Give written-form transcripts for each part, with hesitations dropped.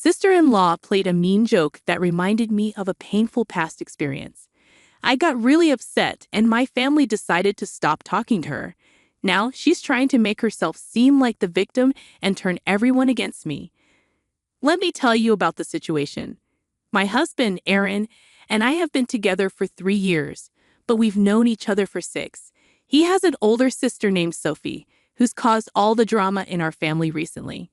sister-in-law played a mean joke that reminded me of a painful past experience. I got really upset and my family decided to stop talking to her. Now she's trying to make herself seem like the victim and turn everyone against me. Let me tell you about the situation. My husband, Aaron, and I have been together for 3 years, but we've known each other for 6. He has an older sister named Sophie, who's caused all the drama in our family recently.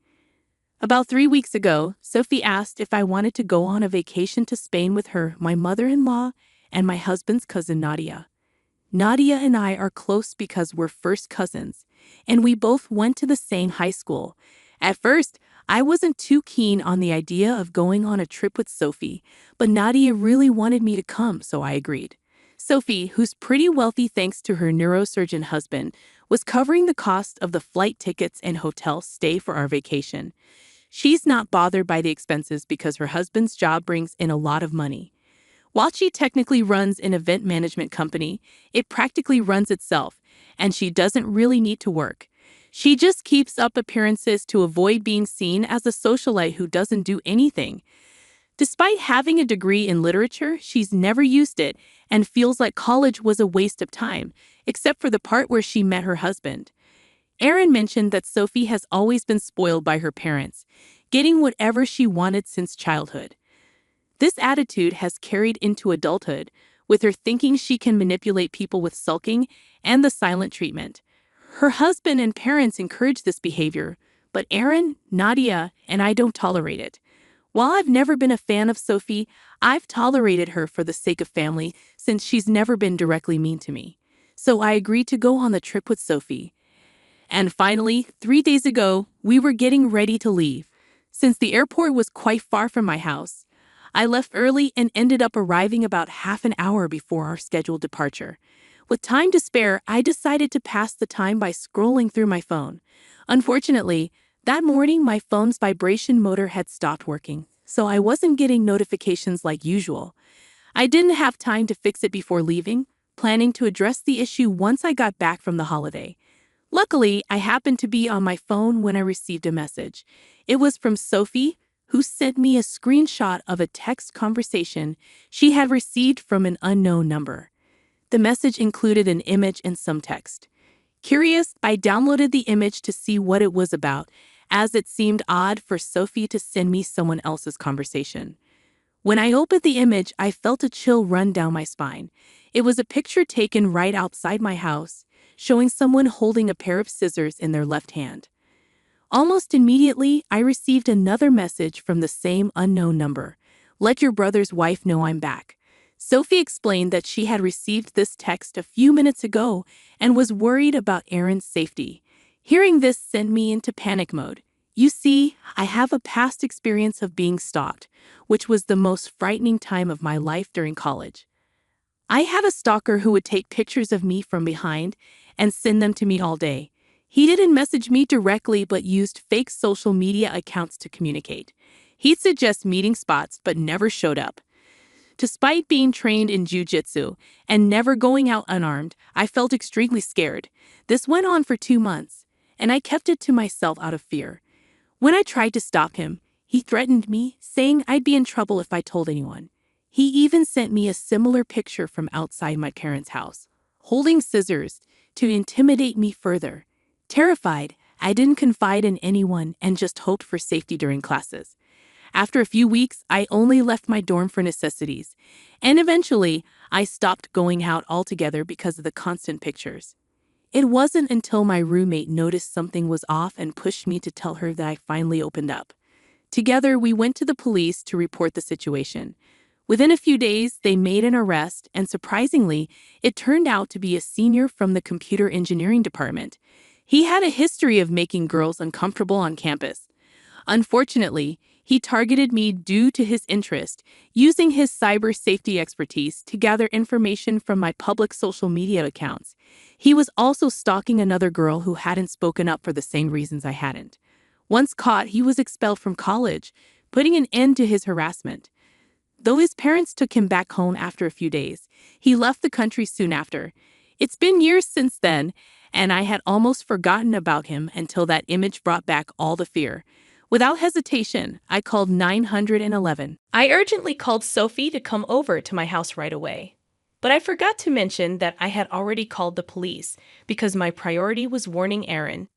About 3 weeks ago, Sophie asked if I wanted to go on a vacation to Spain with her, my mother-in-law, and my husband's cousin Nadia. Nadia and I are close because we're first cousins, and we both went to the same high school. At first, I wasn't too keen on the idea of going on a trip with Sophie, but Nadia really wanted me to come, so I agreed. Sophie, who's pretty wealthy thanks to her neurosurgeon husband, was covering the cost of the flight tickets and hotel stay for our vacation. She's not bothered by the expenses because her husband's job brings in a lot of money. While she technically runs an event management company, it practically runs itself, and she doesn't really need to work. She just keeps up appearances to avoid being seen as a socialite who doesn't do anything. Despite having a degree in literature, she's never used it and feels like college was a waste of time, except for the part where she met her husband. Aaron mentioned that Sophie has always been spoiled by her parents, getting whatever she wanted since childhood. This attitude has carried into adulthood, with her thinking she can manipulate people with sulking and the silent treatment. Her husband and parents encourage this behavior, but Aaron, Nadia, and I don't tolerate it. While I've never been a fan of Sophie, I've tolerated her for the sake of family since she's never been directly mean to me. So I agreed to go on the trip with Sophie. And finally, 3 days ago, we were getting ready to leave. Since the airport was quite far from my house, I left early and ended up arriving about half an hour before our scheduled departure. With time to spare, I decided to pass the time by scrolling through my phone. Unfortunately, that morning my phone's vibration motor had stopped working, so I wasn't getting notifications like usual. I didn't have time to fix it before leaving, planning to address the issue once I got back from the holiday. Luckily, I happened to be on my phone when I received a message. It was from Sophie, who sent me a screenshot of a text conversation she had received from an unknown number. The message included an image and some text. Curious, I downloaded the image to see what it was about, as it seemed odd for Sophie to send me someone else's conversation. When I opened the image, I felt a chill run down my spine. It was a picture taken right outside my house, showing someone holding a pair of scissors in their left hand. Almost immediately, I received another message from the same unknown number. "Let your brother's wife know I'm back." Sophie explained that she had received this text a few minutes ago and was worried about Aaron's safety. Hearing this sent me into panic mode. You see, I have a past experience of being stalked, which was the most frightening time of my life during college. I had a stalker who would take pictures of me from behind and send them to me all day. He didn't message me directly but used fake social media accounts to communicate. He'd suggest meeting spots but never showed up. Despite being trained in jiu-jitsu and never going out unarmed, I felt extremely scared. This went on for 2 months, and I kept it to myself out of fear. When I tried to stop him, he threatened me, saying I'd be in trouble if I told anyone. He even sent me a similar picture from outside my parents' house, holding scissors, to intimidate me further. Terrified, I didn't confide in anyone and just hoped for safety during classes. After a few weeks, I only left my dorm for necessities, and eventually, I stopped going out altogether because of the constant pictures. It wasn't until my roommate noticed something was off and pushed me to tell her that I finally opened up. Together, we went to the police to report the situation. Within a few days, they made an arrest, and surprisingly, it turned out to be a senior from the computer engineering department. He had a history of making girls uncomfortable on campus. Unfortunately, he targeted me due to his interest, using his cyber safety expertise to gather information from my public social media accounts. He was also stalking another girl who hadn't spoken up for the same reasons I hadn't. Once caught, he was expelled from college, putting an end to his harassment. Though his parents took him back home after a few days, he left the country soon after. It's been years since then, and I had almost forgotten about him until that image brought back all the fear. Without hesitation, I called 911. I urgently called Sophie to come over to my house right away. But I forgot to mention that I had already called the police because my priority was warning Aaron.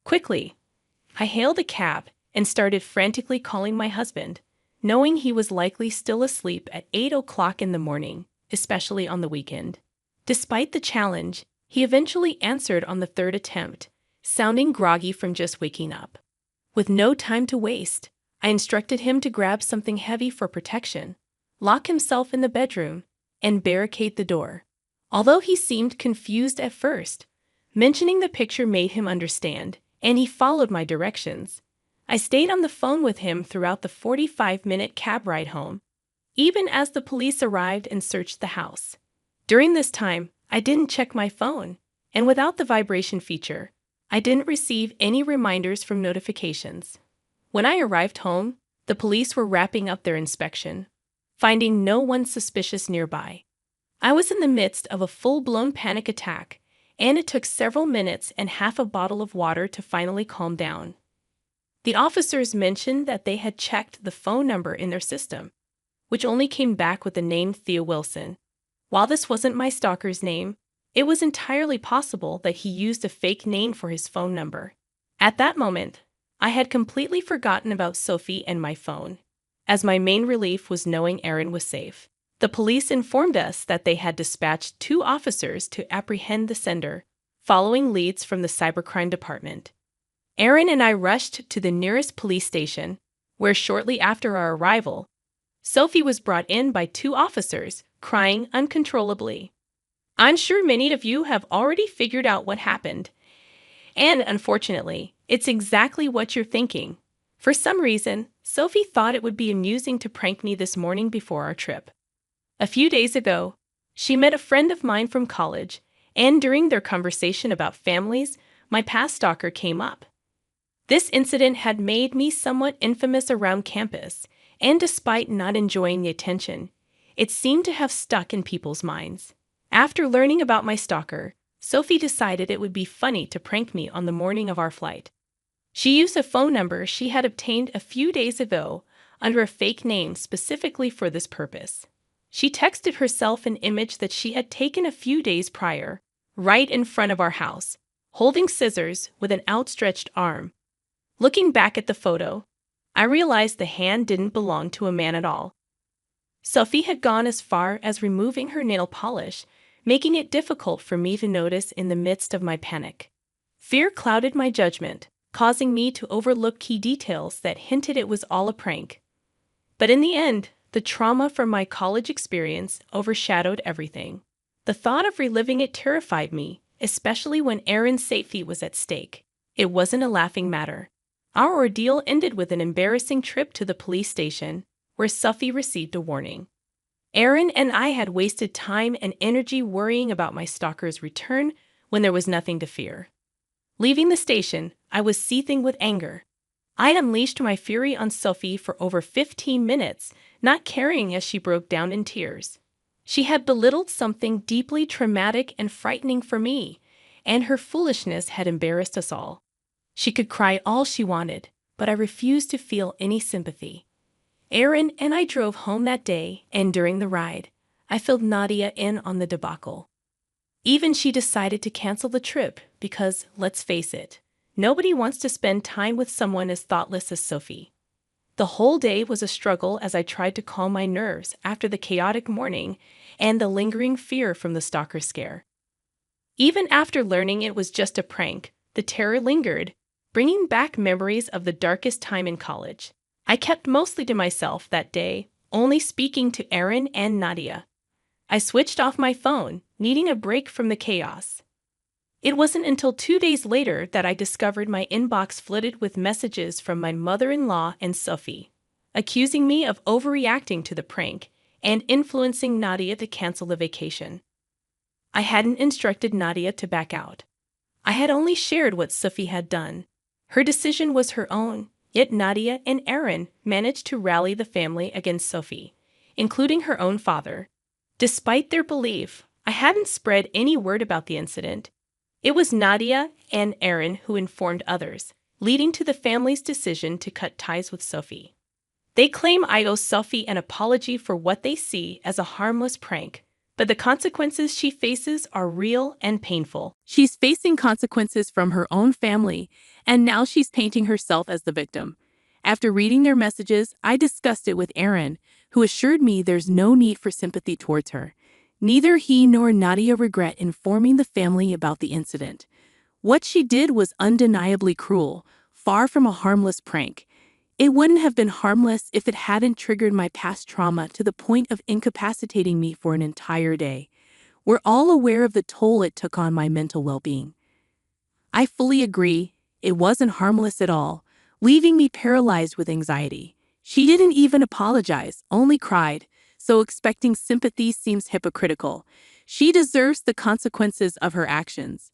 Quickly, I hailed a cab and started frantically calling my husband, knowing he was likely still asleep at 8 o'clock in the morning, especially on the weekend. Despite the challenge, he eventually answered on the third attempt, sounding groggy from just waking up. With no time to waste, I instructed him to grab something heavy for protection, lock himself in the bedroom, and barricade the door. Although he seemed confused at first, mentioning the picture made him understand, and he followed my directions. I stayed on the phone with him throughout the 45-minute cab ride home, even as the police arrived and searched the house. During this time, I didn't check my phone, and without the vibration feature, I didn't receive any reminders from notifications. When I arrived home, the police were wrapping up their inspection, finding no one suspicious nearby. I was in the midst of a full-blown panic attack, and it took several minutes and half a bottle of water to finally calm down. The officers mentioned that they had checked the phone number in their system, which only came back with the name Thea Wilson. While this wasn't my stalker's name, it was entirely possible that he used a fake name for his phone number. At that moment, I had completely forgotten about Sophie and my phone, as my main relief was knowing Aaron was safe. The police informed us that they had dispatched 2 officers to apprehend the sender, following leads from the cybercrime department. Aaron and I rushed to the nearest police station, where shortly after our arrival, Sophie was brought in by 2 officers, crying uncontrollably. I'm sure many of you have already figured out what happened. And unfortunately, it's exactly what you're thinking. For some reason, Sophie thought it would be amusing to prank me this morning before our trip. A few days ago, she met a friend of mine from college, and during their conversation about families, my past stalker came up. This incident had made me somewhat infamous around campus, and despite not enjoying the attention, it seemed to have stuck in people's minds. After learning about my stalker, Sophie decided it would be funny to prank me on the morning of our flight. She used a phone number she had obtained a few days ago under a fake name specifically for this purpose. She texted herself an image that she had taken a few days prior, right in front of our house, holding scissors with an outstretched arm. Looking back at the photo, I realized the hand didn't belong to a man at all. Sophie had gone as far as removing her nail polish, making it difficult for me to notice in the midst of my panic. Fear clouded my judgment, causing me to overlook key details that hinted it was all a prank. But in the end, the trauma from my college experience overshadowed everything. The thought of reliving it terrified me, especially when Aaron's safety was at stake. It wasn't a laughing matter. Our ordeal ended with an embarrassing trip to the police station, where Sophie received a warning. Aaron and I had wasted time and energy worrying about my stalker's return when there was nothing to fear. Leaving the station, I was seething with anger. I unleashed my fury on Sophie for over 15 minutes, not caring as she broke down in tears. She had belittled something deeply traumatic and frightening for me, and her foolishness had embarrassed us all. She could cry all she wanted, but I refused to feel any sympathy. Aaron and I drove home that day, and during the ride, I filled Nadia in on the debacle. Even she decided to cancel the trip because, let's face it, nobody wants to spend time with someone as thoughtless as Sophie. The whole day was a struggle as I tried to calm my nerves after the chaotic morning and the lingering fear from the stalker scare. Even after learning it was just a prank, the terror lingered, bringing back memories of the darkest time in college. I kept mostly to myself that day, only speaking to Aaron and Nadia. I switched off my phone, needing a break from the chaos. It wasn't until 2 days later that I discovered my inbox flooded with messages from my mother-in-law and Sophie, accusing me of overreacting to the prank and influencing Nadia to cancel the vacation. I hadn't instructed Nadia to back out. I had only shared what Sophie had done. Her decision was her own. Yet Nadia and Aaron managed to rally the family against Sophie, including her own father. Despite their belief, I hadn't spread any word about the incident. It was Nadia and Aaron who informed others, leading to the family's decision to cut ties with Sophie. They claim I owe Sophie an apology for what they see as a harmless prank, but the consequences she faces are real and painful. She's facing consequences from her own family, and now she's painting herself as the victim. After reading their messages, I discussed it with Aaron, who assured me there's no need for sympathy towards her. Neither he nor Nadia regret informing the family about the incident. What she did was undeniably cruel, far from a harmless prank. It wouldn't have been harmless if it hadn't triggered my past trauma to the point of incapacitating me for an entire day. We're all aware of the toll it took on my mental well-being. I fully agree, it wasn't harmless at all, leaving me paralyzed with anxiety. She didn't even apologize, only cried, so expecting sympathy seems hypocritical. She deserves the consequences of her actions.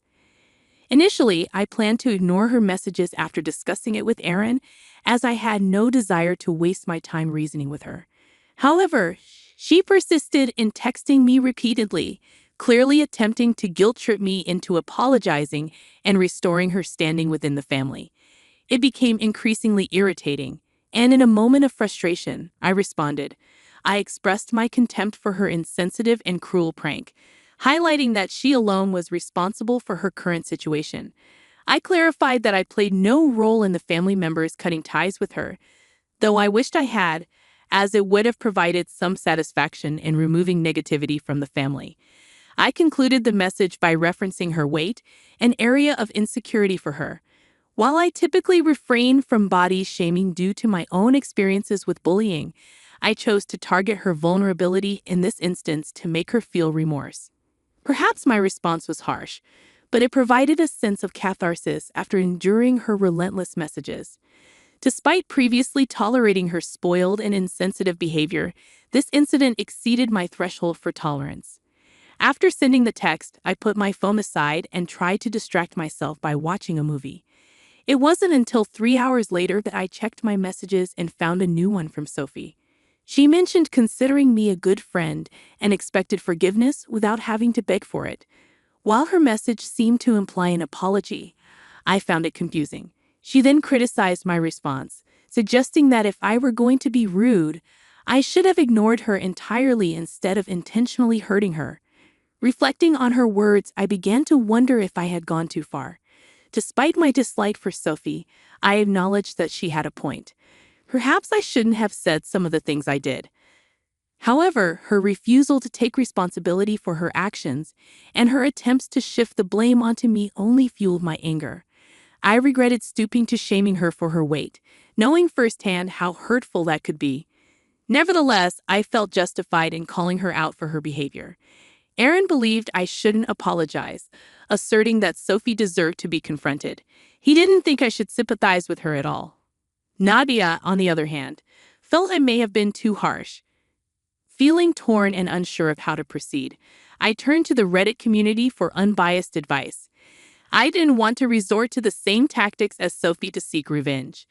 Initially, I planned to ignore her messages after discussing it with Aaron, as I had no desire to waste my time reasoning with her. However, she persisted in texting me repeatedly, clearly attempting to guilt-trip me into apologizing and restoring her standing within the family. It became increasingly irritating, and in a moment of frustration, I responded. I expressed my contempt for her insensitive and cruel prank, highlighting that she alone was responsible for her current situation. I clarified that I played no role in the family members cutting ties with her, though I wished I had, as it would have provided some satisfaction in removing negativity from the family. I concluded the message by referencing her weight, an area of insecurity for her. While I typically refrain from body shaming due to my own experiences with bullying, I chose to target her vulnerability in this instance to make her feel remorse. Perhaps my response was harsh, but it provided a sense of catharsis after enduring her relentless messages. Despite previously tolerating her spoiled and insensitive behavior, this incident exceeded my threshold for tolerance. After sending the text, I put my phone aside and tried to distract myself by watching a movie. It wasn't until 3 hours later that I checked my messages and found a new one from Sophie. She mentioned considering me a good friend and expected forgiveness without having to beg for it. While her message seemed to imply an apology, I found it confusing. She then criticized my response, suggesting that if I were going to be rude, I should have ignored her entirely instead of intentionally hurting her. Reflecting on her words, I began to wonder if I had gone too far. Despite my dislike for Sophie, I acknowledged that she had a point. Perhaps I shouldn't have said some of the things I did. However, her refusal to take responsibility for her actions and her attempts to shift the blame onto me only fueled my anger. I regretted stooping to shaming her for her weight, knowing firsthand how hurtful that could be. Nevertheless, I felt justified in calling her out for her behavior. Aaron believed I shouldn't apologize, asserting that Sophie deserved to be confronted. He didn't think I should sympathize with her at all. Nadia, on the other hand, felt I may have been too harsh. Feeling torn and unsure of how to proceed, I turned to the Reddit community for unbiased advice. I didn't want to resort to the same tactics as Sophie to seek revenge.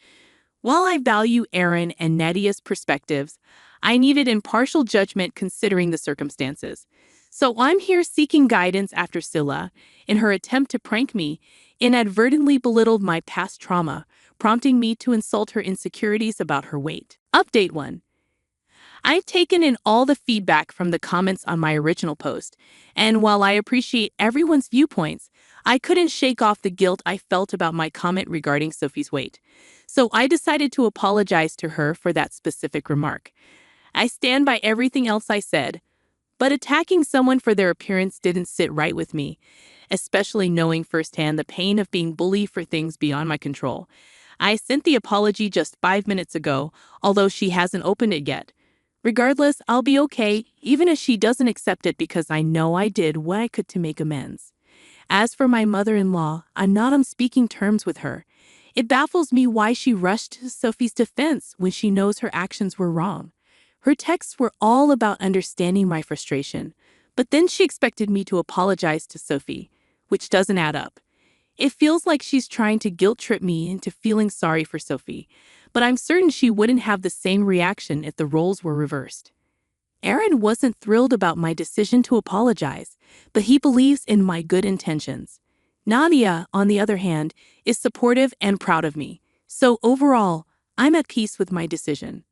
While I value Aaron and Nadia's perspectives, I needed impartial judgment considering the circumstances. So I'm here seeking guidance after Scylla, in her attempt to prank me, inadvertently belittled my past trauma, prompting me to insult her insecurities about her weight. Update 1. I've taken in all the feedback from the comments on my original post, and while I appreciate everyone's viewpoints, I couldn't shake off the guilt I felt about my comment regarding Sophie's weight. So I decided to apologize to her for that specific remark. I stand by everything else I said, but attacking someone for their appearance didn't sit right with me, especially knowing firsthand the pain of being bullied for things beyond my control. I sent the apology just 5 minutes ago, although she hasn't opened it yet. Regardless, I'll be okay, even if she doesn't accept it, because I know I did what I could to make amends. As for my mother-in-law, I'm not on speaking terms with her. It baffles me why she rushed to Sophie's defense when she knows her actions were wrong. Her texts were all about understanding my frustration, but then she expected me to apologize to Sophie, which doesn't add up. It feels like she's trying to guilt-trip me into feeling sorry for Sophie, but I'm certain she wouldn't have the same reaction if the roles were reversed. Aaron wasn't thrilled about my decision to apologize, but he believes in my good intentions. Nadia, on the other hand, is supportive and proud of me. So overall, I'm at peace with my decision.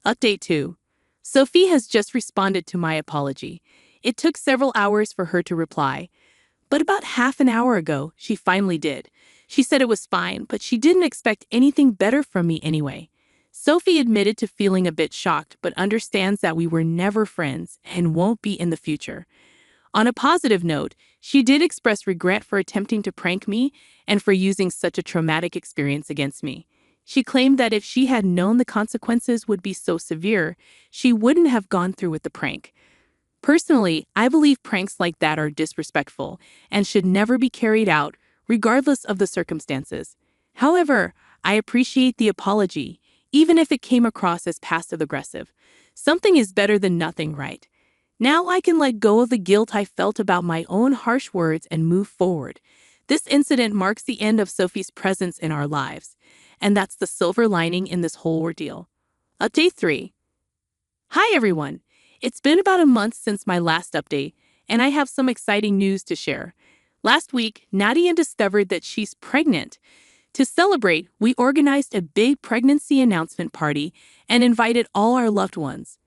Update 2. Sophie has just responded to my apology. It took several hours for her to reply, but about half an hour ago, she finally did. She said it was fine, but she didn't expect anything better from me anyway. Sophie admitted to feeling a bit shocked, but understands that we were never friends and won't be in the future. On a positive note, she did express regret for attempting to prank me and for using such a traumatic experience against me. She claimed that if she had known the consequences would be so severe, she wouldn't have gone through with the prank. Personally, I believe pranks like that are disrespectful and should never be carried out, regardless of the circumstances. However, I appreciate the apology, even if it came across as passive-aggressive. Something is better than nothing, right? Now I can let go of the guilt I felt about my own harsh words and move forward. This incident marks the end of Sophie's presence in our lives, and that's the silver lining in this whole ordeal. Update 3. Hi everyone! It's been about a month since my last update, and I have some exciting news to share. Last week, Nadia discovered that she's pregnant. To celebrate, we organized a big pregnancy announcement party and invited all our loved ones.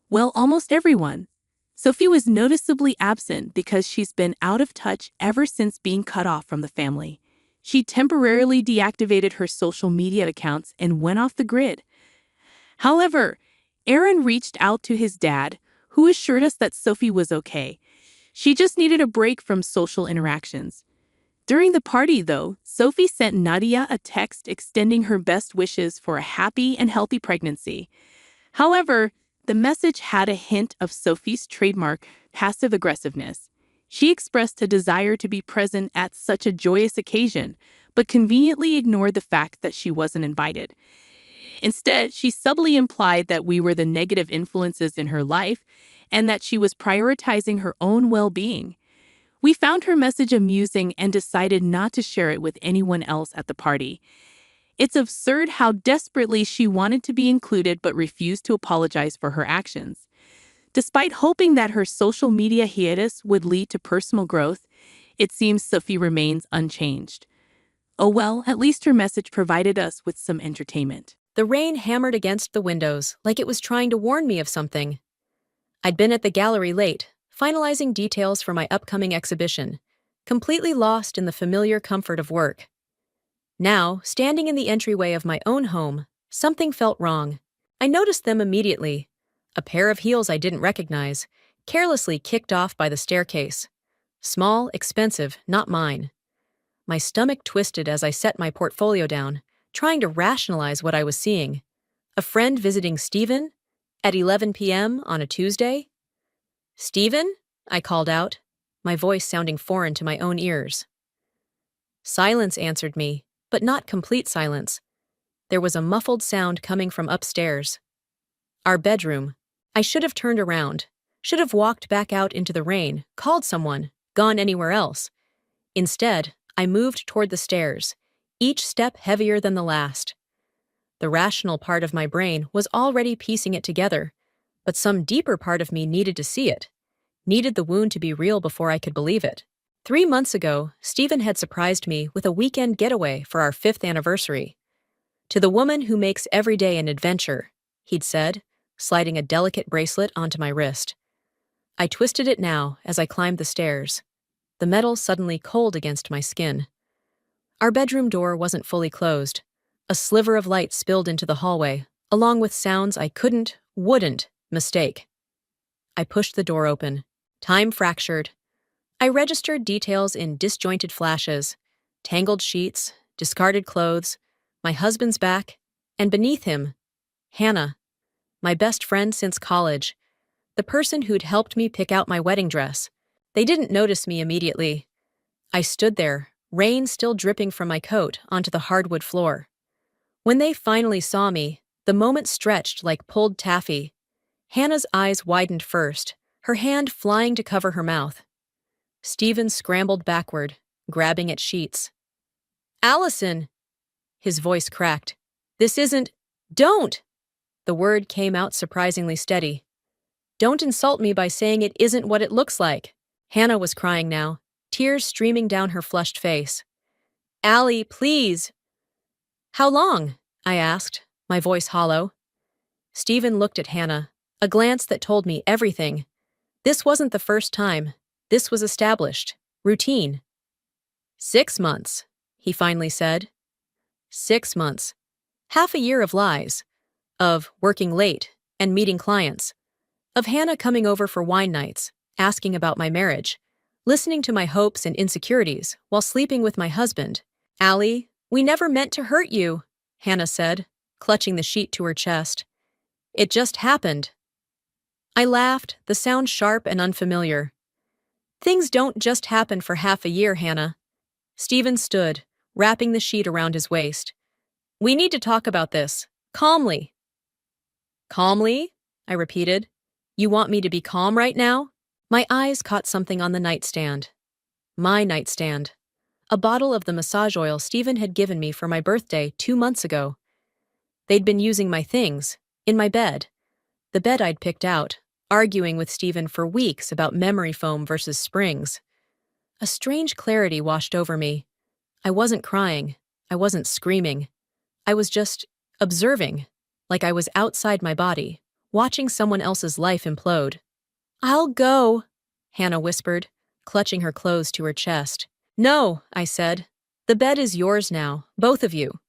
Well, almost everyone. Sophie was noticeably absent because she's been out of touch ever since being cut off from the family. She temporarily deactivated her social media accounts and went off the grid. However, Aaron reached out to his dad, who assured us that Sophie was okay. She just needed a break from social interactions. During the party, though, Sophie sent Nadia a text extending her best wishes for a happy and healthy pregnancy. However, the message had a hint of Sophie's trademark passive-aggressiveness. She expressed a desire to be present at such a joyous occasion, but conveniently ignored the fact that she wasn't invited. Instead, she subtly implied that we were the negative influences in her life and that she was prioritizing her own well-being. We found her message amusing and decided not to share it with anyone else at the party. It's absurd how desperately she wanted to be included but refused to apologize for her actions. Despite hoping that her social media hiatus would lead to personal growth, it seems Sophie remains unchanged. Oh well, at least her message provided us with some entertainment. The rain hammered against the windows like it was trying to warn me of something. I'd been at the gallery late, finalizing details for my upcoming exhibition, completely lost in the familiar comfort of work. Now, standing in the entryway of my own home, something felt wrong. I noticed them immediately. A pair of heels I didn't recognize, carelessly kicked off by the staircase. Small, expensive, not mine. My stomach twisted as I set my portfolio down, trying to rationalize what I was seeing. A friend visiting Stephen? At 11 p.m. on a Tuesday? "Stephen?" I called out, my voice sounding foreign to my own ears. Silence answered me, but not complete silence. There was a muffled sound coming from upstairs. Our bedroom. I should have turned around, should have walked back out into the rain, called someone, gone anywhere else. Instead, I moved toward the stairs, each step heavier than the last. The rational part of my brain was already piecing it together, but some deeper part of me needed to see it, needed the wound to be real before I could believe it. 3 months ago, Stephen had surprised me with a weekend getaway for our 5th anniversary. "To the woman who makes every day an adventure," he'd said, sliding a delicate bracelet onto my wrist. I twisted it now as I climbed the stairs, the metal suddenly cold against my skin. Our bedroom door wasn't fully closed. A sliver of light spilled into the hallway, along with sounds I wouldn't mistake. I pushed the door open. Time fractured. I registered details in disjointed flashes, tangled sheets, discarded clothes, my husband's back, and beneath him, Hannah, my best friend since college, the person who'd helped me pick out my wedding dress. They didn't notice me immediately. I stood there, rain still dripping from my coat onto the hardwood floor. When they finally saw me, the moment stretched like pulled taffy. Hannah's eyes widened first, her hand flying to cover her mouth. Stephen scrambled backward, grabbing at sheets. "Allison!" His voice cracked. "This isn't— Don't!" The word came out surprisingly steady. "Don't insult me by saying it isn't what it looks like." Hannah was crying now, tears streaming down her flushed face. "Allie, please!" "How long?" I asked, my voice hollow. Stephen looked at Hannah, a glance that told me everything. This wasn't the first time. This was established. Routine. 6 months, he finally said. 6 months. Half a year of lies. Of working late and meeting clients. Of Hannah coming over for wine nights, asking about my marriage, listening to my hopes and insecurities while sleeping with my husband. "Allie, we never meant to hurt you," Hannah said, clutching the sheet to her chest. "It just happened." I laughed, the sound sharp and unfamiliar. "Things don't just happen for half a year, Hannah." Stephen stood, wrapping the sheet around his waist. "We need to talk about this. Calmly." "Calmly?" I repeated. "You want me to be calm right now?" My eyes caught something on the nightstand. My nightstand. A bottle of the massage oil Stephen had given me for my birthday 2 months ago. They'd been using my things, in my bed. The bed I'd picked out, arguing with Stephen for weeks about memory foam versus springs. A strange clarity washed over me. I wasn't crying. I wasn't screaming. I was just observing, like I was outside my body, watching someone else's life implode. "I'll go," Hannah whispered, clutching her clothes to her chest. "No," I said. "The bed is yours now, both of you."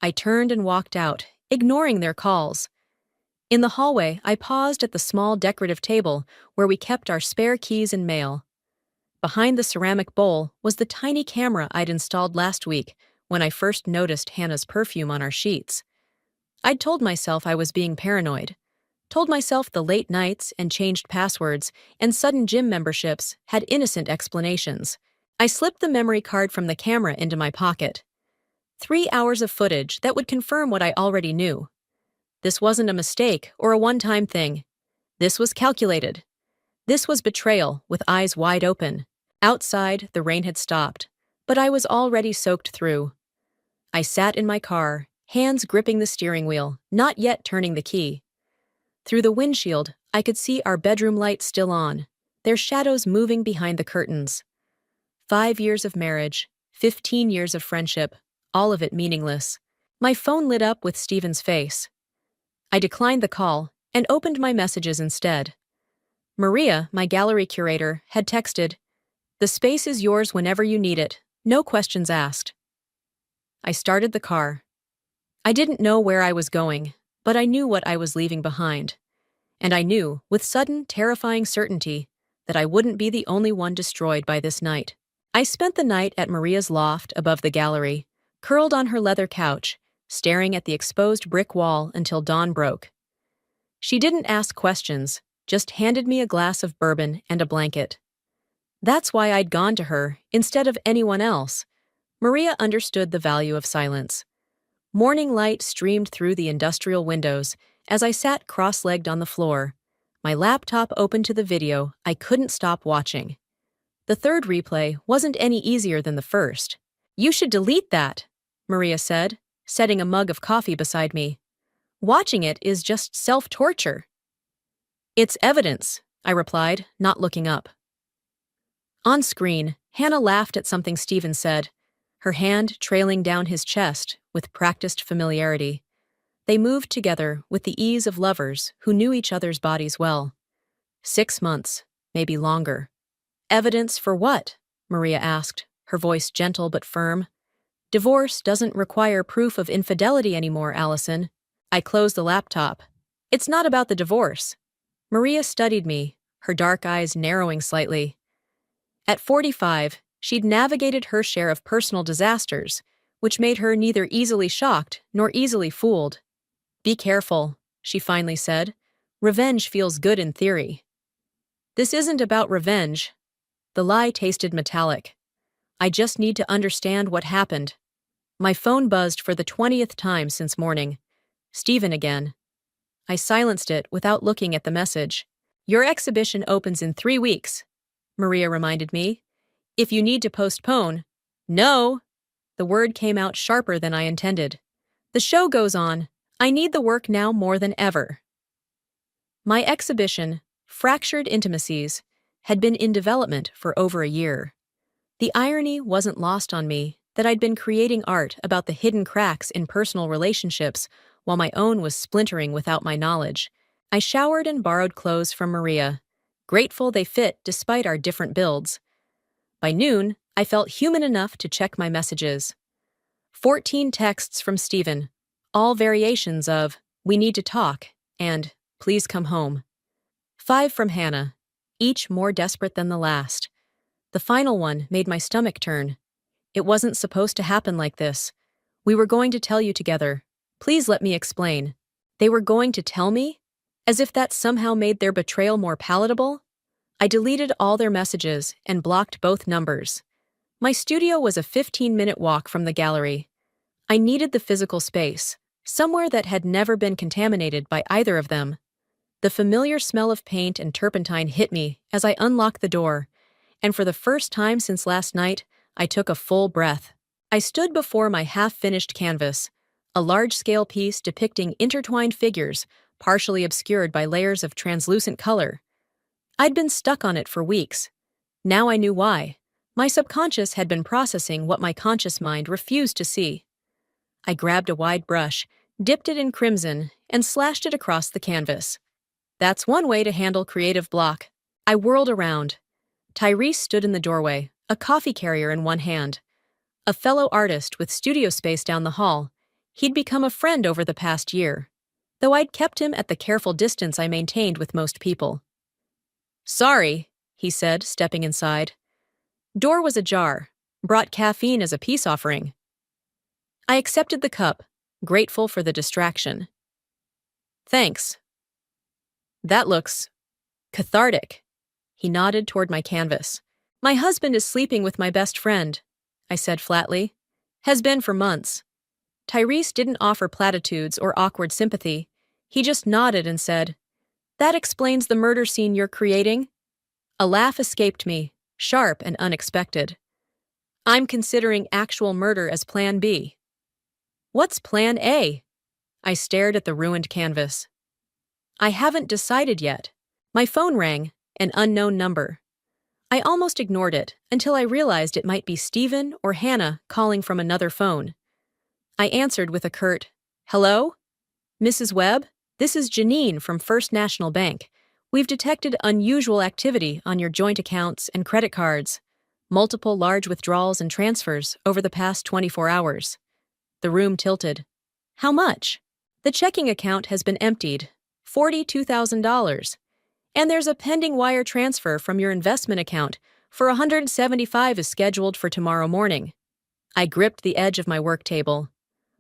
I turned and walked out, ignoring their calls. In the hallway, I paused at the small decorative table where we kept our spare keys and mail. Behind the ceramic bowl was the tiny camera I'd installed last week when I first noticed Hannah's perfume on our sheets. I'd told myself I was being paranoid. Told myself the late nights and changed passwords and sudden gym memberships had innocent explanations. I slipped the memory card from the camera into my pocket. 3 hours of footage that would confirm what I already knew. This wasn't a mistake or a one-time thing. This was calculated. This was betrayal with eyes wide open. Outside, the rain had stopped, but I was already soaked through. I sat in my car, hands gripping the steering wheel, not yet turning the key. Through the windshield, I could see our bedroom lights still on, their shadows moving behind the curtains. 5 years of marriage, 15 years of friendship, all of it meaningless. My phone lit up with Stephen's face. I declined the call and opened my messages instead. Maria, my gallery curator, had texted, "The space is yours whenever you need it, no questions asked." I started the car. I didn't know where I was going, but I knew what I was leaving behind. And I knew, with sudden, terrifying certainty, that I wouldn't be the only one destroyed by this night. I spent the night at Maria's loft above the gallery, curled on her leather couch, staring at the exposed brick wall until dawn broke. She didn't ask questions, just handed me a glass of bourbon and a blanket. That's why I'd gone to her, instead of anyone else. Maria understood the value of silence. Morning light streamed through the industrial windows as I sat cross-legged on the floor, my laptop open to the video I couldn't stop watching. The third replay wasn't any easier than the first. "You should delete that," Maria said, setting a mug of coffee beside me. "Watching it is just self-torture." "It's evidence," I replied, not looking up. On screen, Hannah laughed at something Stephen said, her hand trailing down his chest with practiced familiarity. They moved together with the ease of lovers who knew each other's bodies well. 6 months, maybe longer. "Evidence for what?" Maria asked, her voice gentle but firm. "Divorce doesn't require proof of infidelity anymore, Allison." I closed the laptop. "It's not about the divorce." Maria studied me, her dark eyes narrowing slightly. At 45, she'd navigated her share of personal disasters, which made her neither easily shocked nor easily fooled. "Be careful," she finally said. "Revenge feels good in theory." "This isn't about revenge." The lie tasted metallic. "I just need to understand what happened." My phone buzzed for the 20th time since morning. Stephen again. I silenced it without looking at the message. "Your exhibition opens in 3 weeks," Maria reminded me. "If you need to postpone—" "No!" The word came out sharper than I intended. "The show goes on. I need the work now more than ever." My exhibition, Fractured Intimacies, had been in development for over a year. The irony wasn't lost on me that I'd been creating art about the hidden cracks in personal relationships while my own was splintering without my knowledge. I showered and borrowed clothes from Maria, grateful they fit despite our different builds. By noon, I felt human enough to check my messages. 14 texts from Stephen, all variations of, "We need to talk," and "Please come home." 5 from Hannah, each more desperate than the last. The final one made my stomach turn. "It wasn't supposed to happen like this. We were going to tell you together. Please let me explain." They were going to tell me? As if that somehow made their betrayal more palatable? I deleted all their messages and blocked both numbers. My studio was a 15-minute walk from the gallery. I needed the physical space, somewhere that had never been contaminated by either of them. The familiar smell of paint and turpentine hit me as I unlocked the door, and for the first time since last night, I took a full breath. I stood before my half-finished canvas, a large-scale piece depicting intertwined figures, partially obscured by layers of translucent color. I'd been stuck on it for weeks. Now I knew why. My subconscious had been processing what my conscious mind refused to see. I grabbed a wide brush, dipped it in crimson, and slashed it across the canvas. That's one way to handle creative block. I whirled around. Tyrese stood in the doorway, a coffee carrier in one hand. A fellow artist with studio space down the hall, he'd become a friend over the past year, though I'd kept him at the careful distance I maintained with most people. "Sorry," he said, stepping inside. Door was ajar, brought caffeine as a peace offering. I accepted the cup, grateful for the distraction. "Thanks. That looks cathartic." He nodded toward my canvas. "My husband is sleeping with my best friend," I said flatly. "Has been for months." Tyrese didn't offer platitudes or awkward sympathy. He just nodded and said, "That explains the murder scene you're creating?" A laugh escaped me, sharp and unexpected. "I'm considering actual murder as Plan B." "What's Plan A?" I stared at the ruined canvas. "I haven't decided yet." My phone rang, an unknown number. I almost ignored it until I realized it might be Stephen or Hannah calling from another phone. I answered with a curt, "Hello? Mrs. Webb, this is Janine from First National Bank. We've detected unusual activity on your joint accounts and credit cards. Multiple large withdrawals and transfers over the past 24 hours. The room tilted. "How much?" "The checking account has been emptied. $42,000. And there's a pending wire transfer from your investment account for $175 is scheduled for tomorrow morning." I gripped the edge of my work table.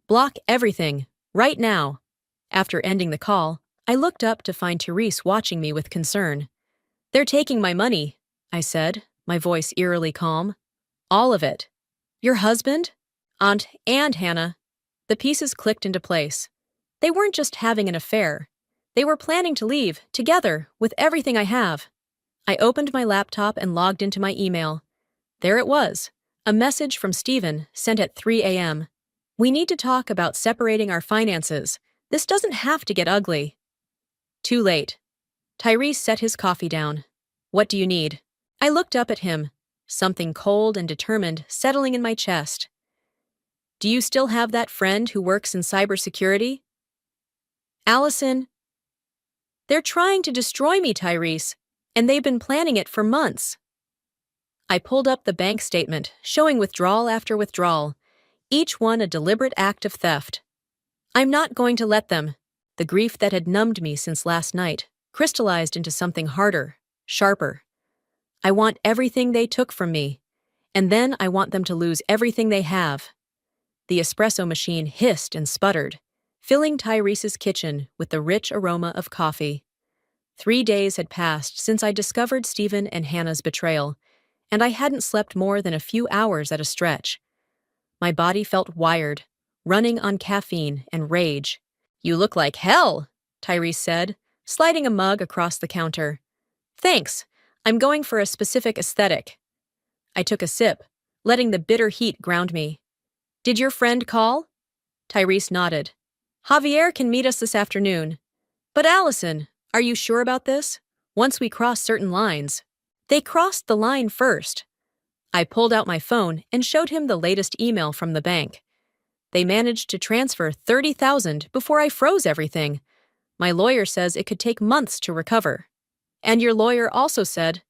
"Block everything, right now." After ending the call, I looked up to find Therese watching me with concern. "They're taking my money," I said, my voice eerily calm. "All of it." "Your husband?" "Aunt and Hannah." The pieces clicked into place. They weren't just having an affair. They were planning to leave, together, with everything I have. I opened my laptop and logged into my email. There it was, a message from Stephen sent at 3 a.m. "We need to talk about separating our finances. This doesn't have to get ugly." Too late. Tyrese set his coffee down. "What do you need?" I looked up at him, something cold and determined settling in my chest. "Do you still have that friend who works in cybersecurity?" "Allison." "They're trying to destroy me, Tyrese, and they've been planning it for months." I pulled up the bank statement, showing withdrawal after withdrawal, each one a deliberate act of theft. "I'm not going to let them." The grief that had numbed me since last night crystallized into something harder, sharper. I want everything they took from me, and then I want them to lose everything they have. The espresso machine hissed and sputtered, filling Tyrese's kitchen with the rich aroma of coffee. 3 days had passed since I discovered Stephen and Hannah's betrayal, and I hadn't slept more than a few hours at a stretch. My body felt wired, running on caffeine and rage. "You look like hell," Tyrese said, sliding a mug across the counter. "Thanks. I'm going for a specific aesthetic." I took a sip, letting the bitter heat ground me. "Did your friend call?" Tyrese nodded. "Javier can meet us this afternoon." "But Allison, are you sure about this? Once we cross certain lines." They crossed the line first. I pulled out my phone and showed him the latest email from the bank. They managed to transfer $30,000 before I froze everything. My lawyer says it could take months to recover. And your lawyer also said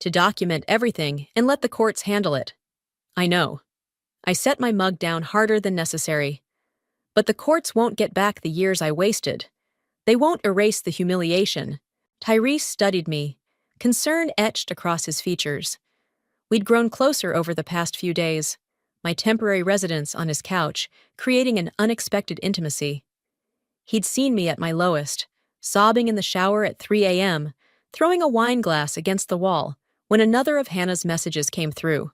to document everything and let the courts handle it. I know. I set my mug down harder than necessary. But the courts won't get back the years I wasted. They won't erase the humiliation. Tyrese studied me, concern etched across his features. We'd grown closer over the past few days, my temporary residence on his couch, creating an unexpected intimacy. He'd seen me at my lowest, sobbing in the shower at 3 a.m., throwing a wine glass against the wall, when another of Hannah's messages came through.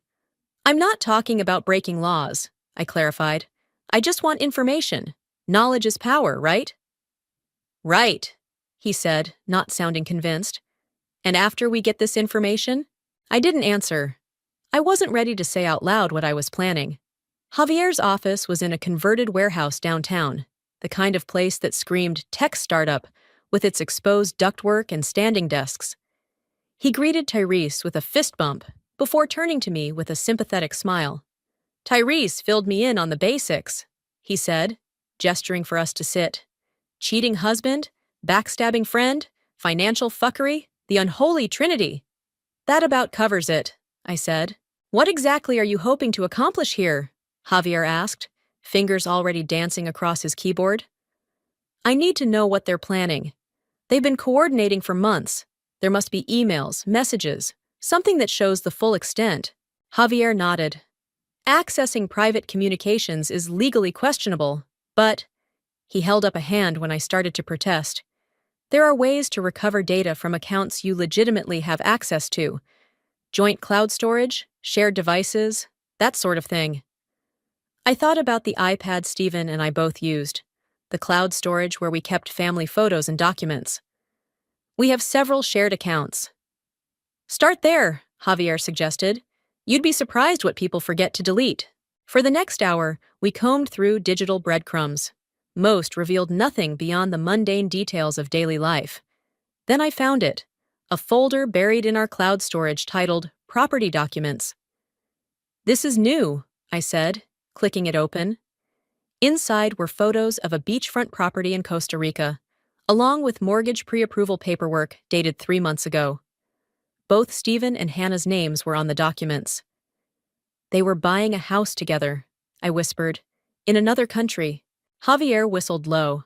I'm not talking about breaking laws, I clarified. I just want information. Knowledge is power, right? Right, he said, not sounding convinced. And after we get this information? I didn't answer. I wasn't ready to say out loud what I was planning. Javier's office was in a converted warehouse downtown, the kind of place that screamed tech startup with its exposed ductwork and standing desks. He greeted Tyrese with a fist bump before turning to me with a sympathetic smile. Tyrese filled me in on the basics, he said, gesturing for us to sit. Cheating husband, backstabbing friend, financial fuckery, the unholy trinity. That about covers it, I said. What exactly are you hoping to accomplish here? Javier asked, fingers already dancing across his keyboard. I need to know what they're planning. They've been coordinating for months. There must be emails, messages, something that shows the full extent. Javier nodded. Accessing private communications is legally questionable, but he held up a hand when I started to protest. There are ways to recover data from accounts you legitimately have access to. Joint cloud storage, shared devices, that sort of thing. I thought about the iPad Stephen and I both used, the cloud storage where we kept family photos and documents. We have several shared accounts. Start there, Javier suggested. You'd be surprised what people forget to delete. For the next hour, we combed through digital breadcrumbs. Most revealed nothing beyond the mundane details of daily life. Then I found it, a folder buried in our cloud storage titled Property Documents. This is new, I said, clicking it open. Inside were photos of a beachfront property in Costa Rica, along with mortgage pre-approval paperwork dated 3 months ago. Both Stephen and Hannah's names were on the documents. They were buying a house together, I whispered, in another country. Javier whistled low.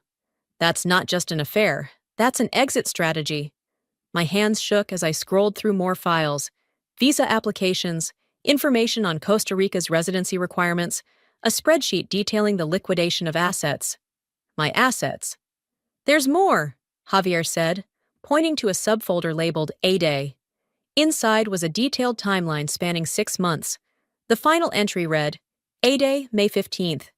That's not just an affair, that's an exit strategy. My hands shook as I scrolled through more files, visa applications, information on Costa Rica's residency requirements, a spreadsheet detailing the liquidation of assets. My assets. There's more, Javier said, pointing to a subfolder labeled A-Day. Inside was a detailed timeline spanning 6 months. The final entry read, A-Day, May 15th.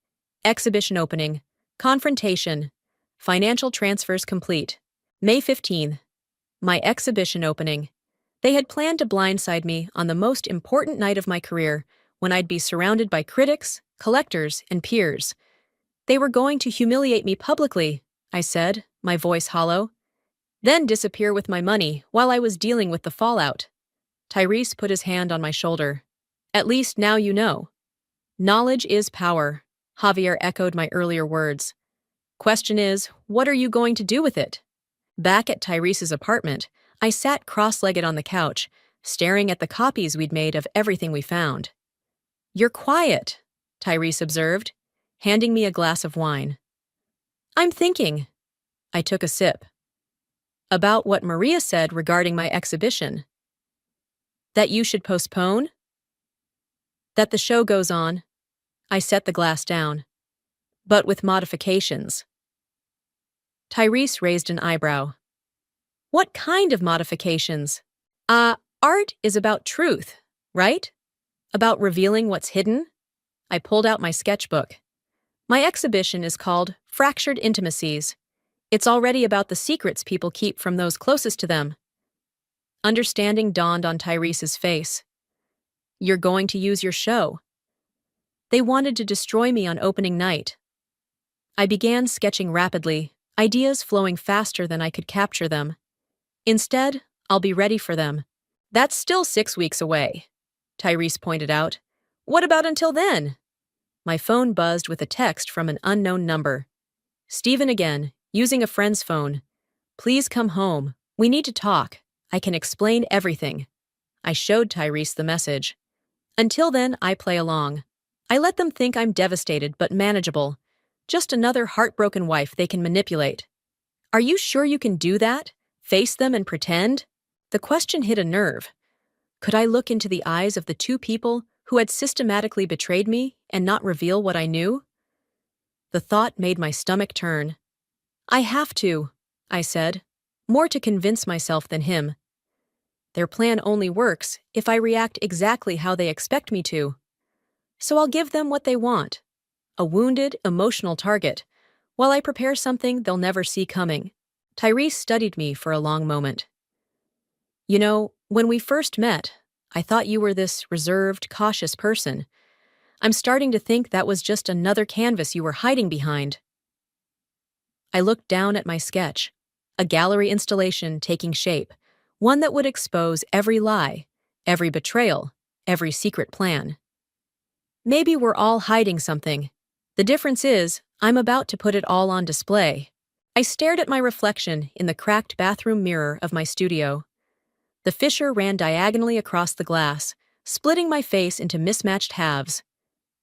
Exhibition opening. Confrontation. Financial transfers complete. May 15th. My exhibition opening. They had planned to blindside me on the most important night of my career, when I'd be surrounded by critics, collectors, and peers. They were going to humiliate me publicly, I said, my voice hollow. Then disappear with my money while I was dealing with the fallout. Tyrese put his hand on my shoulder. At least now you know. Knowledge is power, Javier echoed my earlier words. Question is, what are you going to do with it? Back at Tyrese's apartment, I sat cross-legged on the couch, staring at the copies we'd made of everything we found. You're quiet, Tyrese observed, handing me a glass of wine. I'm thinking. I took a sip. About what Maria said regarding my exhibition. That you should postpone? That the show goes on. I set the glass down. But with modifications. Tyrese raised an eyebrow. What kind of modifications? Art is about truth, right? About revealing what's hidden? I pulled out my sketchbook. My exhibition is called Fractured Intimacies. It's already about the secrets people keep from those closest to them. Understanding dawned on Tyrese's face. You're going to use your show. They wanted to destroy me on opening night. I began sketching rapidly, ideas flowing faster than I could capture them. Instead, I'll be ready for them. That's still 6 weeks away, Tyrese pointed out. What about until then? My phone buzzed with a text from an unknown number. Stephen again, using a friend's phone. Please come home. We need to talk. I can explain everything. I showed Tyrese the message. Until then, I play along. I let them think I'm devastated but manageable. Just another heartbroken wife they can manipulate. Are you sure you can do that? Face them and pretend? The question hit a nerve. Could I look into the eyes of the two people who had systematically betrayed me and not reveal what I knew? The thought made my stomach turn. I have to, I said, more to convince myself than him. Their plan only works if I react exactly how they expect me to. So I'll give them what they want. A wounded, emotional target, while I prepare something they'll never see coming. Tyrese studied me for a long moment. You know, when we first met, I thought you were this reserved, cautious person. I'm starting to think that was just another canvas you were hiding behind. I looked down at my sketch, a gallery installation taking shape, one that would expose every lie, every betrayal, every secret plan. Maybe we're all hiding something. The difference is, I'm about to put it all on display. I stared at my reflection in the cracked bathroom mirror of my studio. The fissure ran diagonally across the glass, splitting my face into mismatched halves.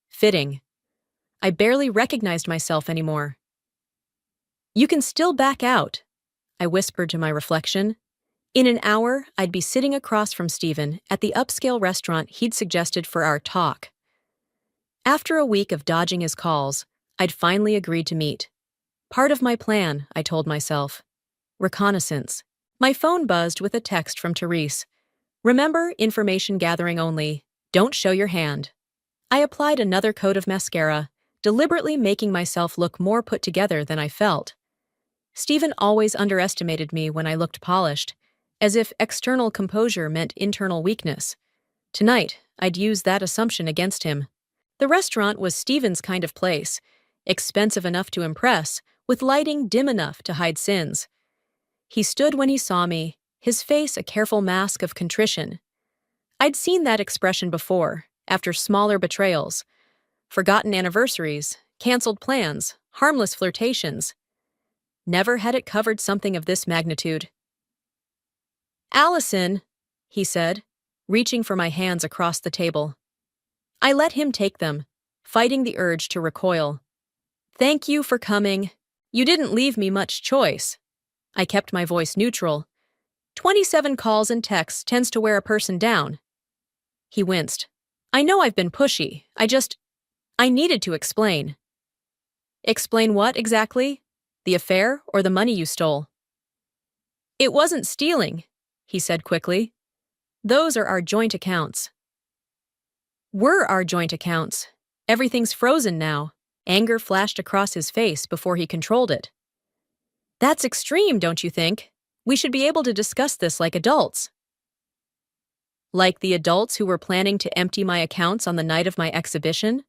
Fitting. I barely recognized myself anymore. You can still back out, I whispered to my reflection. In an hour, I'd be sitting across from Stephen at the upscale restaurant he'd suggested for our talk. After a week of dodging his calls, I'd finally agreed to meet. Part of my plan, I told myself. Reconnaissance. My phone buzzed with a text from Therese. Remember, information gathering only. Don't show your hand. I applied another coat of mascara, deliberately making myself look more put together than I felt. Stephen always underestimated me when I looked polished, as if external composure meant internal weakness. Tonight, I'd use that assumption against him. The restaurant was Stephen's kind of place, expensive enough to impress, with lighting dim enough to hide sins. He stood when he saw me, his face a careful mask of contrition. I'd seen that expression before, after smaller betrayals, forgotten anniversaries, canceled plans, harmless flirtations. Never had it covered something of this magnitude. Allison, he said, reaching for my hands across the table. I let him take them, fighting the urge to recoil. Thank you for coming. You didn't leave me much choice. I kept my voice neutral. 27 calls and texts tends to wear a person down. He winced. I know I've been pushy. I needed to explain. Explain what exactly? The affair or the money you stole? It wasn't stealing, he said quickly. Those are our joint accounts. Were our joint accounts. Everything's frozen now. Anger flashed across his face before he controlled it. That's extreme, don't you think? We should be able to discuss this like adults. Like the adults who were planning to empty my accounts on the night of my exhibition?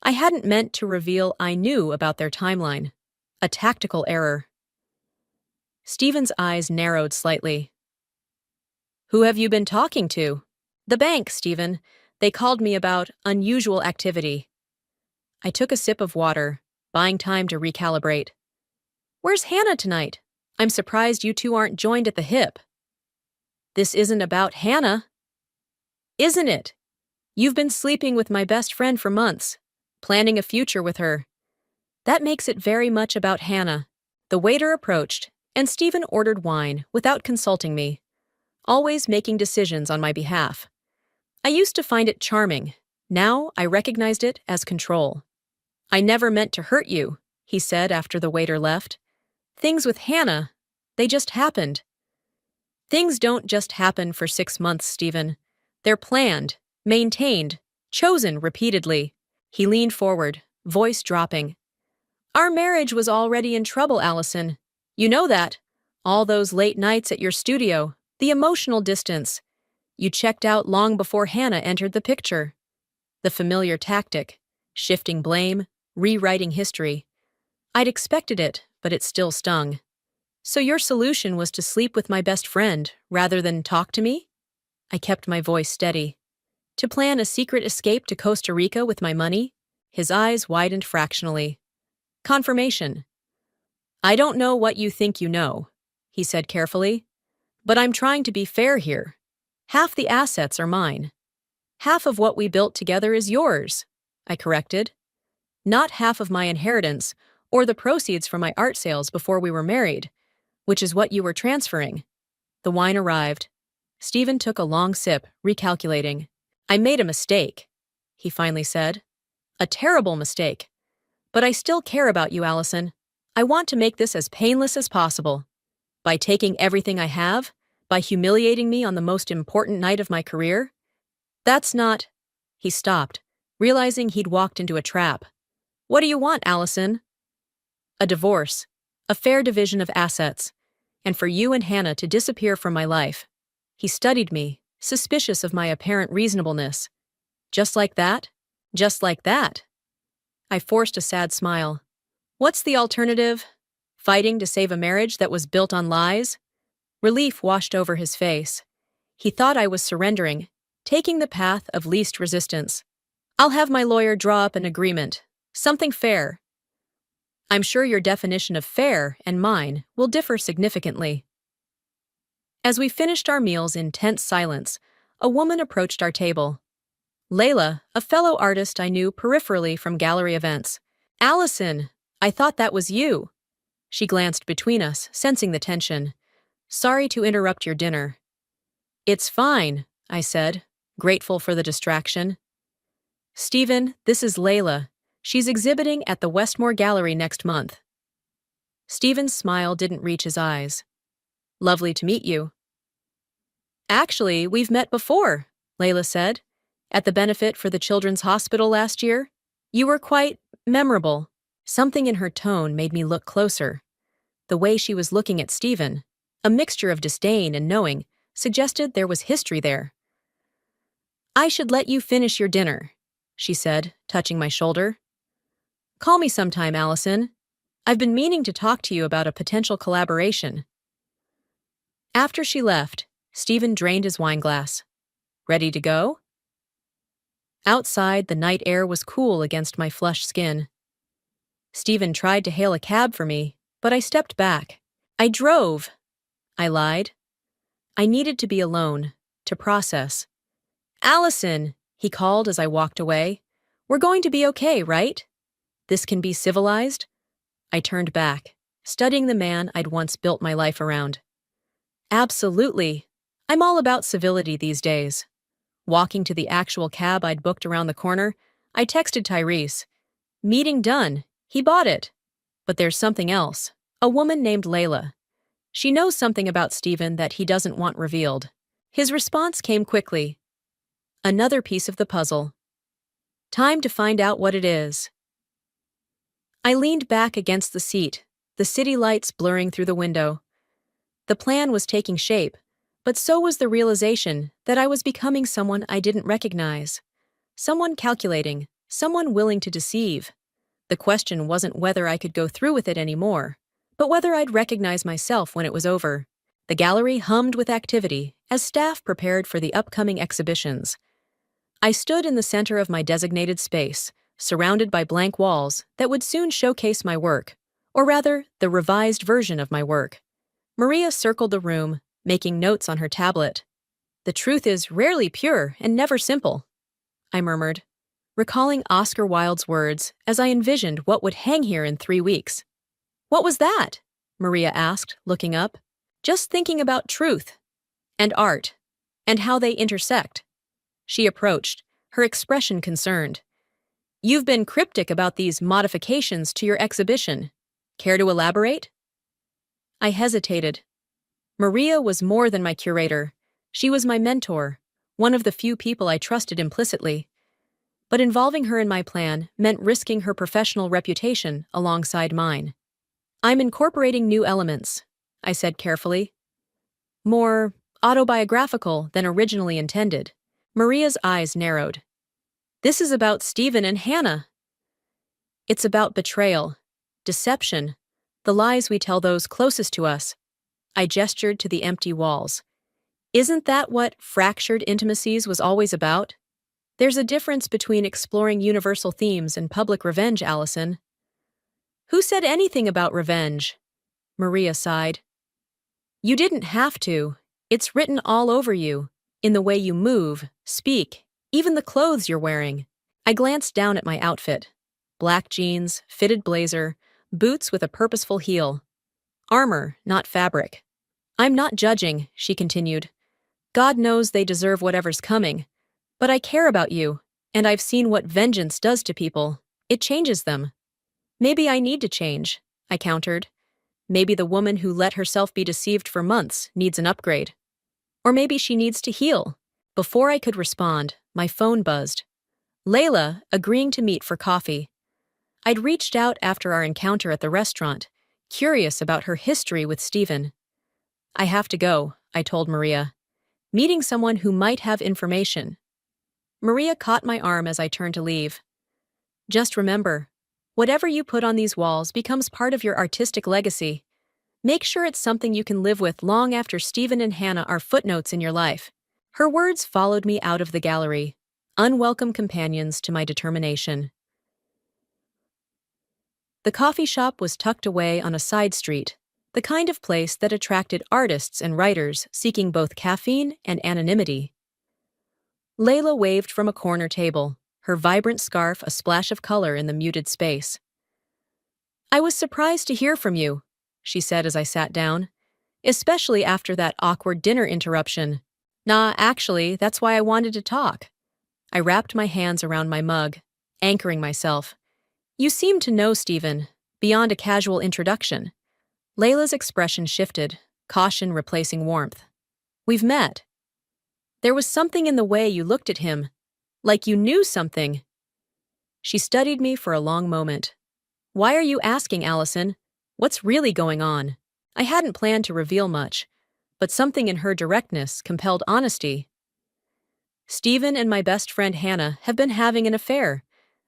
I hadn't meant to reveal I knew about their timeline. A tactical error. Stephen's eyes narrowed slightly. Who have you been talking to? The bank, Stephen. They called me about unusual activity. I took a sip of water, buying time to recalibrate. Where's Hannah tonight? I'm surprised you two aren't joined at the hip. This isn't about Hannah. Isn't it? You've been sleeping with my best friend for months, planning a future with her. That makes it very much about Hannah. The waiter approached, and Stephen ordered wine without consulting me, always making decisions on my behalf. I used to find it charming. Now I recognized it as control. I never meant to hurt you, he said after the waiter left. Things with Hannah, they just happened. Things don't just happen for 6 months, Stephen. They're planned, maintained, chosen repeatedly. He leaned forward, voice dropping. Our marriage was already in trouble, Allison. You know that. All those late nights at your studio, the emotional distance. You checked out long before Hannah entered the picture. The familiar tactic, shifting blame, rewriting history. I'd expected it, but it still stung. So your solution was to sleep with my best friend rather than talk to me? I kept my voice steady. To plan a secret escape to Costa Rica with my money? His eyes widened fractionally. Confirmation. I don't know what you think you know, he said carefully, but I'm trying to be fair here. Half the assets are mine. Half of what we built together is yours, I corrected. Not half of my inheritance or the proceeds from my art sales before we were married, which is what you were transferring. The wine arrived. Stephen took a long sip, recalculating. I made a mistake, he finally said. A terrible mistake. But I still care about you, Allison. I want to make this as painless as possible. By taking everything I have, by humiliating me on the most important night of my career. That's not... He stopped, realizing he'd walked into a trap. What do you want, Allison? A divorce, a fair division of assets, and for you and Hannah to disappear from my life. He studied me, suspicious of my apparent reasonableness. Just like that? Just like that? I forced a sad smile. What's the alternative? Fighting to save a marriage that was built on lies? Relief washed over his face. He thought I was surrendering, taking the path of least resistance. I'll have my lawyer draw up an agreement. Something fair. I'm sure your definition of fair and mine will differ significantly. As we finished our meals in tense silence, a woman approached our table. Layla, a fellow artist I knew peripherally from gallery events. Allison, I thought that was you. She glanced between us, sensing the tension. Sorry to interrupt your dinner. It's fine, I said, grateful for the distraction. Stephen, this is Layla. She's exhibiting at the Westmore Gallery next month. Stephen's smile didn't reach his eyes. Lovely to meet you. Actually, we've met before, Layla said. At the benefit for the Children's Hospital last year. You were quite memorable. Something in her tone made me look closer. The way she was looking at Stephen, a mixture of disdain and knowing, suggested there was history there. I should let you finish your dinner, she said, touching my shoulder. Call me sometime, Allison. I've been meaning to talk to you about a potential collaboration. After she left, Stephen drained his wine glass. Ready to go? Outside, the night air was cool against my flushed skin. Stephen tried to hail a cab for me, but I stepped back. I drove, I lied. I needed to be alone, to process. Allison, he called as I walked away. We're going to be okay, right? This can be civilized? I turned back, studying the man I'd once built my life around. Absolutely. I'm all about civility these days. Walking to the actual cab I'd booked around the corner, I texted Tyrese. Meeting done. He bought it. But there's something else. A woman named Layla. She knows something about Stephen that he doesn't want revealed. His response came quickly. Another piece of the puzzle. Time to find out what it is. I leaned back against the seat, the city lights blurring through the window. The plan was taking shape, but so was the realization that I was becoming someone I didn't recognize. Someone calculating, someone willing to deceive. The question wasn't whether I could go through with it anymore, but whether I'd recognize myself when it was over. The gallery hummed with activity as staff prepared for the upcoming exhibitions. I stood in the center of my designated space, surrounded by blank walls that would soon showcase my work, or rather, the revised version of my work. Maria circled the room, making notes on her tablet. The truth is rarely pure and never simple, I murmured, recalling Oscar Wilde's words as I envisioned what would hang here in 3 weeks. What was that? Maria asked, looking up. Just thinking about truth and art and how they intersect. She approached, her expression concerned. You've been cryptic about these modifications to your exhibition. Care to elaborate? I hesitated. Maria was more than my curator. She was my mentor, one of the few people I trusted implicitly. But involving her in my plan meant risking her professional reputation alongside mine. I'm incorporating new elements, I said carefully. More autobiographical than originally intended. Maria's eyes narrowed. This is about Stephen and Hannah. It's about betrayal, deception, The lies we tell those closest to us. I gestured to the empty walls. Isn't that what fractured intimacies was always about? There's a difference between exploring universal themes and public revenge, Allison. Who said anything about revenge? Maria sighed. You didn't have to. It's written all over you, in the way you move, speak, even the clothes you're wearing. I glanced down at my outfit. Black jeans, fitted blazer, boots with a purposeful heel. Armor, not fabric. I'm not judging, she continued. God knows they deserve whatever's coming. But I care about you, and I've seen what vengeance does to people. It changes them. Maybe I need to change, I countered. Maybe the woman who let herself be deceived for months needs an upgrade. Or maybe she needs to heal. Before I could respond, my phone buzzed. Layla, agreeing to meet for coffee. I'd reached out after our encounter at the restaurant, curious about her history with Stephen. I have to go, I told Maria. Meeting someone who might have information. Maria caught my arm as I turned to leave. Just remember, whatever you put on these walls becomes part of your artistic legacy. Make sure it's something you can live with long after Stephen and Hannah are footnotes in your life. Her words followed me out of the gallery, unwelcome companions to my determination. The coffee shop was tucked away on a side street, the kind of place that attracted artists and writers seeking both caffeine and anonymity. Layla waved from a corner table, her vibrant scarf a splash of color in the muted space. I was surprised to hear from you, she said as I sat down, especially after that awkward dinner interruption. Nah, actually, that's why I wanted to talk. I wrapped my hands around my mug, anchoring myself. You seem to know Stephen, beyond a casual introduction. Layla's expression shifted, caution replacing warmth. We've met. There was something in the way you looked at him, like you knew something. She studied me for a long moment. Why are you asking, Allison? What's really going on? I hadn't planned to reveal much, but something in her directness compelled honesty. Stephen and my best friend Hannah have been having an affair.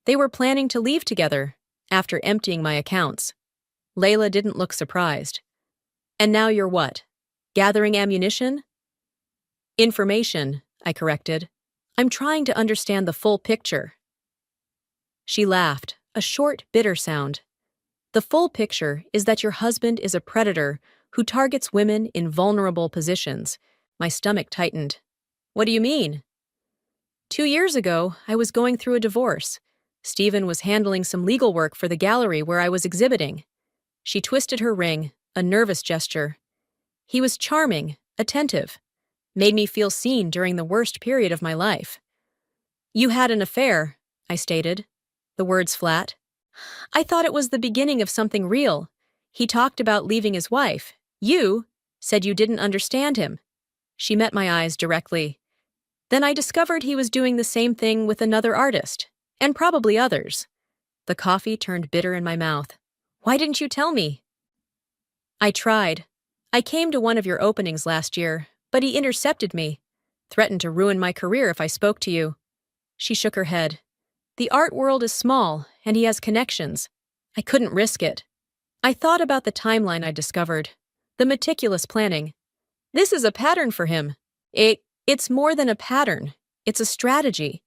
They were planning to leave together, after emptying my accounts. Layla didn't look surprised. And now you're what? Gathering ammunition? Information, I corrected. I'm trying to understand the full picture. She laughed, a short, bitter sound. The full picture is that your husband is a predator who targets women in vulnerable positions. My stomach tightened. What do you mean? 2 years ago, I was going through a divorce. Stephen was handling some legal work for the gallery where I was exhibiting. She twisted her ring, a nervous gesture. He was charming, attentive. Made me feel seen during the worst period of my life. You had an affair, I stated, the words flat. I thought it was the beginning of something real. He talked about leaving his wife. You said you didn't understand him. She met my eyes directly. Then I discovered he was doing the same thing with another artist, and probably others. The coffee turned bitter in my mouth. Why didn't you tell me? I tried. I came to one of your openings last year, but he intercepted me, threatened to ruin my career if I spoke to you. She shook her head. The art world is small, and he has connections. I couldn't risk it. I thought about the timeline I discovered, the meticulous planning. This is a pattern for him. It's more than a pattern. It's a strategy.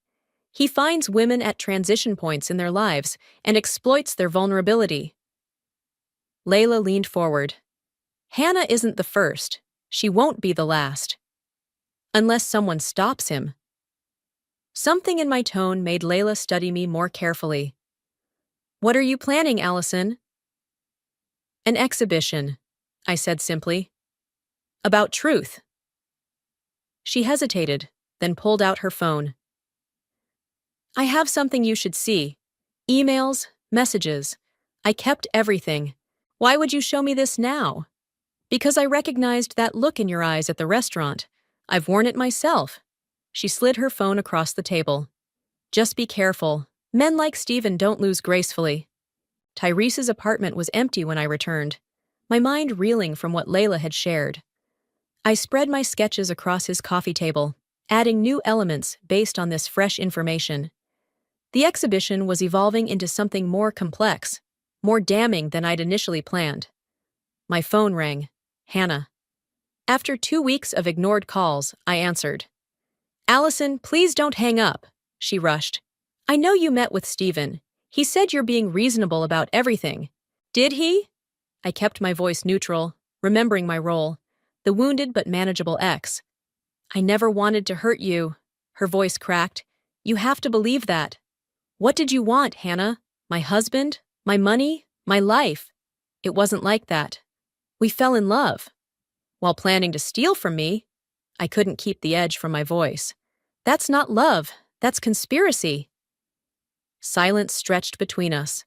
He finds women at transition points in their lives and exploits their vulnerability. Layla leaned forward. Hannah isn't the first. She won't be the last. Unless someone stops him. Something in my tone made Layla study me more carefully. What are you planning, Allison? An exhibition, I said simply. About truth. She hesitated, then pulled out her phone. I have something you should see. Emails, messages. I kept everything. Why would you show me this now? Because I recognized that look in your eyes at the restaurant. I've worn it myself. She slid her phone across the table. Just be careful. Men like Stephen don't lose gracefully. Tyrese's apartment was empty when I returned, my mind reeling from what Layla had shared. I spread my sketches across his coffee table, adding new elements based on this fresh information. The exhibition was evolving into something more complex, more damning than I'd initially planned. My phone rang. Hannah. After 2 weeks of ignored calls, I answered. Allison, please don't hang up, she rushed. I know you met with Steven. He said you're being reasonable about everything. Did he? I kept my voice neutral, remembering my role, the wounded but manageable ex. I never wanted to hurt you. Her voice cracked. You have to believe that. What did you want, Hannah? My husband? My money? My life? It wasn't like that. We fell in love. While planning to steal from me, I couldn't keep the edge from my voice. That's not love. That's conspiracy. Silence stretched between us.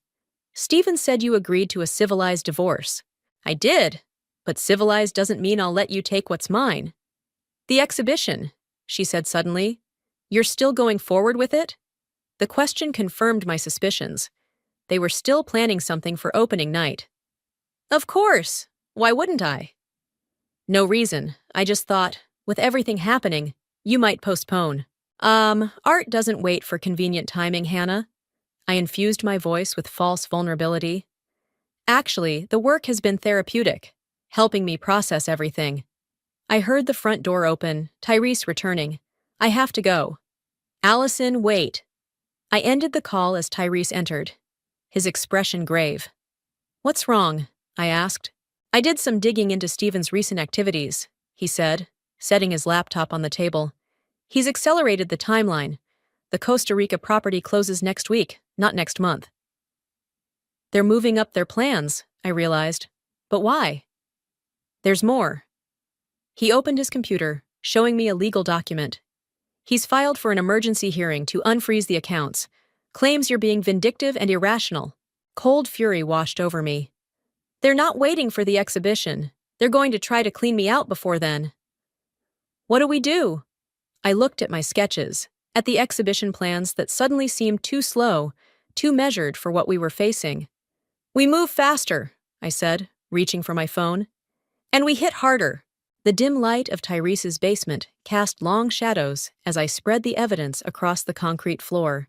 Steven said you agreed to a civilized divorce. I did, but civilized doesn't mean I'll let you take what's mine. The exhibition, she said suddenly. You're still going forward with it? The question confirmed my suspicions. They were still planning something for opening night. Of course. Why wouldn't I? No reason. I just thought, with everything happening, you might postpone. Art doesn't wait for convenient timing, Hannah. I infused my voice with false vulnerability. Actually, the work has been therapeutic, helping me process everything. I heard the front door open, Tyrese returning. I have to go. Allison, wait. I ended the call as Tyrese entered, his expression grave. What's wrong? I asked. I did some digging into Steven's recent activities, he said, setting his laptop on the table. He's accelerated the timeline. The Costa Rica property closes next week, not next month. They're moving up their plans, I realized. But why? There's more. He opened his computer, showing me a legal document. He's filed for an emergency hearing to unfreeze the accounts. Claims you're being vindictive and irrational. Cold fury washed over me. They're not waiting for the exhibition. They're going to try to clean me out before then. What do we do? I looked at my sketches, at the exhibition plans that suddenly seemed too slow, too measured for what we were facing. We move faster, I said, reaching for my phone. And we hit harder. The dim light of Tyrese's basement cast long shadows as I spread the evidence across the concrete floor.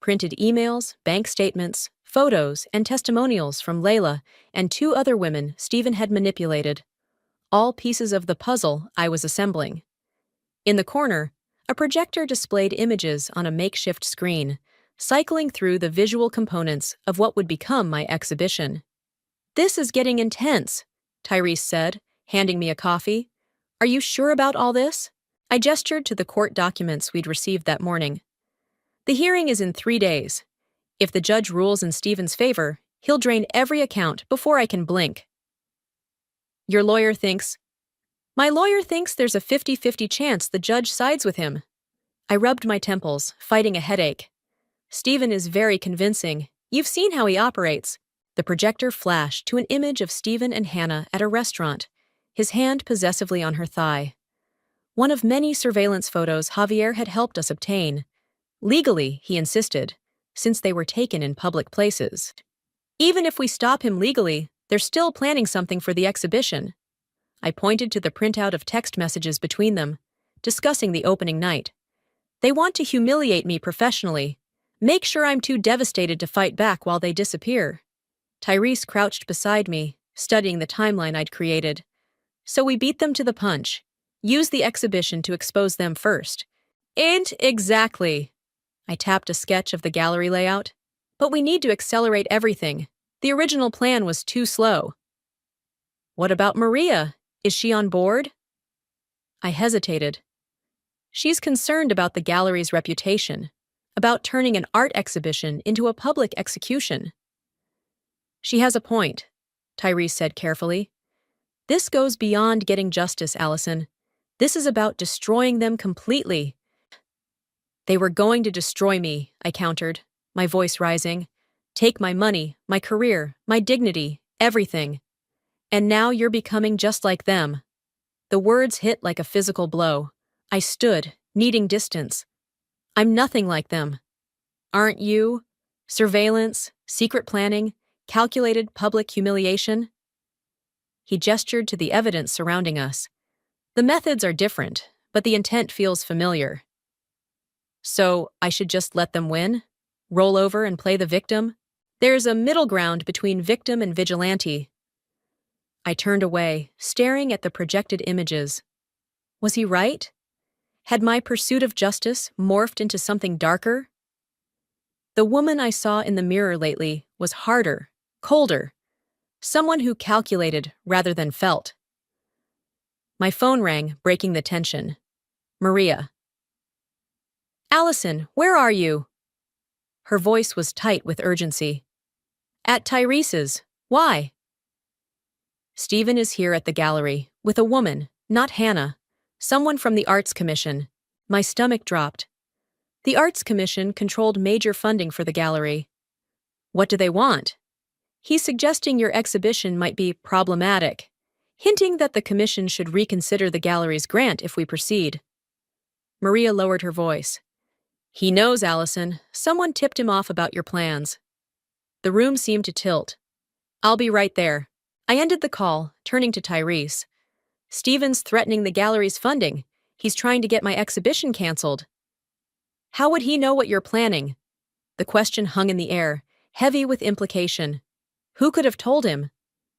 Printed emails, bank statements, photos, and testimonials from Layla and 2 other women Steven had manipulated. All pieces of the puzzle I was assembling. In the corner, a projector displayed images on a makeshift screen, cycling through the visual components of what would become my exhibition. This is getting intense, Tyrese said, handing me a coffee. Are you sure about all this? I gestured to the court documents we'd received that morning. The hearing is in 3 days. If the judge rules in Steven's favor, he'll drain every account before I can blink. Your lawyer thinks... My lawyer thinks there's a 50-50 chance the judge sides with him. I rubbed my temples, fighting a headache. Steven is very convincing. You've seen how he operates. The projector flashed to an image of Steven and Hannah at a restaurant, his hand possessively on her thigh. One of many surveillance photos Javier had helped us obtain. Legally, he insisted, since they were taken in public places. Even if we stop him legally, they're still planning something for the exhibition. I pointed to the printout of text messages between them, discussing the opening night. They want to humiliate me professionally, make sure I'm too devastated to fight back while they disappear. Tyrese crouched beside me, studying the timeline I'd created. So we beat them to the punch. Use the exhibition to expose them first. Ain't exactly. I tapped a sketch of the gallery layout. But we need to accelerate everything. The original plan was too slow. What about Maria? Is she on board? I hesitated. She's concerned about the gallery's reputation, about turning an art exhibition into a public execution. She has a point, Tyrese said carefully. This goes beyond getting justice, Allison. This is about destroying them completely. They were going to destroy me, I countered, my voice rising. Take my money, my career, my dignity, everything. And now you're becoming just like them. The words hit like a physical blow. I stood, needing distance. I'm nothing like them. Aren't you? Surveillance, secret planning, calculated public humiliation? He gestured to the evidence surrounding us. The methods are different, but the intent feels familiar. So, I should just let them win? Roll over and play the victim? There's a middle ground between victim and vigilante. I turned away, staring at the projected images. Was he right? Had my pursuit of justice morphed into something darker? The woman I saw in the mirror lately was harder, colder, someone who calculated rather than felt. My phone rang, breaking the tension. Maria. Allison, where are you? Her voice was tight with urgency. At Tyrese's. Why? Stephen is here at the gallery, with a woman, not Hannah, someone from the Arts Commission. My stomach dropped. The Arts Commission controlled major funding for the gallery. What do they want? He's suggesting your exhibition might be problematic, hinting that the commission should reconsider the gallery's grant if we proceed. Maria lowered her voice. He knows, Allison. Someone tipped him off about your plans. The room seemed to tilt. I'll be right there. I ended the call, turning to Tyrese. Stephen's threatening the gallery's funding. He's trying to get my exhibition canceled. How would he know what you're planning? The question hung in the air, heavy with implication. Who could have told him?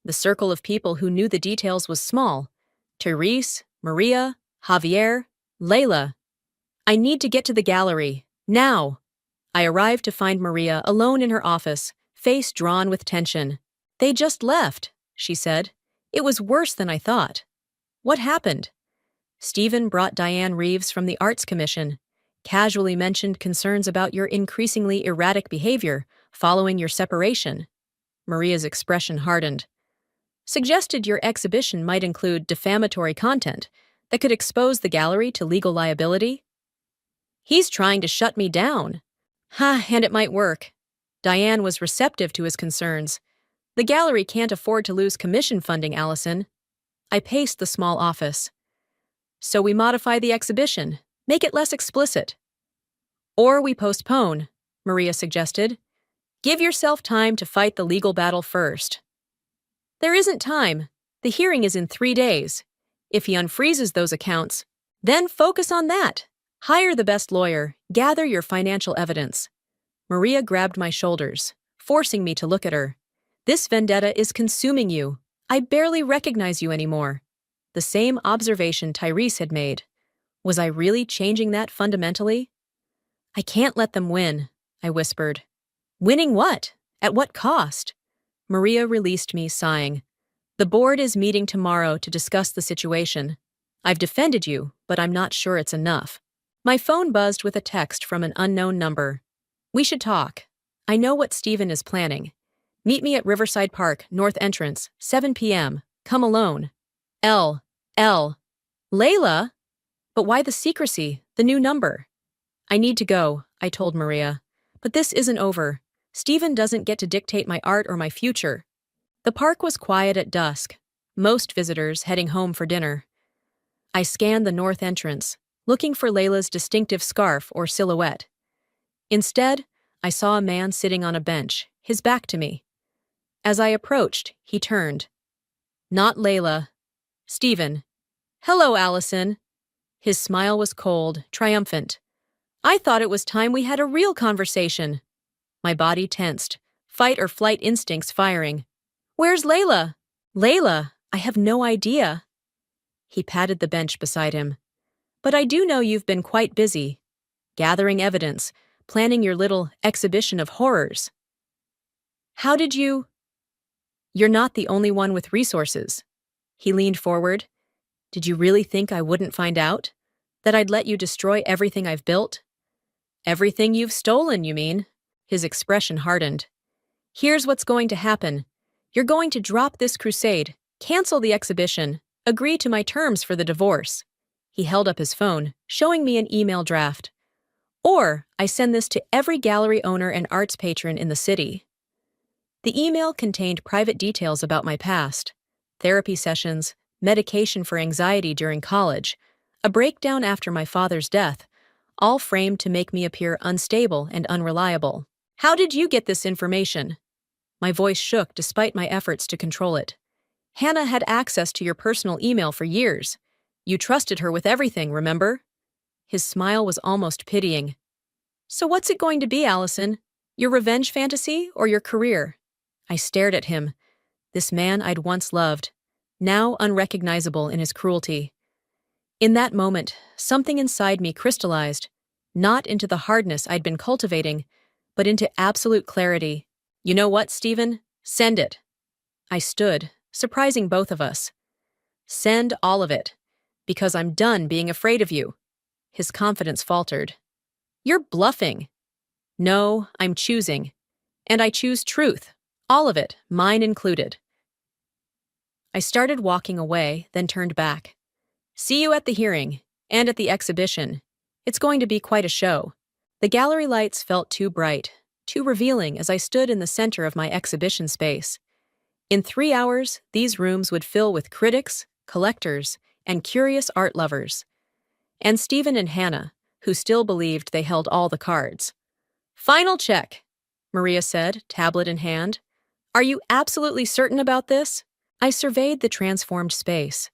The circle of people who knew the details was small. Tyrese, Maria, Javier, Layla. I need to get to the gallery, now. I arrived to find Maria alone in her office, face drawn with tension. They just left, she said. It was worse than I thought. What happened? Stephen brought Diane Reeves from the Arts Commission, casually mentioned concerns about your increasingly erratic behavior following your separation. Maria's expression hardened. Suggested your exhibition might include defamatory content that could expose the gallery to legal liability. He's trying to shut me down. And it might work. Diane was receptive to his concerns. The gallery can't afford to lose commission funding, Allison. I paced the small office. So we modify the exhibition, make it less explicit. Or we postpone, Maria suggested. Give yourself time to fight the legal battle first. There isn't time. The hearing is in 3 days. If he unfreezes those accounts, then focus on that. Hire the best lawyer, gather your financial evidence. Maria grabbed my shoulders, forcing me to look at her. This vendetta is consuming you. I barely recognize you anymore. The same observation Tyrese had made. Was I really changing that fundamentally? I can't let them win, I whispered. Winning what? At what cost? Maria released me, sighing. The board is meeting tomorrow to discuss the situation. I've defended you, but I'm not sure it's enough. My phone buzzed with a text from an unknown number. We should talk. I know what Stephen is planning. Meet me at Riverside Park, North Entrance, 7 p.m. Come alone. L. Layla? But why the secrecy, the new number? I need to go, I told Maria. But this isn't over. Stephen doesn't get to dictate my art or my future. The park was quiet at dusk, most visitors heading home for dinner. I scanned the north entrance, looking for Layla's distinctive scarf or silhouette. Instead, I saw a man sitting on a bench, his back to me. As I approached, he turned. Not Layla. Stephen. Hello, Allison. His smile was cold, triumphant. I thought it was time we had a real conversation. My body tensed, fight or flight instincts firing. Where's Layla? Layla, I have no idea. He patted the bench beside him. But I do know you've been quite busy. Gathering evidence, planning your little exhibition of horrors. How did you? You're not the only one with resources. He leaned forward. Did you really think I wouldn't find out? That I'd let you destroy everything I've built? Everything you've stolen, you mean? His expression hardened. Here's what's going to happen. You're going to drop this crusade, cancel the exhibition, agree to my terms for the divorce. He held up his phone, showing me an email draft. Or I send this to every gallery owner and arts patron in the city. The email contained private details about my past, therapy sessions, medication for anxiety during college, a breakdown after my father's death, all framed to make me appear unstable and unreliable. How did you get this information? My voice shook despite my efforts to control it. Hannah had access to your personal email for years. You trusted her with everything, remember? His smile was almost pitying. So what's it going to be, Allison? Your revenge fantasy or your career? I stared at him. This man I'd once loved. now unrecognizable in his cruelty. In that moment, something inside me crystallized, not into the hardness I'd been cultivating, but into absolute clarity. You know what, Stephen? Send it. I stood, surprising both of us. Send all of it, because I'm done being afraid of you. His confidence faltered. You're bluffing. No, I'm choosing. And I choose truth. All of it, mine included. I started walking away, then turned back. See you at the hearing, and at the exhibition. It's going to be quite a show. The gallery lights felt too bright, too revealing as I stood in the center of my exhibition space. In 3 hours, these rooms would fill with critics, collectors, and curious art lovers. And Stephen and Hannah, who still believed they held all the cards. Final check, Maria said, tablet in hand. Are you absolutely certain about this? I surveyed the transformed space.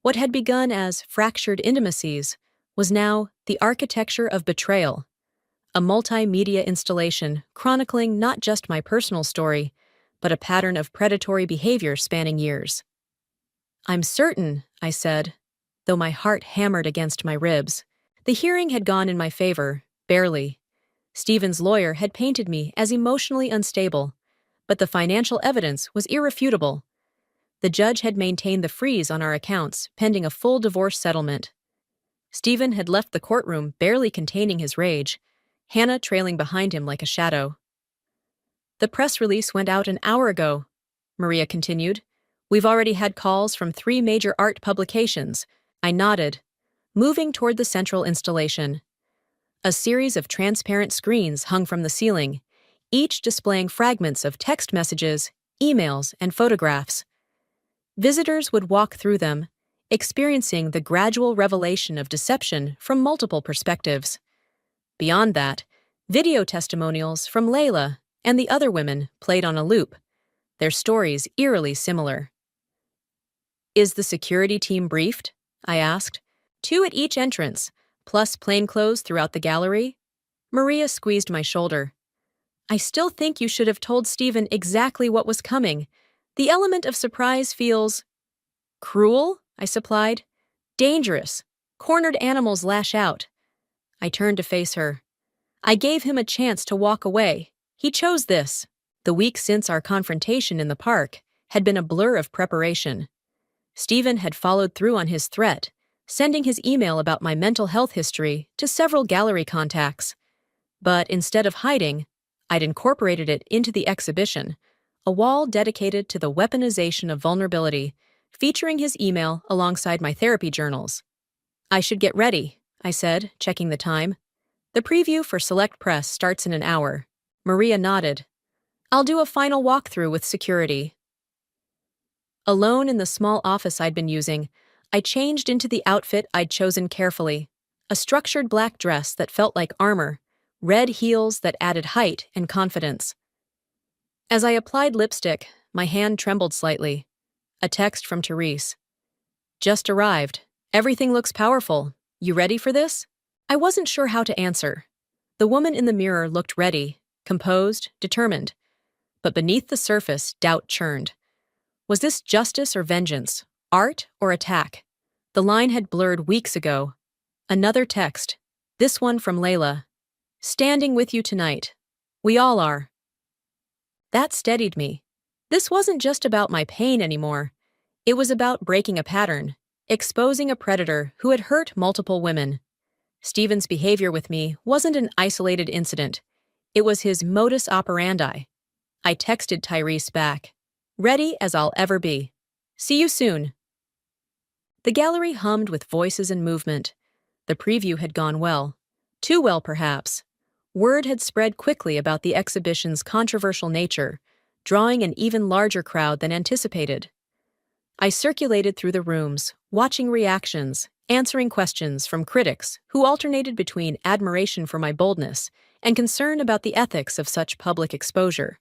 What had begun as fractured intimacies was now the architecture of betrayal, a multimedia installation chronicling not just my personal story, but a pattern of predatory behavior spanning years. I'm certain, I said, though my heart hammered against my ribs. The hearing had gone in my favor, barely. Stephen's lawyer had painted me as emotionally unstable, but the financial evidence was irrefutable. The judge had maintained the freeze on our accounts, pending a full divorce settlement. Stephen had left the courtroom barely containing his rage, Hannah trailing behind him like a shadow. The press release went out an hour ago, Maria continued. We've already had calls from 3 major art publications. I nodded, moving toward the central installation. A series of transparent screens hung from the ceiling, each displaying fragments of text messages, emails, and photographs. Visitors would walk through them, experiencing the gradual revelation of deception from multiple perspectives. Beyond that, video testimonials from Layla and the other women played on a loop, their stories eerily similar. Is the security team briefed? I asked. 2 at each entrance, plus plainclothes throughout the gallery. Maria squeezed my shoulder. I still think you should have told Stephen exactly what was coming. The element of surprise feels cruel, I supplied. Dangerous. Cornered animals lash out. I turned to face her. I gave him a chance to walk away. He chose this. The week since our confrontation in the park had been a blur of preparation. Stephen had followed through on his threat, sending his email about my mental health history to several gallery contacts. But instead of hiding, I'd incorporated it into the exhibition, a wall dedicated to the weaponization of vulnerability, featuring his email alongside my therapy journals. I should get ready, I said, checking the time. The preview for Select Press starts in an hour. Maria nodded. I'll do a final walkthrough with security. Alone in the small office I'd been using, I changed into the outfit I'd chosen carefully, a structured black dress that felt like armor, red heels that added height and confidence. As I applied lipstick, my hand trembled slightly. A text from Therese. Just arrived. Everything looks powerful. You ready for this? I wasn't sure how to answer. The woman in the mirror looked ready, composed, determined. But beneath the surface, doubt churned. Was this justice or vengeance? Art or attack? The line had blurred weeks ago. Another text. This one from Layla. Standing with you tonight. We all are. That steadied me. This wasn't just about my pain anymore. It was about breaking a pattern, exposing a predator who had hurt multiple women. Stephen's behavior with me wasn't an isolated incident. It was his modus operandi. I texted Tyrese back. Ready as I'll ever be. See you soon. The gallery hummed with voices and movement. The preview had gone well. Too well, perhaps. Word had spread quickly about the exhibition's controversial nature, drawing an even larger crowd than anticipated. I circulated through the rooms, watching reactions, answering questions from critics who alternated between admiration for my boldness and concern about the ethics of such public exposure.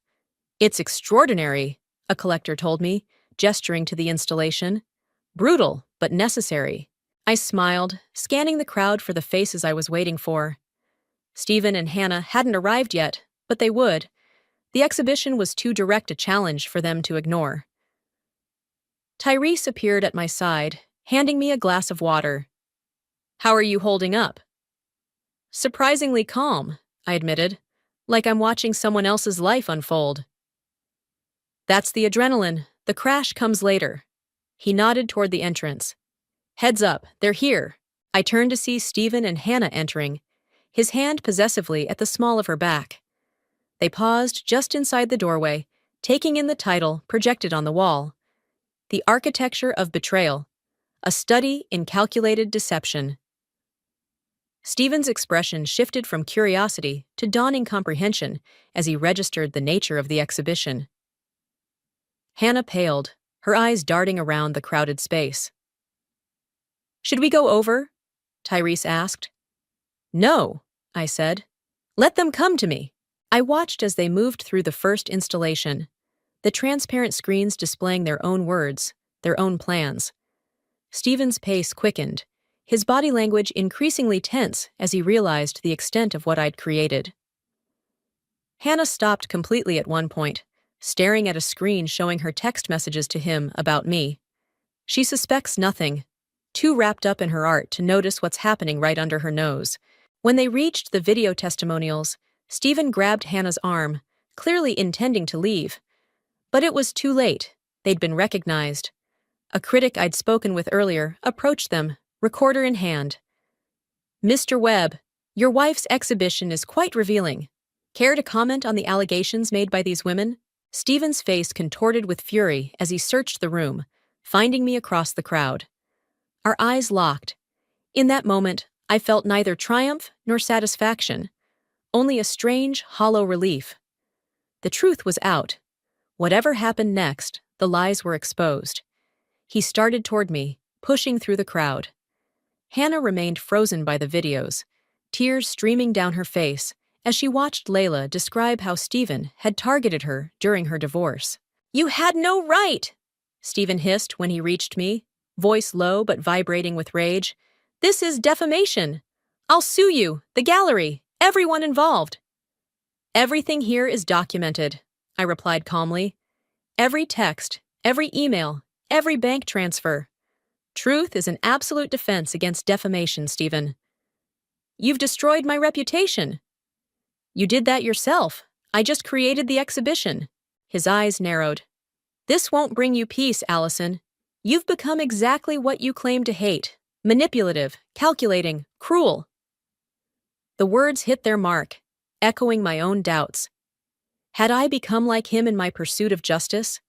It's extraordinary, a collector told me, gesturing to the installation. Brutal, but necessary. I smiled, scanning the crowd for the faces I was waiting for. Stephen and Hannah hadn't arrived yet, but they would. The exhibition was too direct a challenge for them to ignore. Tyrese appeared at my side, handing me a glass of water. "How are you holding up?" "Surprisingly calm," I admitted, like I'm watching someone else's life unfold. "That's the adrenaline. The crash comes later." He nodded toward the entrance. "Heads up, they're here." I turned to see Stephen and Hannah entering, his hand possessively at the small of her back. They paused just inside the doorway, taking in the title projected on the wall. The Architecture of Betrayal, a study in calculated deception. Stephen's expression shifted from curiosity to dawning comprehension as he registered the nature of the exhibition. Hannah paled, her eyes darting around the crowded space. "Should we go over?" Tyrese asked. "No," I said. "Let them come to me." I watched as they moved through the first installation, the transparent screens displaying their own words, their own plans. Stephen's pace quickened, his body language increasingly tense as he realized the extent of what I'd created. Hannah stopped completely at one point, staring at a screen showing her text messages to him about me. She suspects nothing, too wrapped up in her art to notice what's happening right under her nose. When they reached the video testimonials, Stephen grabbed Hannah's arm, clearly intending to leave. But it was too late. They'd been recognized. A critic I'd spoken with earlier approached them, recorder in hand. "Mr. Webb, your wife's exhibition is quite revealing. Care to comment on the allegations made by these women?" Stephen's face contorted with fury as he searched the room, finding me across the crowd. Our eyes locked. In that moment, I felt neither triumph nor satisfaction, only a strange, hollow relief. The truth was out. Whatever happened next, the lies were exposed. He started toward me, pushing through the crowd. Hannah remained frozen by the videos, tears streaming down her face as she watched Layla describe how Stephen had targeted her during her divorce. "You had no right!" Stephen hissed when he reached me, voice low but vibrating with rage. "This is defamation. I'll sue you, the gallery, everyone involved." "Everything here is documented," I replied calmly. "Every text, every email, every bank transfer. Truth is an absolute defense against defamation, Stephen." "You've destroyed my reputation." "You did that yourself. I just created the exhibition." His eyes narrowed. "This won't bring you peace, Allison. You've become exactly what you claim to hate. Manipulative, calculating, cruel." The words hit their mark, echoing my own doubts. Had I become like him in my pursuit of justice?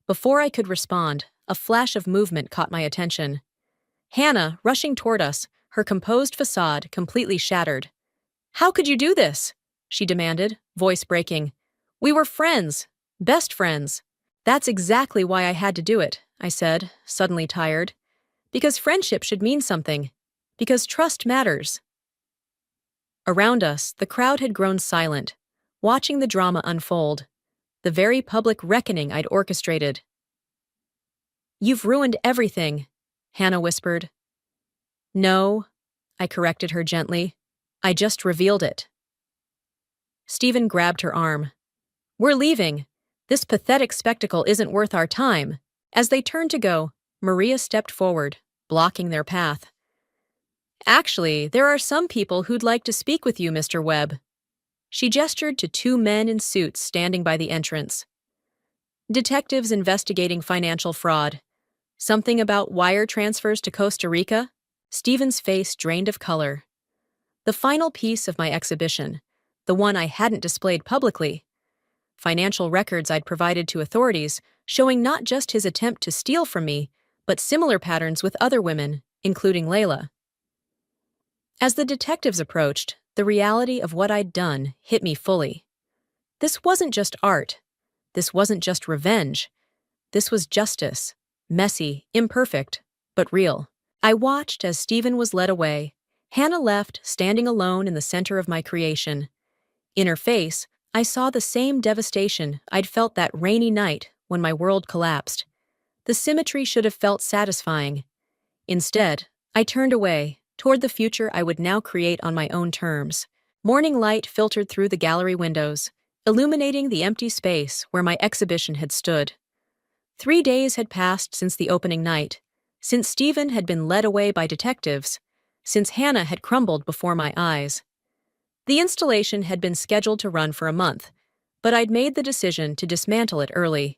Before I could respond, a flash of movement caught my attention. Hannah, rushing toward us, her composed facade completely shattered. "How could you do this?" she demanded, voice breaking. "We were friends, best friends." "That's exactly why I had to do it," I said, suddenly tired. "Because friendship should mean something. Because trust matters." Around us, the crowd had grown silent, watching the drama unfold, the very public reckoning I'd orchestrated. "You've ruined everything," Hannah whispered. "No," I corrected her gently. "I just revealed it." Stephen grabbed her arm. "We're leaving. This pathetic spectacle isn't worth our time." As they turned to go, Maria stepped forward, blocking their path. "Actually, there are some people who'd like to speak with you, Mr. Webb." She gestured to two men in suits standing by the entrance. "Detectives investigating financial fraud. Something about wire transfers to Costa Rica?" Stephen's face drained of color. The final piece of my exhibition, the one I hadn't displayed publicly. Financial records I'd provided to authorities showing not just his attempt to steal from me, but similar patterns with other women, including Layla. As the detectives approached, the reality of what I'd done hit me fully. This wasn't just art. This wasn't just revenge. This was justice. Messy, imperfect, but real. I watched as Stephen was led away. Hannah left, standing alone in the center of my creation. In her face, I saw the same devastation I'd felt that rainy night when my world collapsed. The symmetry should have felt satisfying. Instead, I turned away, toward the future I would now create on my own terms. Morning light filtered through the gallery windows, illuminating the empty space where my exhibition had stood. 3 days had passed since the opening night, since Stephen had been led away by detectives, since Hannah had crumbled before my eyes. The installation had been scheduled to run for a month, but I'd made the decision to dismantle it early.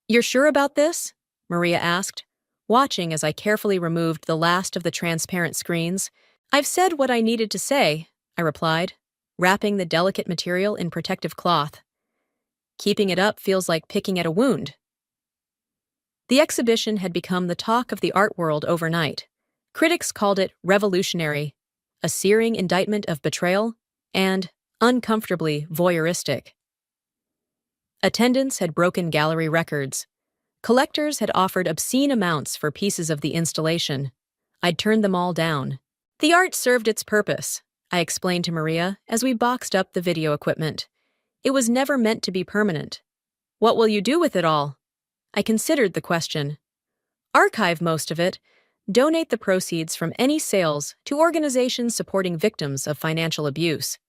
"You're sure about this?" Maria asked, watching as I carefully removed the last of the transparent screens. "I've said what I needed to say," I replied, wrapping the delicate material in protective cloth. "Keeping it up feels like picking at a wound." The exhibition had become the talk of the art world overnight. Critics called it revolutionary, a searing indictment of betrayal, and uncomfortably voyeuristic. Attendance had broken gallery records. Collectors had offered obscene amounts for pieces of the installation. I'd turned them all down. "The art served its purpose," I explained to Maria as we boxed up the video equipment. "It was never meant to be permanent." "What will you do with it all?" I considered the question. "Archive most of it. Donate the proceeds from any sales to organizations supporting victims of financial abuse."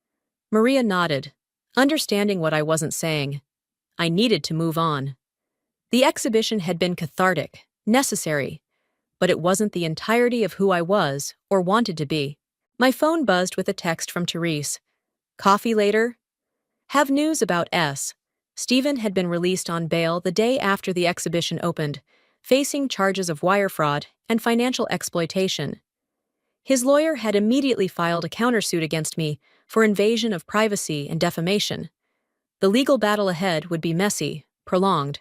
Maria nodded, understanding what I wasn't saying. I needed to move on. The exhibition had been cathartic, necessary, but it wasn't the entirety of who I was or wanted to be. My phone buzzed with a text from Therese. "Coffee later?" "Have news about S." Stephen had been released on bail the day after the exhibition opened, facing charges of wire fraud and financial exploitation. His lawyer had immediately filed a countersuit against me for invasion of privacy and defamation. The legal battle ahead would be messy, prolonged.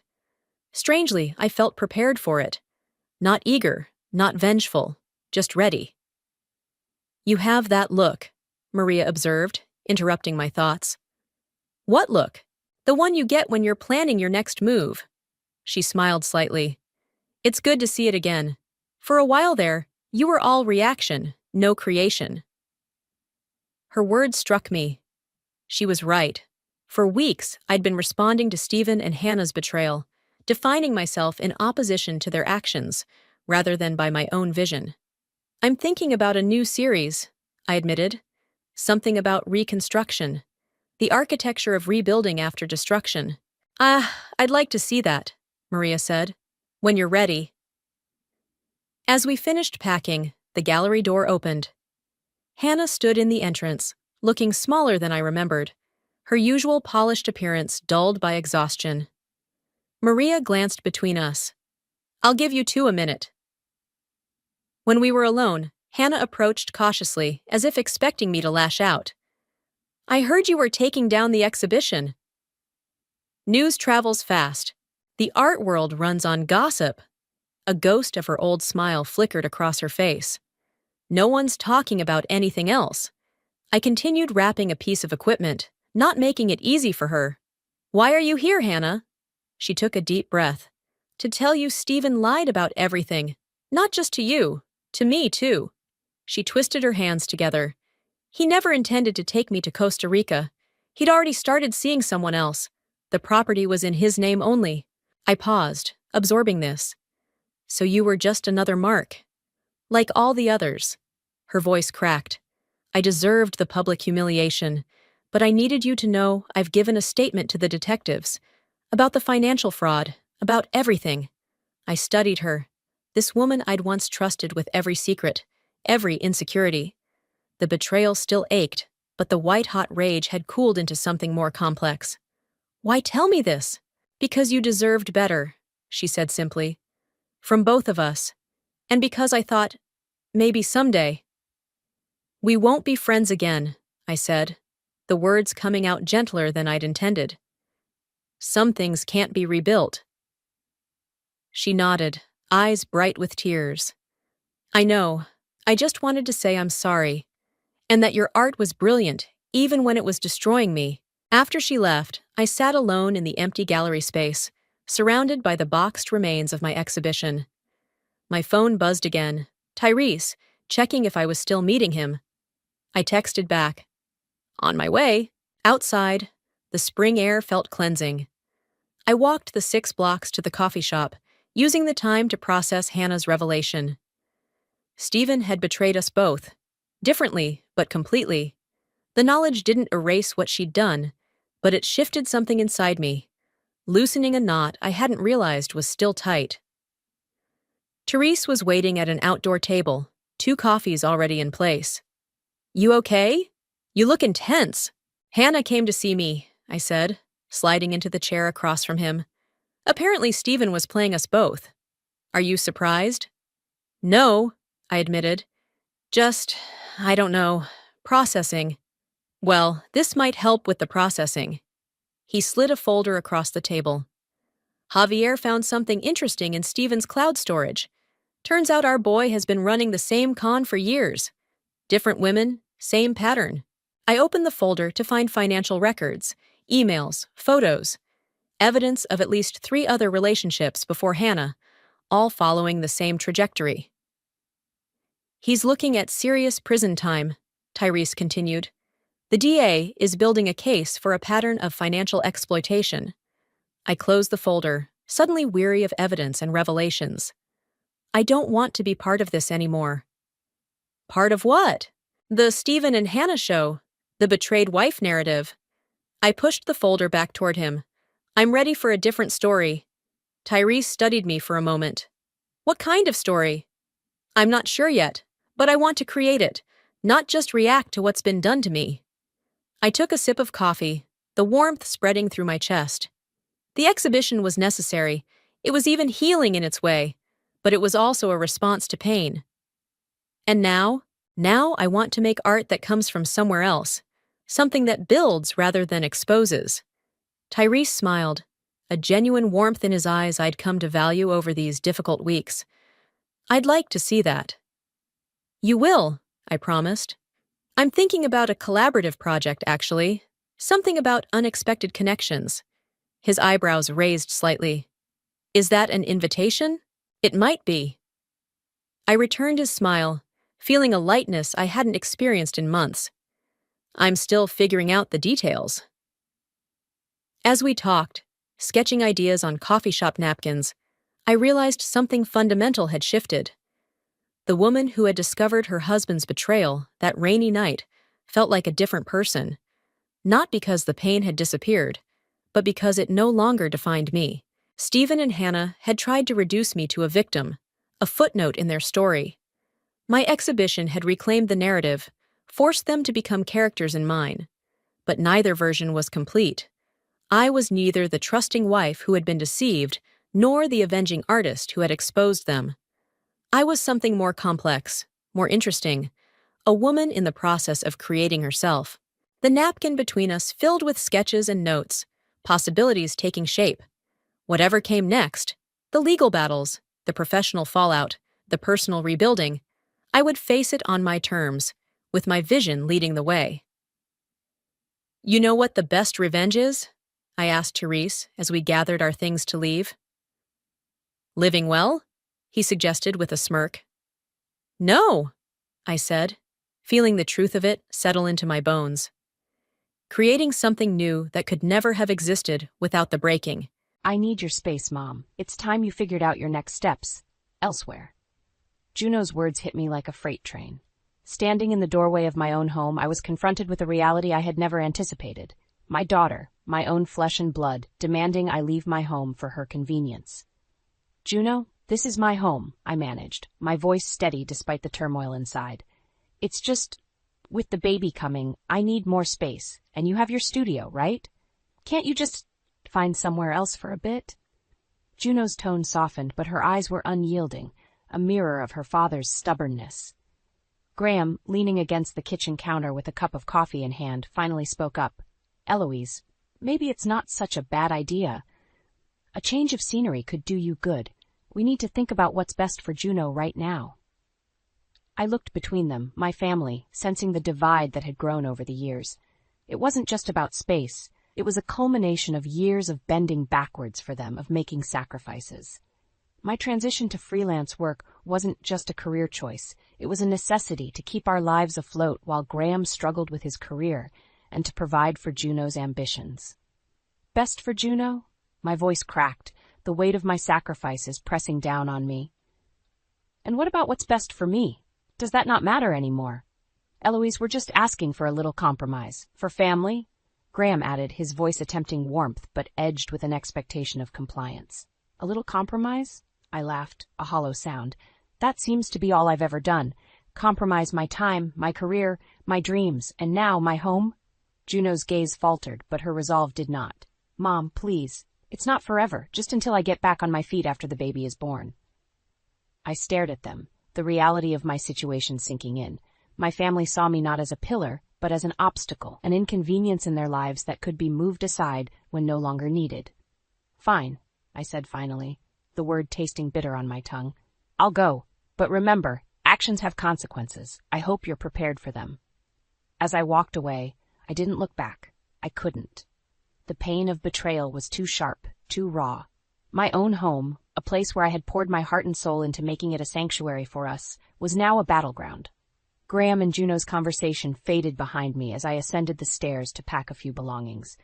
Strangely, I felt prepared for it. Not eager, not vengeful, just ready. "You have that look," Maria observed, interrupting my thoughts. "What look?" "The one you get when you're planning your next move." She smiled slightly. "It's good to see it again. For a while there, you were all reaction, no creation." Her words struck me. She was right. For weeks, I'd been responding to Stephen and Hannah's betrayal, defining myself in opposition to their actions, rather than by my own vision. "I'm thinking about a new series," I admitted. "Something about reconstruction. The architecture of rebuilding after destruction." I'd like to see that," Maria said. "When you're ready." As we finished packing, the gallery door opened. Hannah stood in the entrance, looking smaller than I remembered, her usual polished appearance dulled by exhaustion. Maria glanced between us. "I'll give you two a minute." When we were alone, Hannah approached cautiously, as if expecting me to lash out. "I heard you were taking down the exhibition." News travels fast. The art world runs on gossip. A ghost of her old smile flickered across her face. "No one's talking about anything else." I continued wrapping a piece of equipment, not making it easy for her. "Why are you here, Hannah?" She took a deep breath. "To tell you Stephen lied about everything. Not just to you, to me too." She twisted her hands together. "He never intended to take me to Costa Rica. He'd already started seeing someone else. The property was in his name only." I paused, absorbing this. "So you were just another mark. Like all the others." Her voice cracked. "I deserved the public humiliation, but I needed you to know I've given a statement to the detectives. About the financial fraud, about everything." I studied her. This woman I'd once trusted with every secret, every insecurity. The betrayal still ached, but the white-hot rage had cooled into something more complex. "Why tell me this?" "Because you deserved better," she said simply. "From both of us. And because I thought, maybe someday." "We won't be friends again," I said, the words coming out gentler than I'd intended. "Some things can't be rebuilt." She nodded, eyes bright with tears. "I know. I just wanted to say I'm sorry. And that your art was brilliant, even when it was destroying me." After she left, I sat alone in the empty gallery space, surrounded by the boxed remains of my exhibition. My phone buzzed again. Tyrese, checking if I was still meeting him. I texted back. "On my way." Outside, the spring air felt cleansing. I walked the 6 blocks to the coffee shop, using the time to process Hannah's revelation. Stephen had betrayed us both. Differently, but completely. The knowledge didn't erase what she'd done, but it shifted something inside me. loosening a knot I hadn't realized was still tight. Therese was waiting at an outdoor table, 2 coffees already in place. "You okay? You look intense." "Hannah came to see me," I said, sliding into the chair across from him. "Apparently Stephen was playing us both. Are you surprised?" "No," I admitted. I don't know, processing." "Well, this might help with the processing." He slid a folder across the table. "Javier found something interesting in Stephen's cloud storage. Turns out our boy has been running the same con for years. Different women, same pattern." I opened the folder to find financial records, emails, photos, evidence of at least 3 other relationships before Hannah, all following the same trajectory. "He's looking at serious prison time," Therese continued. "The DA is building a case for a pattern of financial exploitation." I closed the folder, suddenly weary of evidence and revelations. I don't want to be part of this anymore. "Part of what?" "The Stephen and Hannah show. The betrayed wife narrative." I pushed the folder back toward him. "I'm ready for a different story." Therese studied me for a moment. "What kind of story?" "I'm not sure yet, but I want to create it, not just react to what's been done to me." I took a sip of coffee, the warmth spreading through my chest. The exhibition was necessary. It was even healing in its way, but it was also a response to pain. And now I want to make art that comes from somewhere else, something that builds rather than exposes. Therese smiled, a genuine warmth in his eyes I'd come to value over these difficult weeks. "I'd like to see that." "You will," I promised. "I'm thinking about a collaborative project, actually. Something about unexpected connections." His eyebrows raised slightly. "Is that an invitation?" "It might be." I returned his smile, feeling a lightness I hadn't experienced in months. "I'm still figuring out the details." As we talked, sketching ideas on coffee shop napkins, I realized something fundamental had shifted. The woman who had discovered her husband's betrayal that rainy night felt like a different person, not because the pain had disappeared, but because it no longer defined me. Stephen and Hannah had tried to reduce me to a victim, a footnote in their story. My exhibition had reclaimed the narrative, forced them to become characters in mine. But neither version was complete. I was neither the trusting wife who had been deceived, nor the avenging artist who had exposed them. I was something more complex, more interesting, a woman in the process of creating herself. The napkin between us filled with sketches and notes, possibilities taking shape. Whatever came next, the legal battles, the professional fallout, the personal rebuilding, I would face it on my terms, with my vision leading the way. "You know what the best revenge is?" I asked Therese as we gathered our things to leave. "Living well?" he suggested with a smirk. "No," I said, feeling the truth of it settle into my bones. Creating something new that could never have existed without the breaking. "I need your space, Mom. It's time you figured out your next steps. Elsewhere." Juno's words hit me like a freight train. Standing in the doorway of my own home, I was confronted with a reality I had never anticipated. My daughter, my own flesh and blood, demanding I leave my home for her convenience. "Juno, this is my home," I managed, my voice steady despite the turmoil inside. "It's just, with the baby coming, I need more space, and you have your studio, right? Can't you just find somewhere else for a bit?" Juno's tone softened, but her eyes were unyielding, a mirror of her father's stubbornness. Graham, leaning against the kitchen counter with a cup of coffee in hand, finally spoke up. "Eloise, maybe it's not such a bad idea. A change of scenery could do you good. We need to think about what's best for Juno right now." I looked between them, my family, sensing the divide that had grown over the years. It wasn't just about space. It was a culmination of years of bending backwards for them, of making sacrifices. My transition to freelance work wasn't just a career choice. It was a necessity to keep our lives afloat while Graham struggled with his career and to provide for Juno's ambitions. Best for Juno? My voice cracked, the weight of my sacrifices pressing down on me. And what about what's best for me? Does that not matter anymore? Eloise, we're just asking for a little compromise. For family, Graham added, his voice attempting warmth but edged with an expectation of compliance. A little compromise? I laughed, a hollow sound. That seems to be all I've ever done. Compromise my time, my career, my dreams, and now my home? Juno's gaze faltered, but her resolve did not. Mom, please. It's not forever, just until I get back on my feet after the baby is born. I stared at them, the reality of my situation sinking in. My family saw me not as a pillar, but as an obstacle, an inconvenience in their lives that could be moved aside when no longer needed. Fine, I said finally, the word tasting bitter on my tongue. I'll go, but remember, actions have consequences. I hope you're prepared for them. As I walked away, I didn't look back. I couldn't. The pain of betrayal was too sharp, too raw. My own home, a place where I had poured my heart and soul into making it a sanctuary for us, was now a battleground. Graham and Juno's conversation faded behind me as I ascended the stairs to pack a few belongings.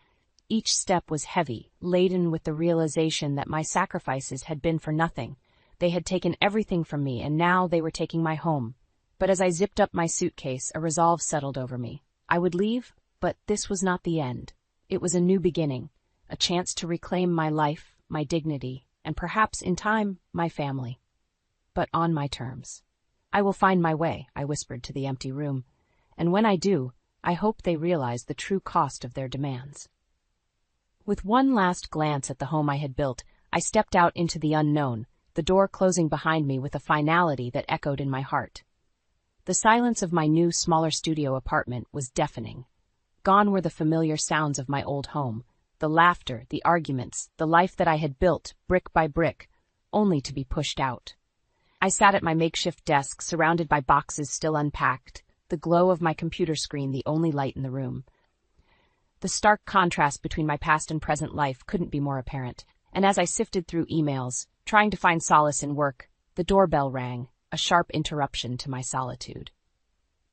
Each step was heavy, laden with the realization that my sacrifices had been for nothing. They had taken everything from me, and now they were taking my home. But as I zipped up my suitcase, a resolve settled over me. I would leave, but this was not the end. It was a new beginning, a chance to reclaim my life, my dignity, and perhaps, in time, my family. But on my terms. I will find my way, I whispered to the empty room, and when I do, I hope they realize the true cost of their demands. With one last glance at the home I had built, I stepped out into the unknown, the door closing behind me with a finality that echoed in my heart. The silence of my new, smaller studio apartment was deafening. Gone were the familiar sounds of my old home, the laughter, the arguments, the life that I had built, brick by brick, only to be pushed out. I sat at my makeshift desk, surrounded by boxes still unpacked, the glow of my computer screen the only light in the room. The stark contrast between my past and present life couldn't be more apparent, and as I sifted through emails, trying to find solace in work, the doorbell rang, a sharp interruption to my solitude.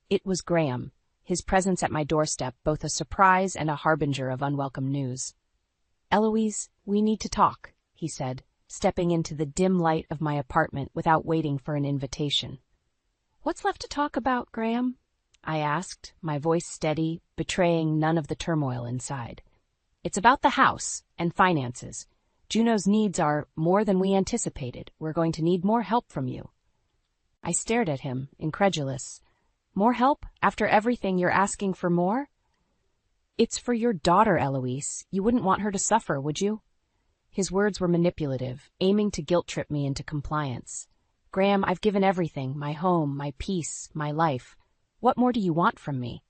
It was Graham, his presence at my doorstep both a surprise and a harbinger of unwelcome news. "Eloise, we need to talk," he said, stepping into the dim light of my apartment without waiting for an invitation. "What's left to talk about, Graham?" I asked, my voice steady, betraying none of the turmoil inside. "It's about the house and finances. Juno's needs are more than we anticipated. We're going to need more help from you." I stared at him, incredulous. "More help? After everything you're asking for more?" "It's for your daughter, Eloise. You wouldn't want her to suffer, would you?" His words were manipulative, aiming to guilt-trip me into compliance. "Graham, I've given everything, my home, my peace, my life. What more do you want from me?"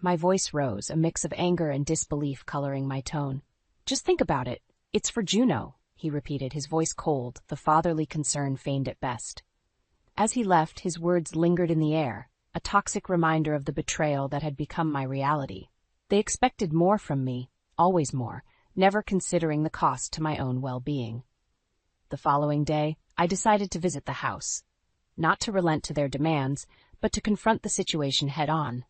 My voice rose, a mix of anger and disbelief coloring my tone. "Just think about it. It's for Juno," he repeated, his voice cold, the fatherly concern feigned at best. As he left, his words lingered in the air, a toxic reminder of the betrayal that had become my reality. They expected more from me, always more, never considering the cost to my own well-being. The following day, I decided to visit the house, not to relent to their demands, but to confront the situation head-on.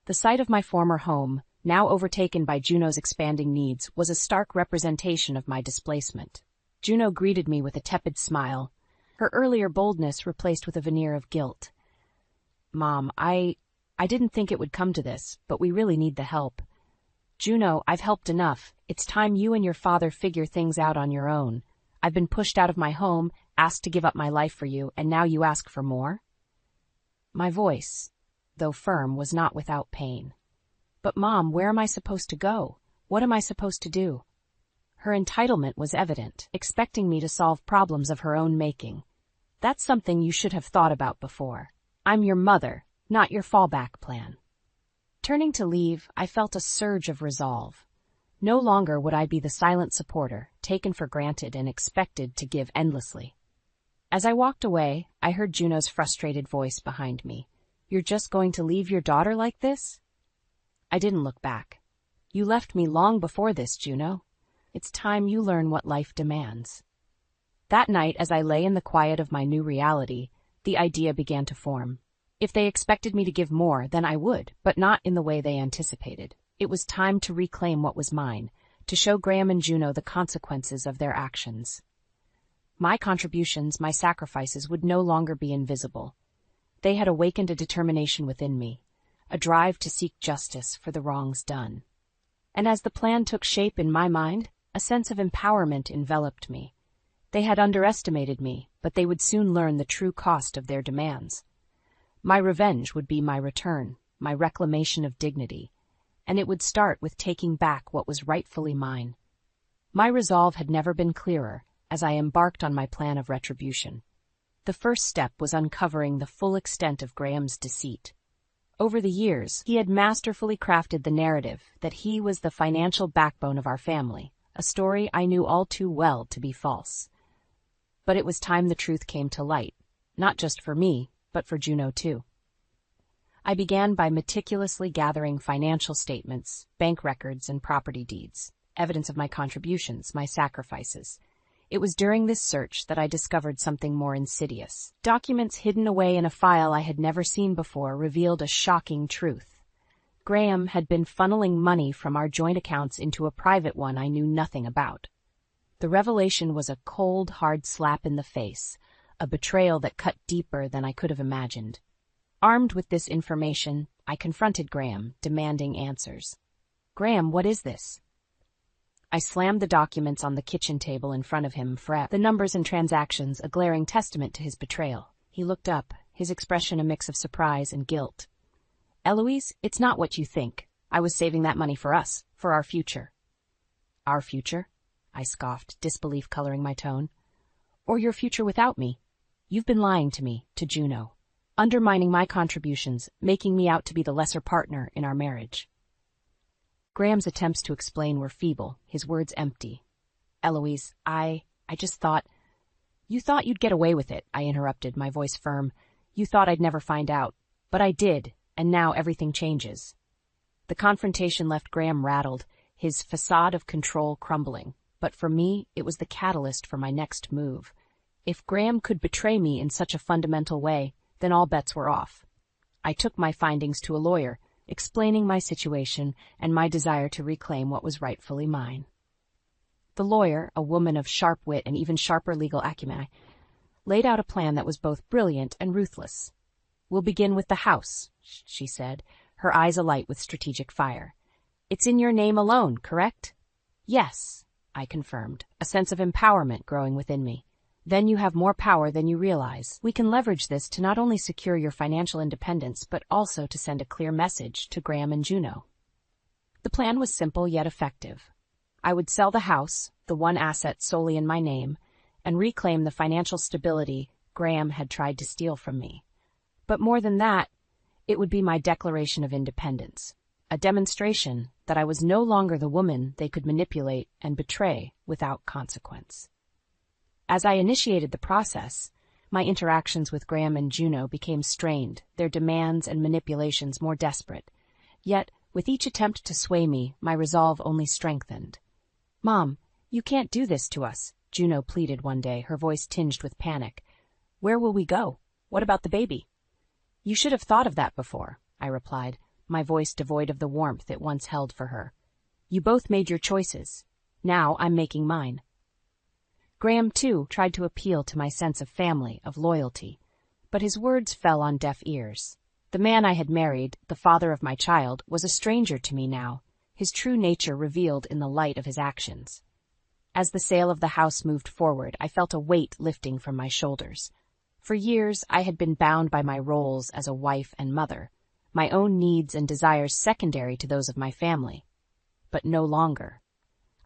The sight of my former home, now overtaken by Juno's expanding needs, was a stark representation of my displacement. Juno greeted me with a tepid smile, her earlier boldness replaced with a veneer of guilt. "Mom, I didn't think it would come to this, but we really need the help. Juno, I've helped enough. It's time you and your father figure things out on your own. I've been pushed out of my home, asked to give up my life for you, and now you ask for more?" My voice, though firm, was not without pain. "But Mom, where am I supposed to go? What am I supposed to do?" Her entitlement was evident, expecting me to solve problems of her own making. "That's something you should have thought about before. I'm your mother, not your fallback plan." Turning to leave, I felt a surge of resolve. No longer would I be the silent supporter, taken for granted and expected to give endlessly. As I walked away, I heard Juno's frustrated voice behind me. "You're just going to leave your daughter like this?" I didn't look back. "You left me long before this, Juno. It's time you learn what life demands." That night, as I lay in the quiet of my new reality, the idea began to form. If they expected me to give more, then I would, but not in the way they anticipated. It was time to reclaim what was mine, to show Graham and Juno the consequences of their actions. My contributions, my sacrifices would no longer be invisible. They had awakened a determination within me, a drive to seek justice for the wrongs done. And as the plan took shape in my mind, a sense of empowerment enveloped me. They had underestimated me, but they would soon learn the true cost of their demands. My revenge would be my return, my reclamation of dignity, and it would start with taking back what was rightfully mine. My resolve had never been clearer as I embarked on my plan of retribution. The first step was uncovering the full extent of Graham's deceit. Over the years, he had masterfully crafted the narrative that he was the financial backbone of our family, a story I knew all too well to be false. But it was time the truth came to light, not just for me, but for Juno too. I began by meticulously gathering financial statements, bank records, and property deeds, evidence of my contributions, my sacrifices. It was during this search that I discovered something more insidious. Documents hidden away in a file I had never seen before revealed a shocking truth. Graham had been funneling money from our joint accounts into a private one I knew nothing about. The revelation was a cold, hard slap in the face, a betrayal that cut deeper than I could have imagined. Armed with this information, I confronted Graham, demanding answers. "Graham, what is this?" I slammed the documents on the kitchen table in front of him, the numbers and transactions a glaring testament to his betrayal. He looked up, his expression a mix of surprise and guilt. "Eloise, it's not what you think. I was saving that money for us, for our future." "Our future?" I scoffed, disbelief coloring my tone. "Or your future without me. You've been lying to me, to Juno, undermining my contributions, making me out to be the lesser partner in our marriage." Graham's attempts to explain were feeble, his words empty. "Eloise, I just thought—" "You thought you'd get away with it," I interrupted, my voice firm. "You thought I'd never find out. But I did, and now everything changes." The confrontation left Graham rattled, his facade of control crumbling. But for me, it was the catalyst for my next move. If Graham could betray me in such a fundamental way, then all bets were off. I took my findings to a lawyer, explaining my situation and my desire to reclaim what was rightfully mine. The lawyer, a woman of sharp wit and even sharper legal acumen, laid out a plan that was both brilliant and ruthless. "We'll begin with the house," she said, her eyes alight with strategic fire. "It's in your name alone, correct?" "Yes," I confirmed, a sense of empowerment growing within me. "Then you have more power than you realize. We can leverage this to not only secure your financial independence, but also to send a clear message to Graham and Juno." The plan was simple yet effective. I would sell the house, the one asset solely in my name, and reclaim the financial stability Graham had tried to steal from me. But more than that, it would be my declaration of independence, a demonstration that I was no longer the woman they could manipulate and betray without consequence. As I initiated the process, my interactions with Graham and Juno became strained, their demands and manipulations more desperate. Yet, with each attempt to sway me, my resolve only strengthened. "Mom, you can't do this to us," Juno pleaded one day, her voice tinged with panic. "Where will we go? What about the baby?" "You should have thought of that before," I replied, my voice devoid of the warmth it once held for her. "You both made your choices. Now I'm making mine." Graham, too, tried to appeal to my sense of family, of loyalty, but his words fell on deaf ears. The man I had married, the father of my child, was a stranger to me now, his true nature revealed in the light of his actions. As the sale of the house moved forward, I felt a weight lifting from my shoulders. For years, I had been bound by my roles as a wife and mother, my own needs and desires secondary to those of my family. But no longer.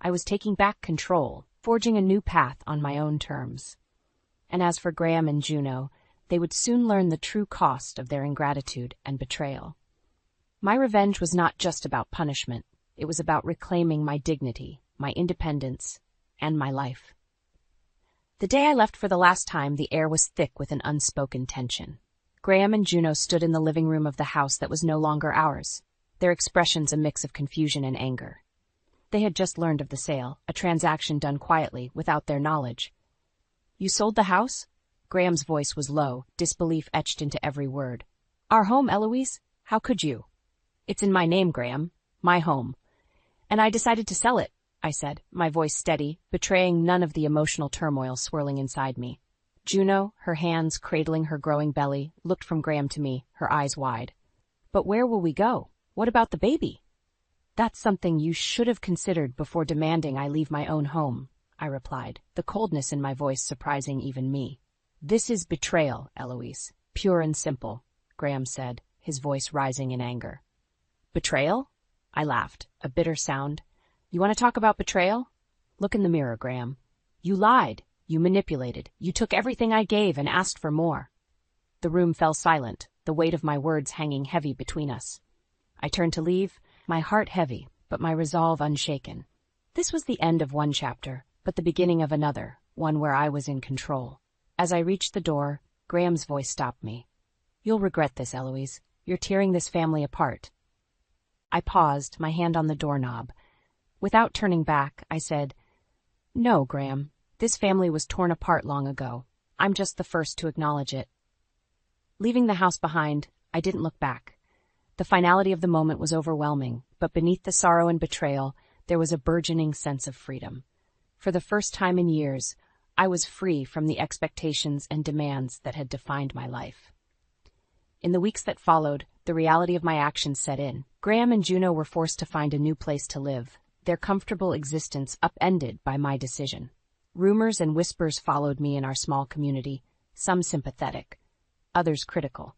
I was taking back control, forging a new path on my own terms. And as for Graham and Juno, they would soon learn the true cost of their ingratitude and betrayal. My revenge was not just about punishment. It was about reclaiming my dignity, my independence, and my life. The day I left for the last time, the air was thick with an unspoken tension. Graham and Juno stood in the living room of the house that was no longer ours, their expressions a mix of confusion and anger. They had just learned of the sale, a transaction done quietly, without their knowledge. "You sold the house?" Graham's voice was low, disbelief etched into every word. "Our home, Eloise? How could you?" "It's in my name, Graham. My home. And I decided to sell it," I said, my voice steady, betraying none of the emotional turmoil swirling inside me. Juno, her hands cradling her growing belly, looked from Graham to me, her eyes wide. "But where will we go? What about the baby?" That's something you should have considered before demanding I leave my own home, I replied, the coldness in my voice surprising even me. This is betrayal, Eloise. Pure and simple, Graham said, his voice rising in anger. Betrayal? I laughed, a bitter sound. You want to talk about betrayal? Look in the mirror, Graham. You lied, you manipulated, you took everything I gave and asked for more. The room fell silent, the weight of my words hanging heavy between us. I turned to leave, my heart heavy, but my resolve unshaken. This was the end of one chapter, but the beginning of another, one where I was in control. As I reached the door, Graham's voice stopped me. You'll regret this, Eloise. You're tearing this family apart. I paused, my hand on the doorknob. Without turning back, I said, No, Graham. This family was torn apart long ago. I'm just the first to acknowledge it. Leaving the house behind, I didn't look back. The finality of the moment was overwhelming, but beneath the sorrow and betrayal, there was a burgeoning sense of freedom. For the first time in years, I was free from the expectations and demands that had defined my life. In the weeks that followed, the reality of my actions set in. Graham and Juno were forced to find a new place to live, their comfortable existence upended by my decision. Rumors and whispers followed me in our small community, some sympathetic, others critical.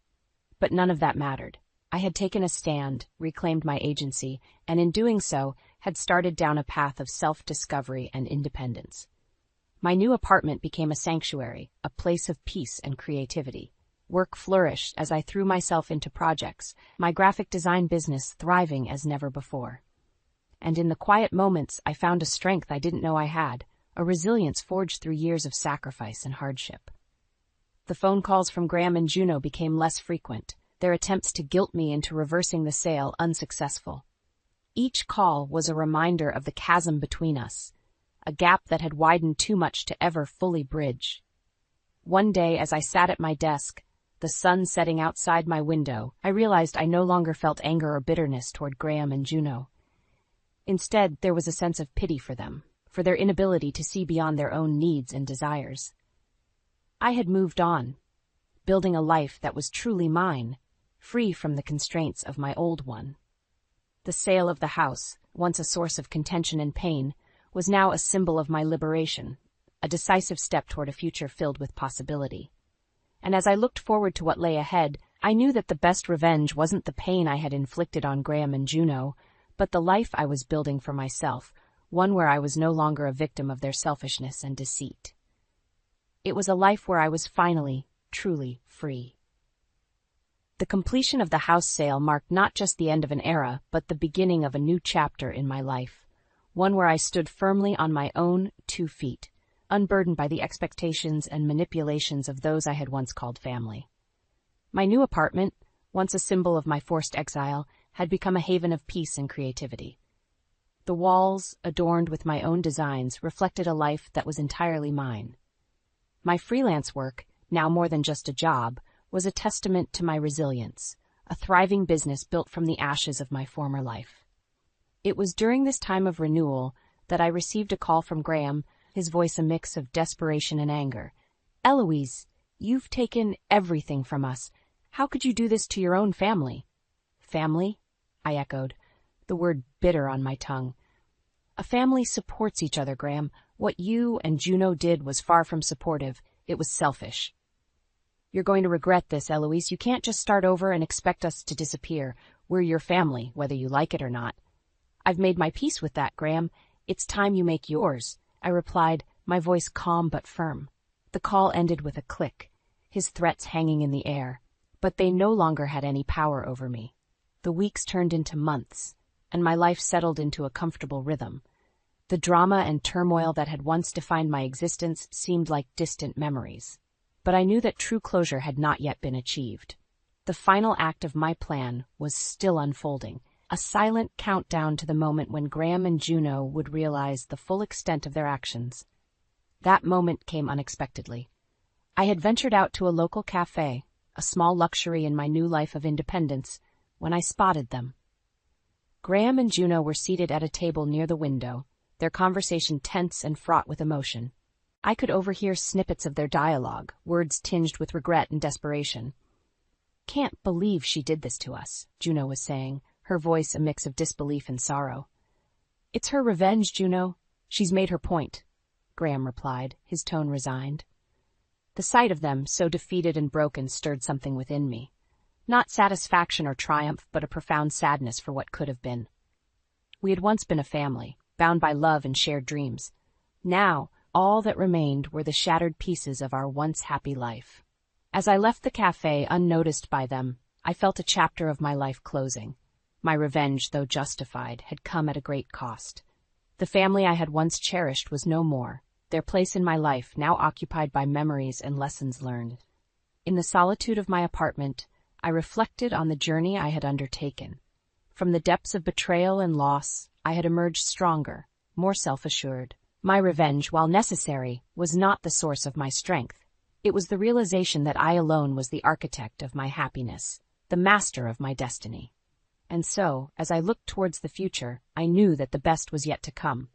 But none of that mattered. I had taken a stand, reclaimed my agency, and in doing so, had started down a path of self-discovery and independence. My new apartment became a sanctuary, a place of peace and creativity. Work flourished as I threw myself into projects, my graphic design business thriving as never before. And in the quiet moments, I found a strength I didn't know I had, a resilience forged through years of sacrifice and hardship. The phone calls from Graham and Juno became less frequent, their attempts to guilt me into reversing the sale unsuccessful. Each call was a reminder of the chasm between us, a gap that had widened too much to ever fully bridge. One day, as I sat at my desk, the sun setting outside my window, I realized I no longer felt anger or bitterness toward Graham and Juno. Instead, there was a sense of pity for them, for their inability to see beyond their own needs and desires. I had moved on, building a life that was truly mine, free from the constraints of my old one. The sale of the house, once a source of contention and pain, was now a symbol of my liberation, a decisive step toward a future filled with possibility. And as I looked forward to what lay ahead, I knew that the best revenge wasn't the pain I had inflicted on Graham and Juno, but the life I was building for myself, one where I was no longer a victim of their selfishness and deceit. It was a life where I was finally, truly free. The completion of the house sale marked not just the end of an era, but the beginning of a new chapter in my life, one where I stood firmly on my own 2 feet, unburdened by the expectations and manipulations of those I had once called family. My new apartment, once a symbol of my forced exile, had become a haven of peace and creativity. The walls, adorned with my own designs, reflected a life that was entirely mine. My freelance work, now more than just a job, was a testament to my resilience, a thriving business built from the ashes of my former life. It was during this time of renewal that I received a call from Graham, his voice a mix of desperation and anger. Eloise, you've taken everything from us. How could you do this to your own family? Family? I echoed, the word bitter on my tongue. A family supports each other, Graham. What you and Juno did was far from supportive. It was selfish. You're going to regret this, Eloise. You can't just start over and expect us to disappear. We're your family, whether you like it or not. I've made my peace with that, Graham. It's time you make yours, I replied, my voice calm but firm. The call ended with a click, his threats hanging in the air. But they no longer had any power over me. The weeks turned into months, and my life settled into a comfortable rhythm. The drama and turmoil that had once defined my existence seemed like distant memories. But I knew that true closure had not yet been achieved. The final act of my plan was still unfolding, a silent countdown to the moment when Graham and Juno would realize the full extent of their actions. That moment came unexpectedly. I had ventured out to a local cafe, a small luxury in my new life of independence, when I spotted them. Graham and Juno were seated at a table near the window, their conversation tense and fraught with emotion. I could overhear snippets of their dialogue, words tinged with regret and desperation. Can't believe she did this to us, Juno was saying, her voice a mix of disbelief and sorrow. "It's her revenge, Juno. She's made her point," Graham replied, his tone resigned. The sight of them, so defeated and broken, stirred something within me. Not satisfaction or triumph, but a profound sadness for what could have been. We had once been a family, bound by love and shared dreams. Now, all that remained were the shattered pieces of our once happy life. As I left the cafe unnoticed by them, I felt a chapter of my life closing. My revenge, though justified, had come at a great cost. The family I had once cherished was no more, their place in my life now occupied by memories and lessons learned. In the solitude of my apartment, I reflected on the journey I had undertaken. From the depths of betrayal and loss, I had emerged stronger, more self-assured. My revenge, while necessary, was not the source of my strength. It was the realization that I alone was the architect of my happiness, the master of my destiny. And so, as I looked towards the future, I knew that the best was yet to come.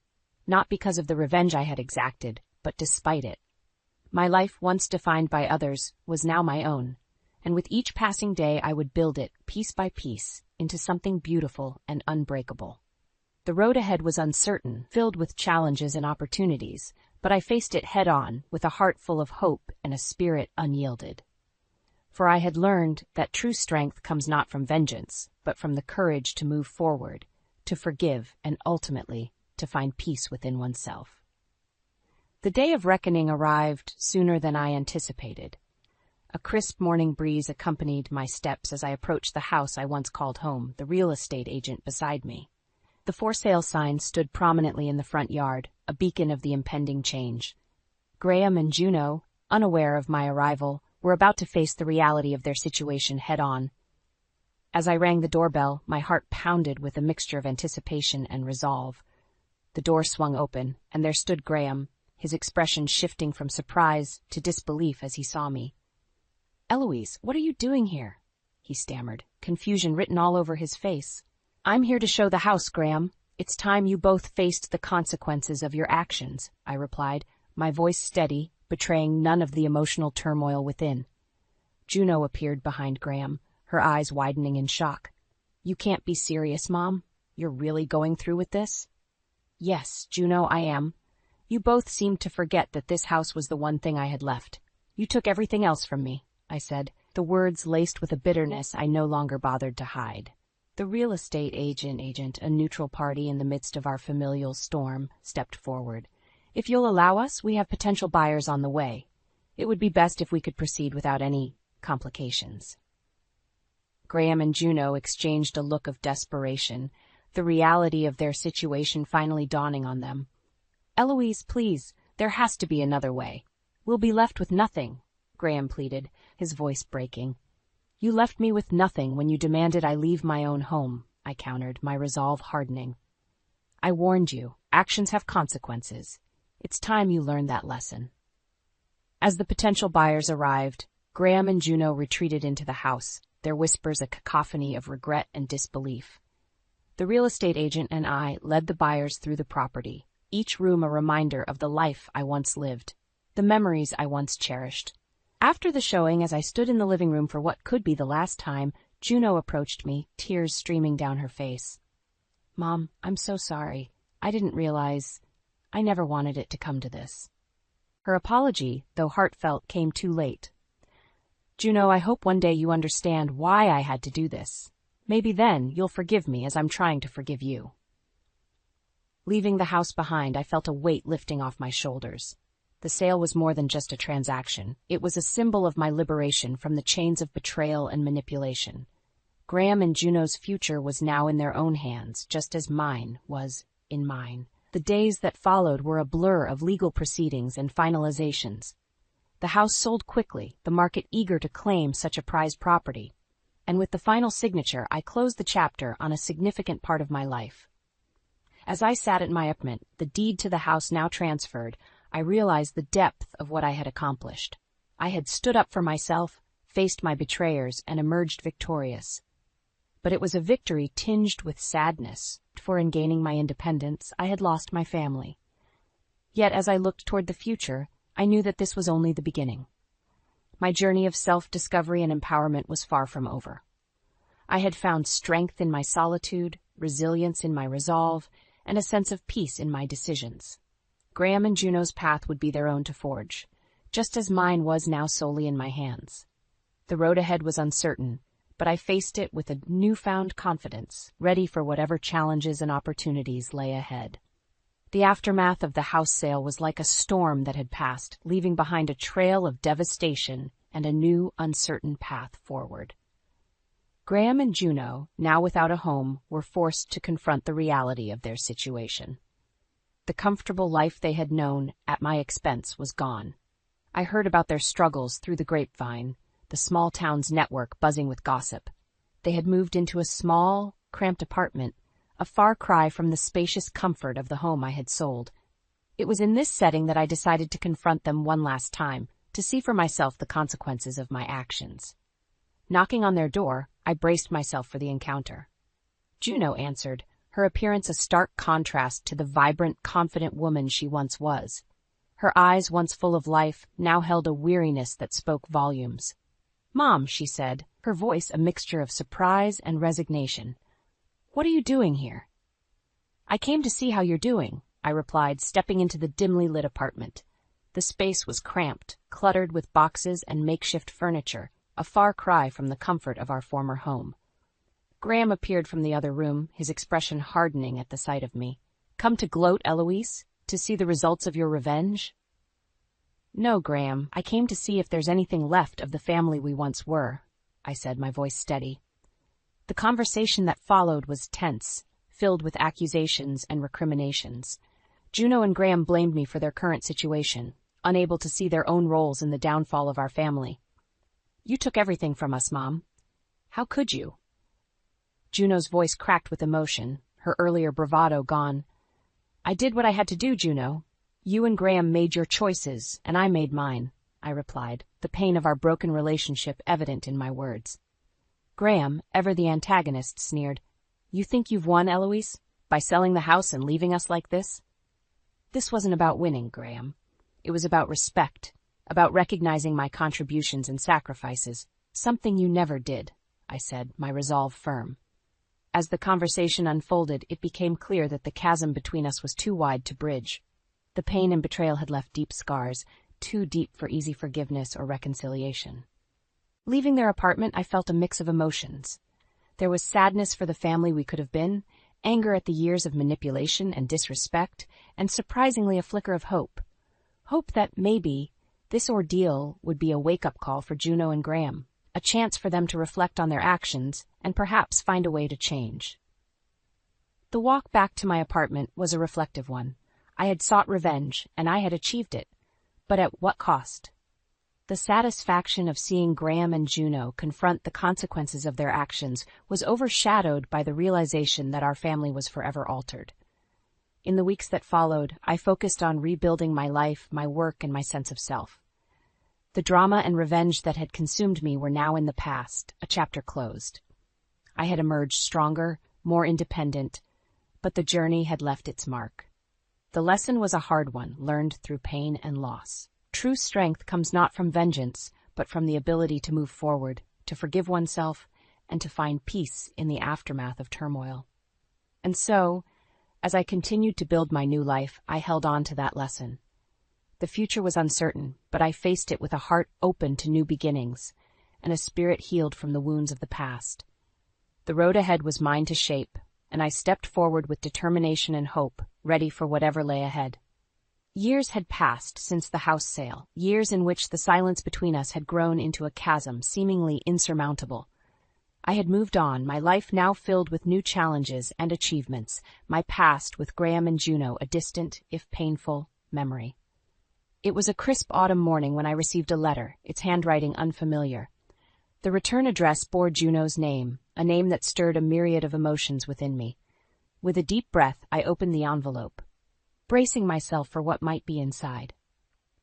Not because of the revenge I had exacted, but despite it. My life, once defined by others, was now my own, and with each passing day I would build it, piece by piece, into something beautiful and unbreakable. The road ahead was uncertain, filled with challenges and opportunities, but I faced it head-on, with a heart full of hope and a spirit unyielded. For I had learned that true strength comes not from vengeance, but from the courage to move forward, to forgive, and ultimately, to find peace within oneself. The day of reckoning arrived sooner than I anticipated. A crisp morning breeze accompanied my steps as I approached the house I once called home, the real estate agent beside me. The for sale sign stood prominently in the front yard, a beacon of the impending change. Graham and Juno, unaware of my arrival, were about to face the reality of their situation head-on. As I rang the doorbell, my heart pounded with a mixture of anticipation and resolve. The door swung open, and there stood Graham, his expression shifting from surprise to disbelief as he saw me. "Eloise, what are you doing here?" he stammered, confusion written all over his face. "I'm here to show the house, Graham. It's time you both faced the consequences of your actions," I replied, my voice steady, betraying none of the emotional turmoil within. Juno appeared behind Graham, her eyes widening in shock. "You can't be serious, Mom. You're really going through with this?" "Yes, Juno, I am. You both seemed to forget that this house was the one thing I had left. You took everything else from me," I said, the words laced with a bitterness I no longer bothered to hide. The real estate agent, a neutral party in the midst of our familial storm, stepped forward. "If you'll allow us, we have potential buyers on the way. It would be best if we could proceed without any complications." Graham and Juno exchanged a look of desperation, the reality of their situation finally dawning on them. "Eloise, please, there has to be another way. We'll be left with nothing," Graham pleaded, his voice breaking. "You left me with nothing when you demanded I leave my own home," I countered, my resolve hardening. "I warned you, actions have consequences. It's time you learned that lesson." As the potential buyers arrived, Graham and Juno retreated into the house, their whispers a cacophony of regret and disbelief. The real estate agent and I led the buyers through the property, each room a reminder of the life I once lived, the memories I once cherished. After the showing, as I stood in the living room for what could be the last time, Juno approached me, tears streaming down her face. "Mom, I'm so sorry. I didn't realize. I never wanted it to come to this." Her apology, though heartfelt, came too late. "Juno, I hope one day you understand why I had to do this. Maybe then you'll forgive me as I'm trying to forgive you." Leaving the house behind, I felt a weight lifting off my shoulders. The sale was more than just a transaction. It was a symbol of my liberation from the chains of betrayal and manipulation. Graham and Juno's future was now in their own hands, just as mine was in mine. The days that followed were a blur of legal proceedings and finalizations. The house sold quickly, the market eager to claim such a prized property. And with the final signature, I closed the chapter on a significant part of my life. As I sat at my apartment, the deed to the house now transferred, I realized the depth of what I had accomplished. I had stood up for myself, faced my betrayers, and emerged victorious. But it was a victory tinged with sadness, for in gaining my independence, I had lost my family. Yet as I looked toward the future, I knew that this was only the beginning. My journey of self-discovery and empowerment was far from over. I had found strength in my solitude, resilience in my resolve, and a sense of peace in my decisions. Graham and Juno's path would be their own to forge, just as mine was now solely in my hands. The road ahead was uncertain, but I faced it with a newfound confidence, ready for whatever challenges and opportunities lay ahead. The aftermath of the house sale was like a storm that had passed, leaving behind a trail of devastation and a new, uncertain path forward. Graham and Juno, now without a home, were forced to confront the reality of their situation. The comfortable life they had known, at my expense, was gone. I heard about their struggles through the grapevine, the small town's network buzzing with gossip. They had moved into a small, cramped apartment, a far cry from the spacious comfort of the home I had sold. It was in this setting that I decided to confront them one last time, to see for myself the consequences of my actions. Knocking on their door, I braced myself for the encounter. Juno answered, her appearance a stark contrast to the vibrant, confident woman she once was. Her eyes, once full of life, now held a weariness that spoke volumes. "Mom," she said, her voice a mixture of surprise and resignation. "What are you doing here?" "I came to see how you're doing," I replied, stepping into the dimly lit apartment. The space was cramped, cluttered with boxes and makeshift furniture, a far cry from the comfort of our former home. Graham appeared from the other room, his expression hardening at the sight of me. "Come to gloat, Eloise? To see the results of your revenge?" "No, Graham, I came to see if there's anything left of the family we once were," I said, my voice steady. The conversation that followed was tense, filled with accusations and recriminations. Juno and Graham blamed me for their current situation, unable to see their own roles in the downfall of our family. "You took everything from us, Mom. How could you?" Juno's voice cracked with emotion, her earlier bravado gone. "I did what I had to do, Juno. You and Graham made your choices, and I made mine," I replied, the pain of our broken relationship evident in my words. Graham, ever the antagonist, sneered, "You think you've won, Eloise, by selling the house and leaving us like this?" "This wasn't about winning, Graham. It was about respect, about recognizing my contributions and sacrifices, something you never did," I said, my resolve firm. As the conversation unfolded, it became clear that the chasm between us was too wide to bridge. The pain and betrayal had left deep scars, too deep for easy forgiveness or reconciliation. Leaving their apartment, I felt a mix of emotions. There was sadness for the family we could have been, anger at the years of manipulation and disrespect, and surprisingly a flicker of hope. Hope that maybe this ordeal would be a wake-up call for Juno and Graham, a chance for them to reflect on their actions and perhaps find a way to change. The walk back to my apartment was a reflective one. I had sought revenge, and I had achieved it. But at what cost? The satisfaction of seeing Graham and Juno confront the consequences of their actions was overshadowed by the realization that our family was forever altered. In the weeks that followed, I focused on rebuilding my life, my work, and my sense of self. The drama and revenge that had consumed me were now in the past, a chapter closed. I had emerged stronger, more independent, but the journey had left its mark. The lesson was a hard one, learned through pain and loss. True strength comes not from vengeance, but from the ability to move forward, to forgive oneself, and to find peace in the aftermath of turmoil. And so, as I continued to build my new life, I held on to that lesson. The future was uncertain, but I faced it with a heart open to new beginnings, and a spirit healed from the wounds of the past. The road ahead was mine to shape, and I stepped forward with determination and hope, ready for whatever lay ahead. Years had passed since the house sale, years in which the silence between us had grown into a chasm seemingly insurmountable. I had moved on, my life now filled with new challenges and achievements, my past with Graham and Juno a distant, if painful, memory. It was a crisp autumn morning when I received a letter, its handwriting unfamiliar. The return address bore Juno's name, a name that stirred a myriad of emotions within me. With a deep breath, I opened the envelope, bracing myself for what might be inside.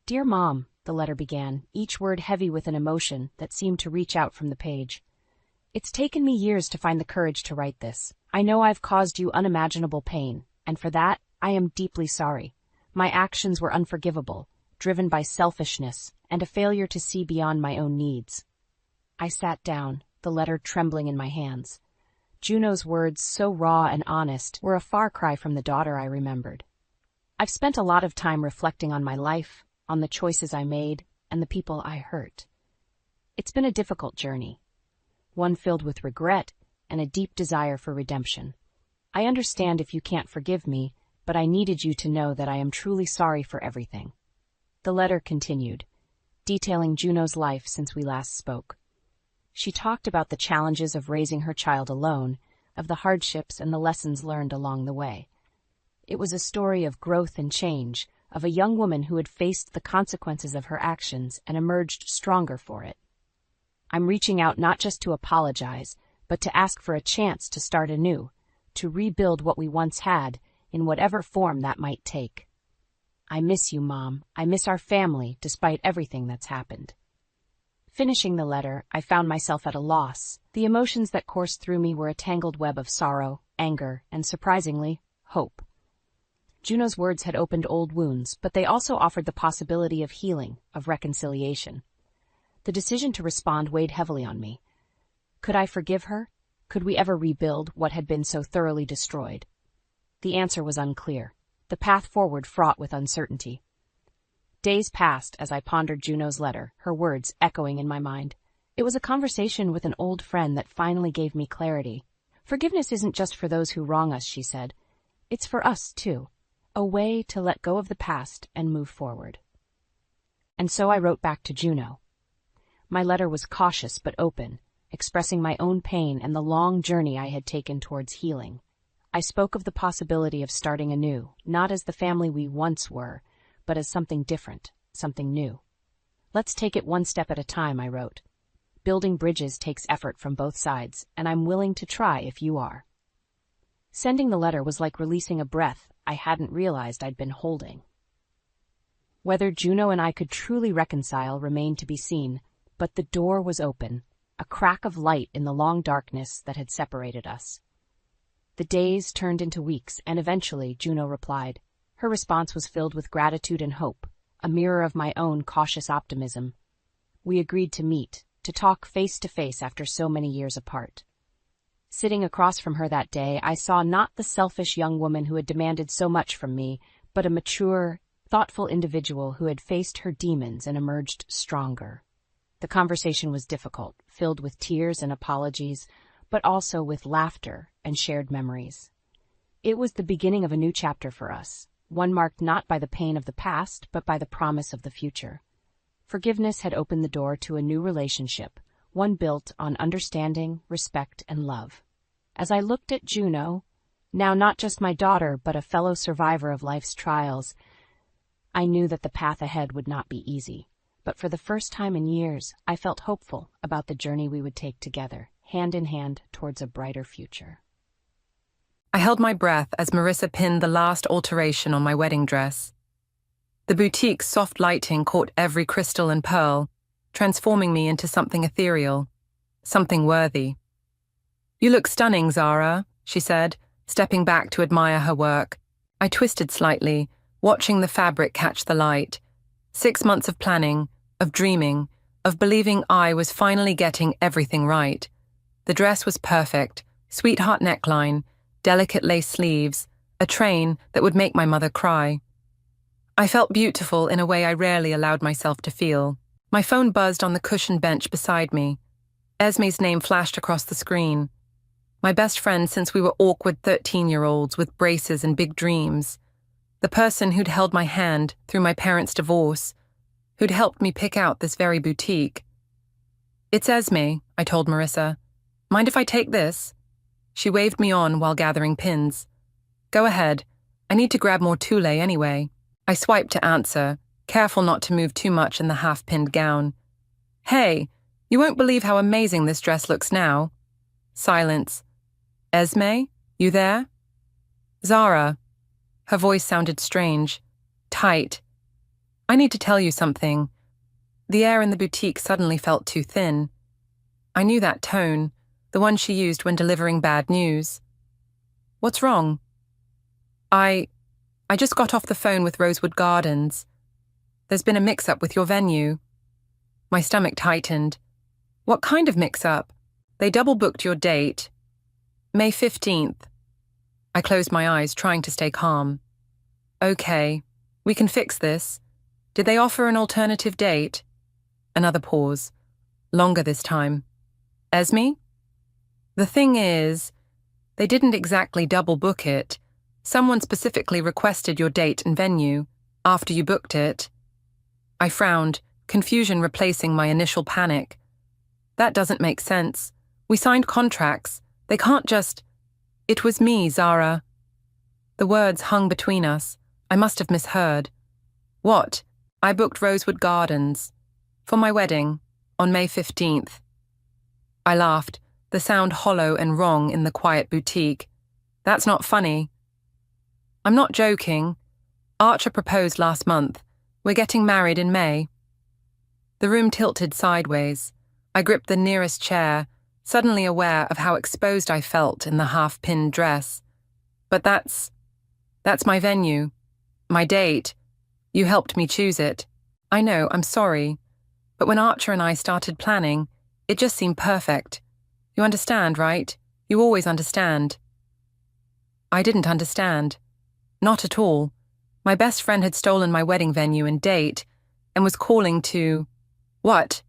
"Dear Mom," the letter began, each word heavy with an emotion that seemed to reach out from the page. "It's taken me years to find the courage to write this. I know I've caused you unimaginable pain, and for that, I am deeply sorry. My actions were unforgivable, driven by selfishness and a failure to see beyond my own needs." I sat down, the letter trembling in my hands. Juno's words, so raw and honest, were a far cry from the daughter I remembered. I've spent a lot of time reflecting on my life, on the choices I made, and the people I hurt. It's been a difficult journey, one filled with regret and a deep desire for redemption. I understand if you can't forgive me, but I needed you to know that I am truly sorry for everything. The letter continued, detailing Juno's life since we last spoke. She talked about the challenges of raising her child alone, of the hardships and the lessons learned along the way. It was a story of growth and change, of a young woman who had faced the consequences of her actions and emerged stronger for it. I'm reaching out not just to apologize, but to ask for a chance to start anew, to rebuild what we once had, in whatever form that might take. I miss you, Mom. I miss our family, despite everything that's happened. Finishing the letter, I found myself at a loss. The emotions that coursed through me were a tangled web of sorrow, anger, and surprisingly, hope. Juno's words had opened old wounds, but they also offered the possibility of healing, of reconciliation. The decision to respond weighed heavily on me. Could I forgive her? Could we ever rebuild what had been so thoroughly destroyed? The answer was unclear, the path forward fraught with uncertainty. Days passed as I pondered Juno's letter, her words echoing in my mind. It was a conversation with an old friend that finally gave me clarity. Forgiveness isn't just for those who wrong us, she said. It's for us, too. A way to let go of the past and move forward. And so I wrote back to Juno. My letter was cautious but open, expressing my own pain and the long journey I had taken towards healing. I spoke of the possibility of starting anew, not as the family we once were, but as something different, something new. Let's take it one step at a time, I wrote. Building bridges takes effort from both sides, and I'm willing to try if you are. Sending the letter was like releasing a breath I hadn't realized I'd been holding. Whether Juno and I could truly reconcile remained to be seen, but the door was open, a crack of light in the long darkness that had separated us. The days turned into weeks, and eventually Juno replied. Her response was filled with gratitude and hope, a mirror of my own cautious optimism. We agreed to meet, to talk face to face after so many years apart. Sitting across from her that day, I saw not the selfish young woman who had demanded so much from me, but a mature, thoughtful individual who had faced her demons and emerged stronger. The conversation was difficult, filled with tears and apologies, but also with laughter and shared memories. It was the beginning of a new chapter for us, one marked not by the pain of the past, but by the promise of the future. Forgiveness had opened the door to a new relationship, one built on understanding, respect, and love. As I looked at Juno, now not just my daughter, but a fellow survivor of life's trials, I knew that the path ahead would not be easy. But for the first time in years, I felt hopeful about the journey we would take together, hand in hand towards a brighter future. I held my breath as Marissa pinned the last alteration on my wedding dress. The boutique's soft lighting caught every crystal and pearl, transforming me into something ethereal, something worthy. "You look stunning, Zara," she said, stepping back to admire her work. I twisted slightly, watching the fabric catch the light. 6 months of planning, of dreaming, of believing I was finally getting everything right. The dress was perfect, sweetheart neckline, delicate lace sleeves, a train that would make my mother cry. I felt beautiful in a way I rarely allowed myself to feel. My phone buzzed on the cushioned bench beside me. Esme's name flashed across the screen. My best friend since we were awkward 13-year-olds with braces and big dreams. The person who'd held my hand through my parents' divorce, who'd helped me pick out this very boutique. "It's Esme," I told Marissa. "Mind if I take this?" She waved me on while gathering pins. "Go ahead. I need to grab more tulle anyway." I swiped to answer, careful not to move too much in the half-pinned gown. "Hey, you won't believe how amazing this dress looks now." Silence. "Esme, you there?" "Zara." Her voice sounded strange, tight. "I need to tell you something." The air in the boutique suddenly felt too thin. I knew that tone, the one she used when delivering bad news. "What's wrong?" I just got off the phone with Rosewood Gardens. There's been a mix-up with your venue." My stomach tightened. "What kind of mix-up?" They double-booked your date. May 15th. I closed my eyes, trying to stay calm. Okay, we can fix this. Did they offer an alternative date? Another pause. Longer this time. Esme? The thing is, they didn't exactly double-book it. Someone specifically requested your date and venue after you booked it. I frowned, confusion replacing my initial panic. That doesn't make sense. We signed contracts. They can't just... It was me, Zara. The words hung between us. I must have misheard. What? I booked Rosewood Gardens. For my wedding, on May 15th. I laughed, the sound hollow and wrong in the quiet boutique. That's not funny. I'm not joking. Archer proposed last month. We're getting married in May. The room tilted sideways. I gripped the nearest chair, suddenly aware of how exposed I felt in the half-pinned dress. But that's my venue. My date. You helped me choose it. I know, I'm sorry. But when Archer and I started planning, it just seemed perfect. You understand, right? You always understand. I didn't understand. Not at all. My best friend had stolen my wedding venue and date, and was calling to... What?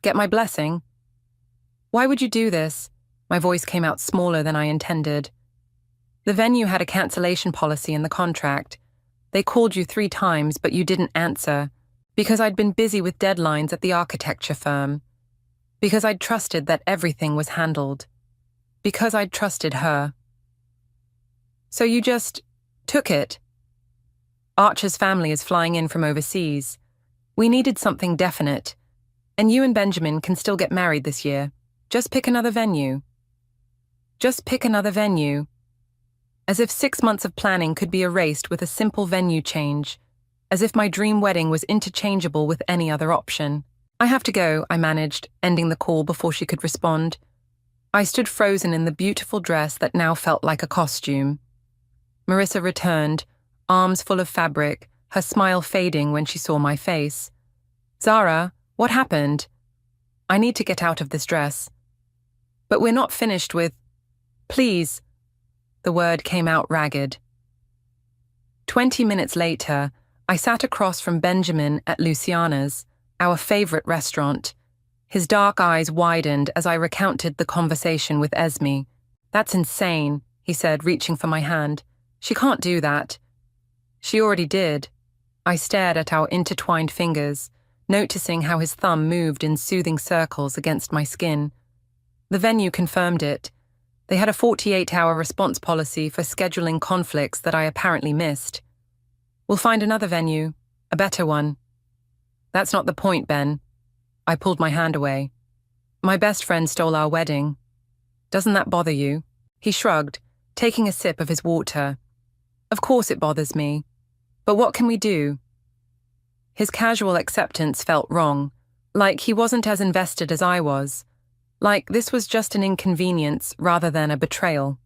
Get my blessing? Why would you do this? My voice came out smaller than I intended. The venue had a cancellation policy in the contract. They called you 3 times, but you didn't answer, because I'd been busy with deadlines at the architecture firm. Because I'd trusted that everything was handled. Because I'd trusted her. So you just took it? Archer's family is flying in from overseas. We needed something definite. And you and Benjamin can still get married this year. Just pick another venue. Just pick another venue. As if 6 months of planning could be erased with a simple venue change. As if my dream wedding was interchangeable with any other option. I have to go, I managed, ending the call before she could respond. I stood frozen in the beautiful dress that now felt like a costume. Marissa returned, arms full of fabric, her smile fading when she saw my face. Zara, what happened? I need to get out of this dress. But we're not finished with... Please. The word came out ragged. 20 minutes later, I sat across from Benjamin at Luciana's, our favorite restaurant. His dark eyes widened as I recounted the conversation with Esme. That's insane, he said, reaching for my hand. She can't do that. She already did. I stared at our intertwined fingers, noticing how his thumb moved in soothing circles against my skin. The venue confirmed it. They had a 48-hour response policy for scheduling conflicts that I apparently missed. We'll find another venue, a better one. That's not the point, Ben. I pulled my hand away. My best friend stole our wedding. Doesn't that bother you? He shrugged, taking a sip of his water. Of course it bothers me. But what can we do? His casual acceptance felt wrong, like he wasn't as invested as I was, like this was just an inconvenience rather than a betrayal.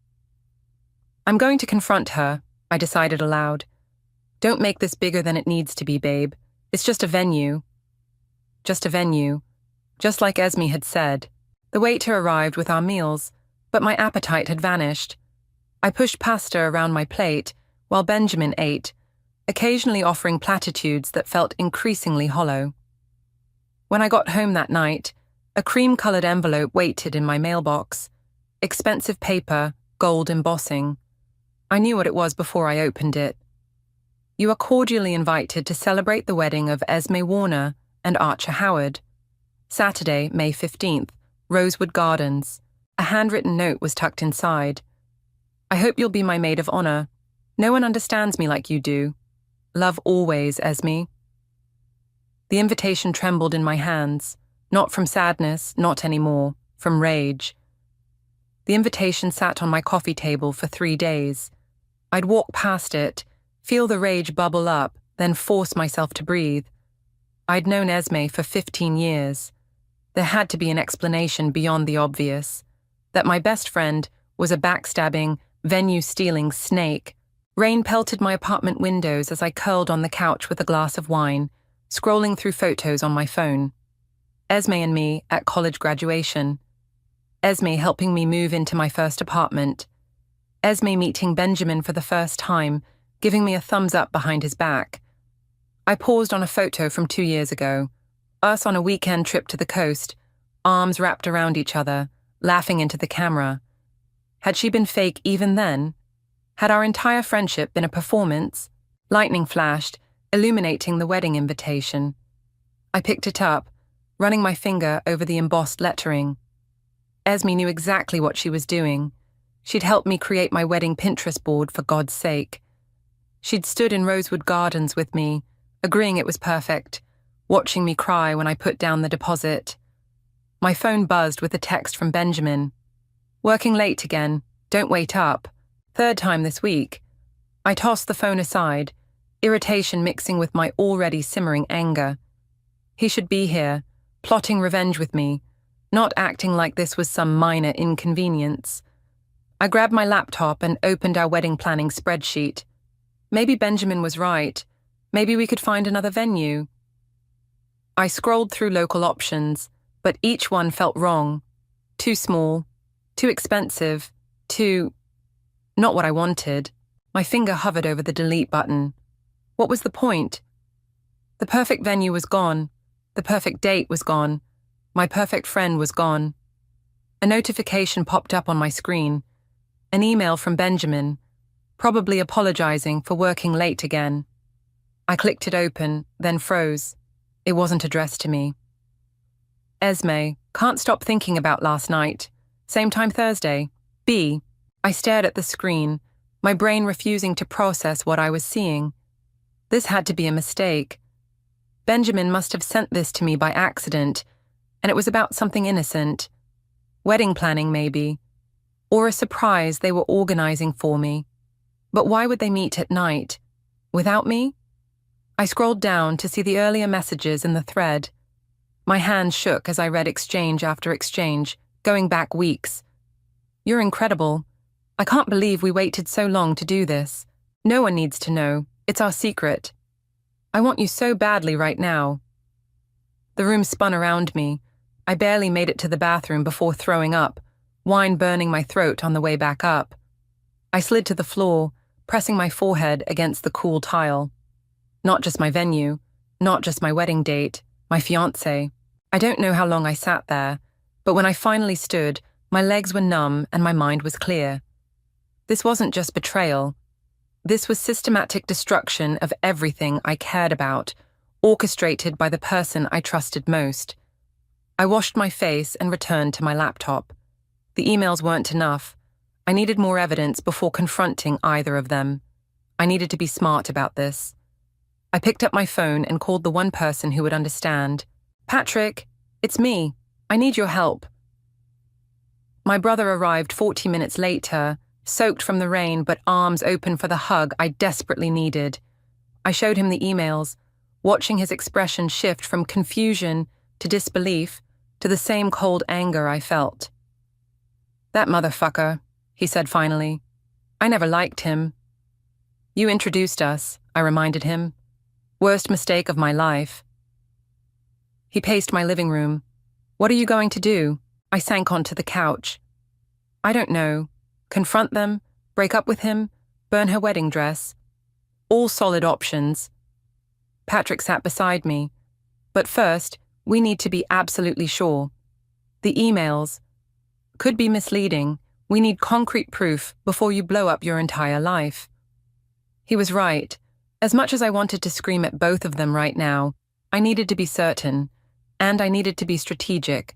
I'm going to confront her, I decided aloud. Don't make this bigger than it needs to be, babe. It's just a venue. Just a venue. Just like Esme had said. The waiter arrived with our meals, but my appetite had vanished. I pushed pasta around my plate, while Benjamin ate, occasionally offering platitudes that felt increasingly hollow. When I got home that night, a cream-colored envelope waited in my mailbox. Expensive paper, gold embossing. I knew what it was before I opened it. You are cordially invited to celebrate the wedding of Esme Warner and Archer Howard. Saturday, May 15th, Rosewood Gardens. A handwritten note was tucked inside. I hope you'll be my maid of honor. No one understands me like you do. Love always, Esme. The invitation trembled in my hands, not from sadness, not anymore, from rage. The invitation sat on my coffee table for 3 days. I'd walk past it, feel the rage bubble up, then force myself to breathe. I'd known Esme for 15 years. There had to be an explanation beyond the obvious, that my best friend was a backstabbing, venue-stealing snake. Rain pelted my apartment windows as I curled on the couch with a glass of wine, scrolling through photos on my phone. Esme and me at college graduation. Esme helping me move into my first apartment. Esme meeting Benjamin for the first time, giving me a thumbs up behind his back. I paused on a photo from 2 years ago. Us on a weekend trip to the coast, arms wrapped around each other, laughing into the camera. Had she been fake even then? Had our entire friendship been a performance? Lightning flashed, illuminating the wedding invitation. I picked it up, running my finger over the embossed lettering. Esme knew exactly what she was doing. She'd helped me create my wedding Pinterest board for God's sake. She'd stood in Rosewood Gardens with me, agreeing it was perfect, watching me cry when I put down the deposit. My phone buzzed with a text from Benjamin. Working late again, don't wait up. 3rd time this week. I tossed the phone aside, irritation mixing with my already simmering anger. He should be here, plotting revenge with me, not acting like this was some minor inconvenience. I grabbed my laptop and opened our wedding planning spreadsheet. Maybe Benjamin was right. Maybe we could find another venue. I scrolled through local options, but each one felt wrong. Too small, too expensive, not what I wanted. My finger hovered over the delete button. What was the point? The perfect venue was gone. The perfect date was gone. My perfect friend was gone. A notification popped up on my screen. An email from Benjamin, probably apologizing for working late again. I clicked it open, then froze. It wasn't addressed to me. Esme, can't stop thinking about last night. Same time Thursday. B. I stared at the screen, my brain refusing to process what I was seeing. This had to be a mistake. Benjamin must have sent this to me by accident, and it was about something innocent. Wedding planning, maybe. Or a surprise they were organizing for me. But why would they meet at night? Without me? I scrolled down to see the earlier messages in the thread. My hand shook as I read exchange after exchange, going back weeks. You're incredible. I can't believe we waited so long to do this. No one needs to know. It's our secret. I want you so badly right now. The room spun around me. I barely made it to the bathroom before throwing up, wine burning my throat on the way back up. I slid to the floor, pressing my forehead against the cool tile. Not just my venue, not just my wedding date, my fiancé. I don't know how long I sat there, but when I finally stood, my legs were numb and my mind was clear. This wasn't just betrayal. This was systematic destruction of everything I cared about, orchestrated by the person I trusted most. I washed my face and returned to my laptop. The emails weren't enough. I needed more evidence before confronting either of them. I needed to be smart about this. I picked up my phone and called the one person who would understand. Patrick, it's me. I need your help. My brother arrived 40 minutes later, soaked from the rain but arms open for the hug I desperately needed. I showed him the emails, watching his expression shift from confusion to disbelief to the same cold anger I felt. That motherfucker, he said finally. I never liked him. You introduced us, I reminded him. Worst mistake of my life. He paced my living room. What are you going to do? I sank onto the couch. I don't know. Confront them, break up with him, burn her wedding dress. All solid options. Patrick sat beside me. But first, we need to be absolutely sure. The emails could be misleading. We need concrete proof before you blow up your entire life. He was right. As much as I wanted to scream at both of them right now, I needed to be certain, and I needed to be strategic.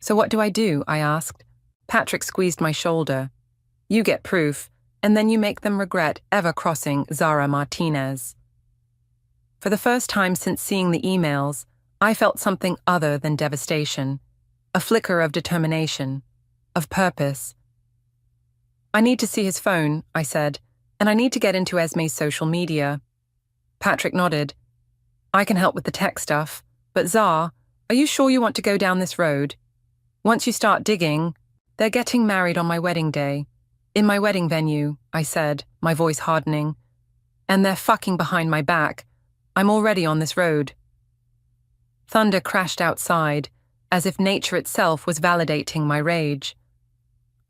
So what do? I asked. Patrick squeezed my shoulder. You get proof, and then you make them regret ever crossing Zara Martinez. For the first time since seeing the emails, I felt something other than devastation, a flicker of determination, of purpose. I need to see his phone, I said, and I need to get into Esme's social media. Patrick nodded. I can help with the tech stuff, but Zar, are you sure you want to go down this road? Once you start digging, they're getting married on my wedding day. In my wedding venue, I said, my voice hardening. And they're fucking behind my back. I'm already on this road. Thunder crashed outside, as if nature itself was validating my rage.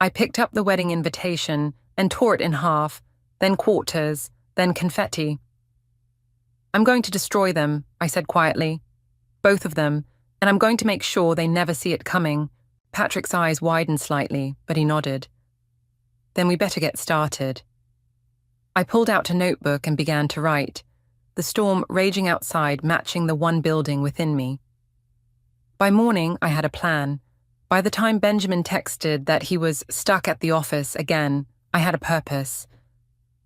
I picked up the wedding invitation and tore it in half, then quarters, then confetti. "I'm going to destroy them," I said quietly. "Both of them, and I'm going to make sure they never see it coming." Patrick's eyes widened slightly, but he nodded. "Then we better get started." I pulled out a notebook and began to write, the storm raging outside matching the one building within me. By morning, I had a plan. By the time Benjamin texted that he was stuck at the office again, I had a purpose.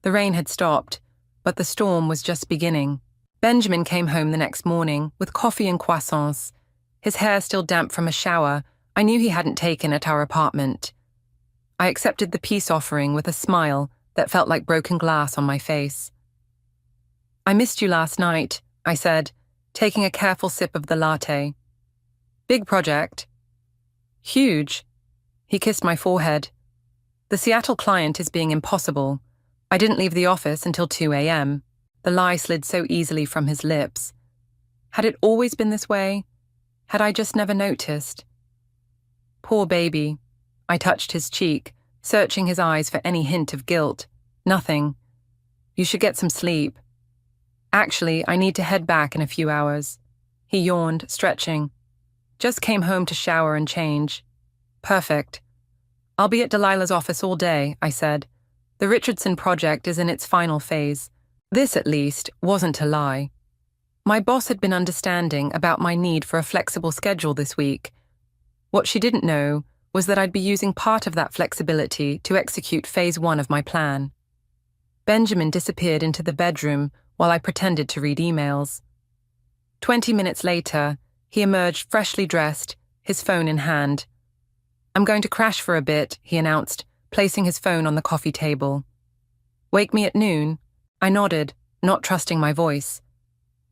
The rain had stopped, but the storm was just beginning. Benjamin came home the next morning with coffee and croissants. His hair still damp from a shower I knew he hadn't taken at our apartment. I accepted the peace offering with a smile that felt like broken glass on my face. "I missed you last night," I said, taking a careful sip of the latte. "Big project." "Huge." He kissed my forehead. "The Seattle client is being impossible. I didn't leave the office until 2 a.m. The lie slid so easily from his lips. Had it always been this way? Had I just never noticed? "Poor baby." I touched his cheek, searching his eyes for any hint of guilt. "Nothing. You should get some sleep." "Actually, I need to head back in a few hours." He yawned, stretching. "Just came home to shower and change." "Perfect. I'll be at Delilah's office all day," I said. "The Richardson project is in its final phase." This, at least, wasn't a lie. My boss had been understanding about my need for a flexible schedule this week. What she didn't know was that I'd be using part of that flexibility to execute phase 1 of my plan. Benjamin disappeared into the bedroom while I pretended to read emails. 20 minutes later, he emerged freshly dressed, his phone in hand. "I'm going to crash for a bit," he announced, placing his phone on the coffee table. "Wake me at noon?" I nodded, not trusting my voice.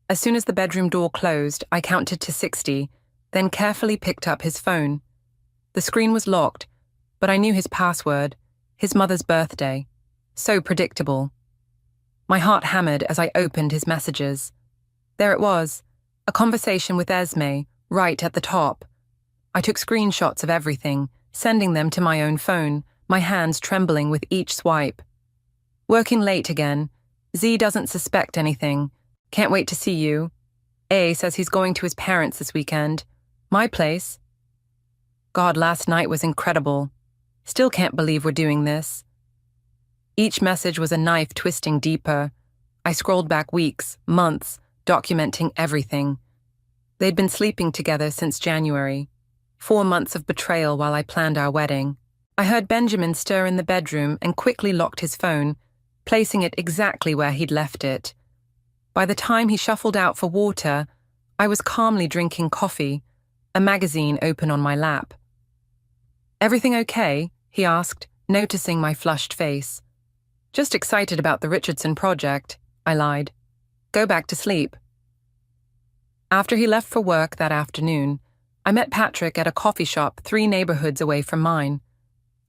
As soon as the bedroom door closed, I counted to 60, then carefully picked up his phone. The screen was locked, but I knew his password, his mother's birthday. So predictable. My heart hammered as I opened his messages. There it was, a conversation with Esme, right at the top. I took screenshots of everything, sending them to my own phone, my hands trembling with each swipe. "Working late again. Z doesn't suspect anything. Can't wait to see you. A says he's going to his parents this weekend. My place. God, last night was incredible. Still can't believe we're doing this." Each message was a knife twisting deeper. I scrolled back weeks, months, documenting everything. They'd been sleeping together since January. 4 months of betrayal while I planned our wedding. I heard Benjamin stir in the bedroom and quickly locked his phone, placing it exactly where he'd left it. By the time he shuffled out for water, I was calmly drinking coffee, a magazine open on my lap. "Everything okay?" he asked, noticing my flushed face. "Just excited about the Richardson project," I lied. "Go back to sleep." After he left for work that afternoon, I met Patrick at a coffee shop 3 neighborhoods away from mine.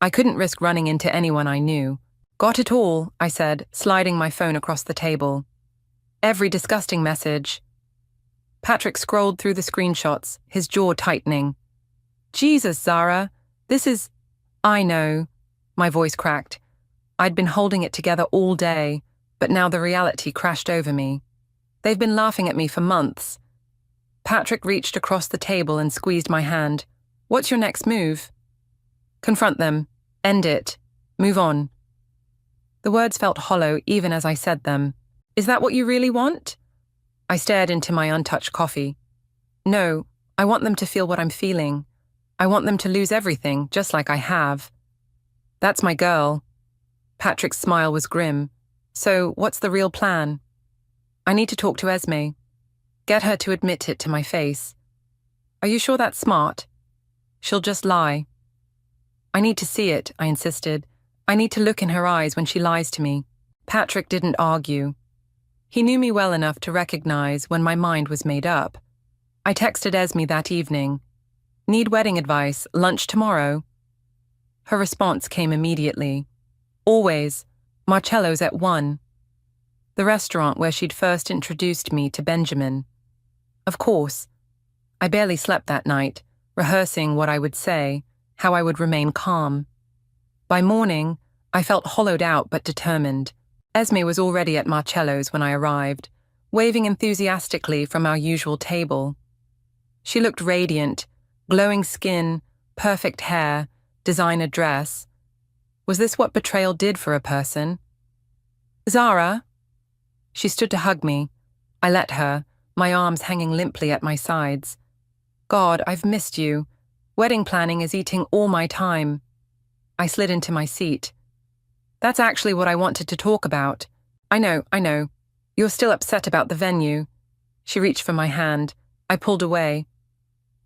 I couldn't risk running into anyone I knew. "Got it all," I said, sliding my phone across the table. "Every disgusting message." Patrick scrolled through the screenshots, his jaw tightening. "Jesus, Zara, this is—" "I know." My voice cracked. I'd been holding it together all day, but now the reality crashed over me. They've been laughing at me for months. Patrick reached across the table and squeezed my hand. "What's your next move?" "Confront them. End it. Move on." The words felt hollow even as I said them. "Is that what you really want?" I stared into my untouched coffee. "No, I want them to feel what I'm feeling. I want them to lose everything, just like I have." "That's my girl." Patrick's smile was grim. "So, what's the real plan?" "I need to talk to Esme. Get her to admit it to my face." "Are you sure that's smart?" "She'll just lie." "I need to see it," I insisted. "I need to look in her eyes when she lies to me." Patrick didn't argue. He knew me well enough to recognize when my mind was made up. I texted Esme that evening. "Need wedding advice, lunch tomorrow?" Her response came immediately. "Always. Marcello's at 1. The restaurant where she'd first introduced me to Benjamin. Of course. I barely slept that night, rehearsing what I would say, how I would remain calm. By morning, I felt hollowed out but determined. Esme was already at Marcello's when I arrived, waving enthusiastically from our usual table. She looked radiant, glowing skin, perfect hair, designer dress. Was this what betrayal did for a person? Zara? She stood to hug me. I let her, my arms hanging limply at my sides. God, I've missed you. Wedding planning is eating all my time. I slid into my seat. That's actually what I wanted to talk about. I know. You're still upset about the venue. She reached for my hand. I pulled away.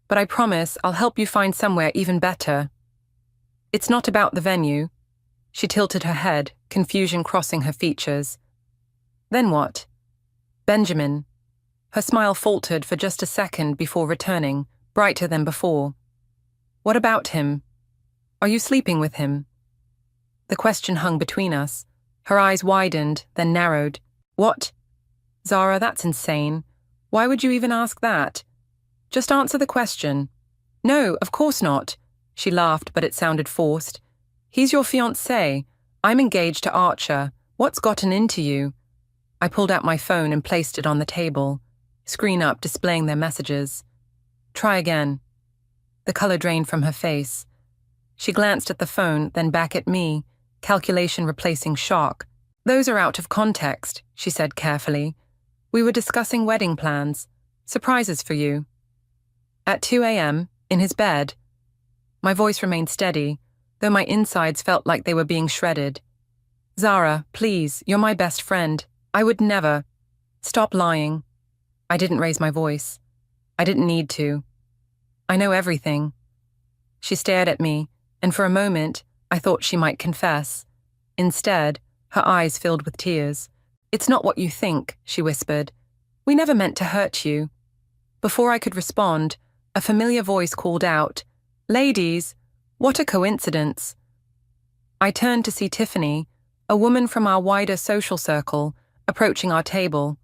But I promise I'll help you find somewhere even better. It's not about the venue. She tilted her head, confusion crossing her features. Then what? Benjamin. Her smile faltered for just a second before returning, brighter than before. What about him? Are you sleeping with him? The question hung between us. Her eyes widened, then narrowed. What? Zara, that's insane. Why would you even ask that? Just answer the question. No, of course not. She laughed, but it sounded forced. He's your fiancé. I'm engaged to Archer. What's gotten into you? I pulled out my phone and placed it on the table. Screen up, displaying their messages. Try again. The color drained from her face. She glanced at the phone, then back at me, calculation replacing shock. Those are out of context, she said carefully. We were discussing wedding plans. Surprises for you. At 2 a.m., in his bed. My voice remained steady, though my insides felt like they were being shredded. Zara, please, you're my best friend. I would never. Stop lying. I didn't raise my voice. I didn't need to. I know everything. She stared at me, and for a moment, I thought she might confess. Instead, her eyes filled with tears. It's not what you think, she whispered. We never meant to hurt you. Before I could respond, a familiar voice called out, Ladies, what a coincidence. I turned to see Tiffany, a woman from our wider social circle, approaching our table.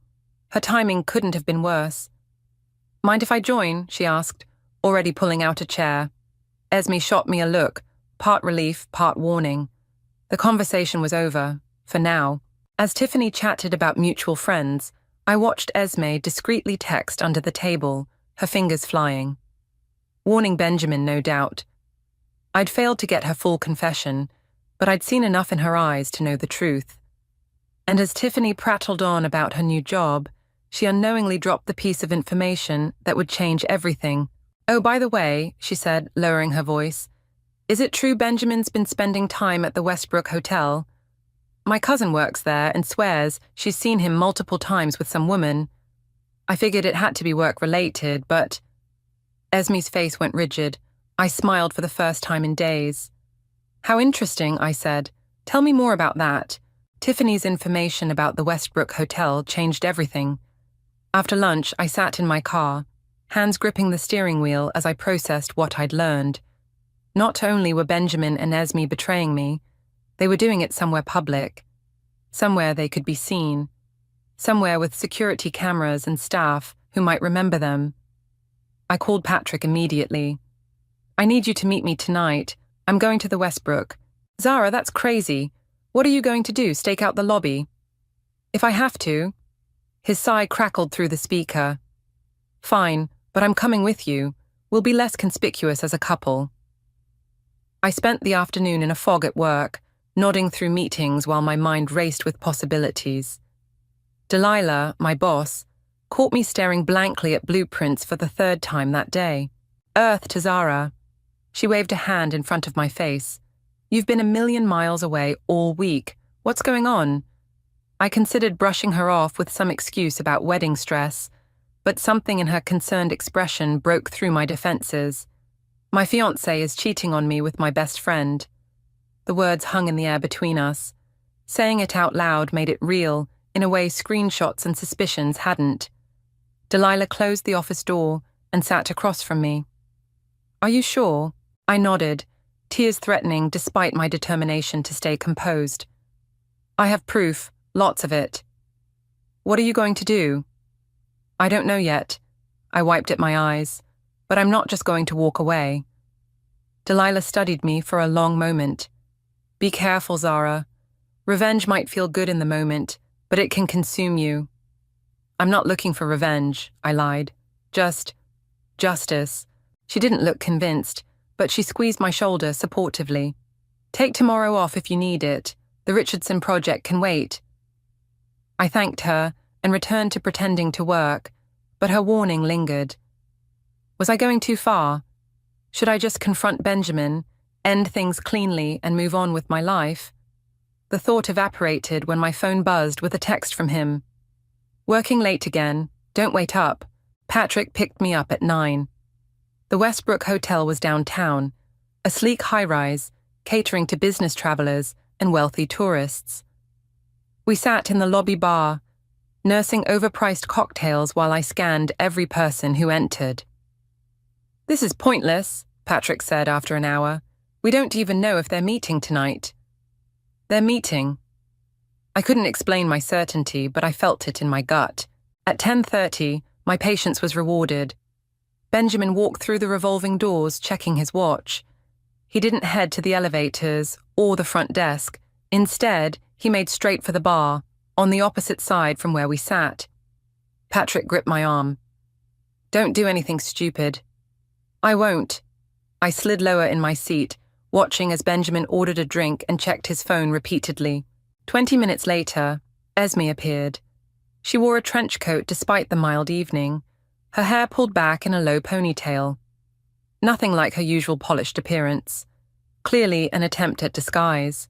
Her timing couldn't have been worse. Mind if I join? She asked, already pulling out a chair. Esme shot me a look, part relief, part warning. The conversation was over, for now. As Tiffany chatted about mutual friends, I watched Esme discreetly text under the table, her fingers flying. Warning Benjamin, no doubt. I'd failed to get her full confession, but I'd seen enough in her eyes to know the truth. And as Tiffany prattled on about her new job, she unknowingly dropped the piece of information that would change everything. Oh, by the way, she said, lowering her voice, is it true Benjamin's been spending time at the Westbrook Hotel? My cousin works there and swears she's seen him multiple times with some woman. I figured it had to be work-related, but... Esme's face went rigid. I smiled for the first time in days. How interesting, I said. Tell me more about that. Tiffany's information about the Westbrook Hotel changed everything. After lunch, I sat in my car, hands gripping the steering wheel as I processed what I'd learned. Not only were Benjamin and Esme betraying me, they were doing it somewhere public, somewhere they could be seen, somewhere with security cameras and staff who might remember them. I called Patrick immediately. I need you to meet me tonight. I'm going to the Westbrook. Zara, that's crazy. What are you going to do, stake out the lobby? If I have to. His sigh crackled through the speaker. Fine, but I'm coming with you. We'll be less conspicuous as a couple. I spent the afternoon in a fog at work, nodding through meetings while my mind raced with possibilities. Delilah, my boss, caught me staring blankly at blueprints for the third time that day. Earth to Zara. She waved a hand in front of my face. You've been 1,000,000 miles away all week. What's going on? I considered brushing her off with some excuse about wedding stress, but something in her concerned expression broke through my defenses. My fiancé is cheating on me with my best friend. The words hung in the air between us. Saying it out loud made it real, in a way screenshots and suspicions hadn't. Delilah closed the office door and sat across from me. Are you sure? I nodded, tears threatening despite my determination to stay composed. I have proof, lots of it. What are you going to do? I don't know yet. I wiped at my eyes. but I'm not just going to walk away. Delilah studied me for a long moment. Be careful, Zara. Revenge might feel good in the moment, but it can consume you. I'm not looking for revenge, I lied. Just justice. She didn't look convinced, but she squeezed my shoulder supportively. Take tomorrow off if you need it. The Richardson project can wait. I thanked her and returned to pretending to work, but her warning lingered. Was I going too far? Should I just confront Benjamin, end things cleanly, and move on with my life? The thought evaporated when my phone buzzed with a text from him. Working late again. Don't wait up. Patrick picked me up at 9. The Westbrook Hotel was downtown, a sleek high-rise, catering to business travelers and wealthy tourists. We sat in the lobby bar, nursing overpriced cocktails while I scanned every person who entered. This is pointless, Patrick said after an hour. We don't even know if they're meeting tonight. They're meeting. I couldn't explain my certainty, but I felt it in my gut. At 10:30, my patience was rewarded. Benjamin walked through the revolving doors, checking his watch. He didn't head to the elevators or the front desk. Instead, he made straight for the bar, on the opposite side from where we sat. Patrick gripped my arm. Don't do anything stupid. I won't. I slid lower in my seat, watching as Benjamin ordered a drink and checked his phone repeatedly. 20 minutes later, Esme appeared. She wore a trench coat despite the mild evening, her hair pulled back in a low ponytail. Nothing like her usual polished appearance. Clearly an attempt at disguise.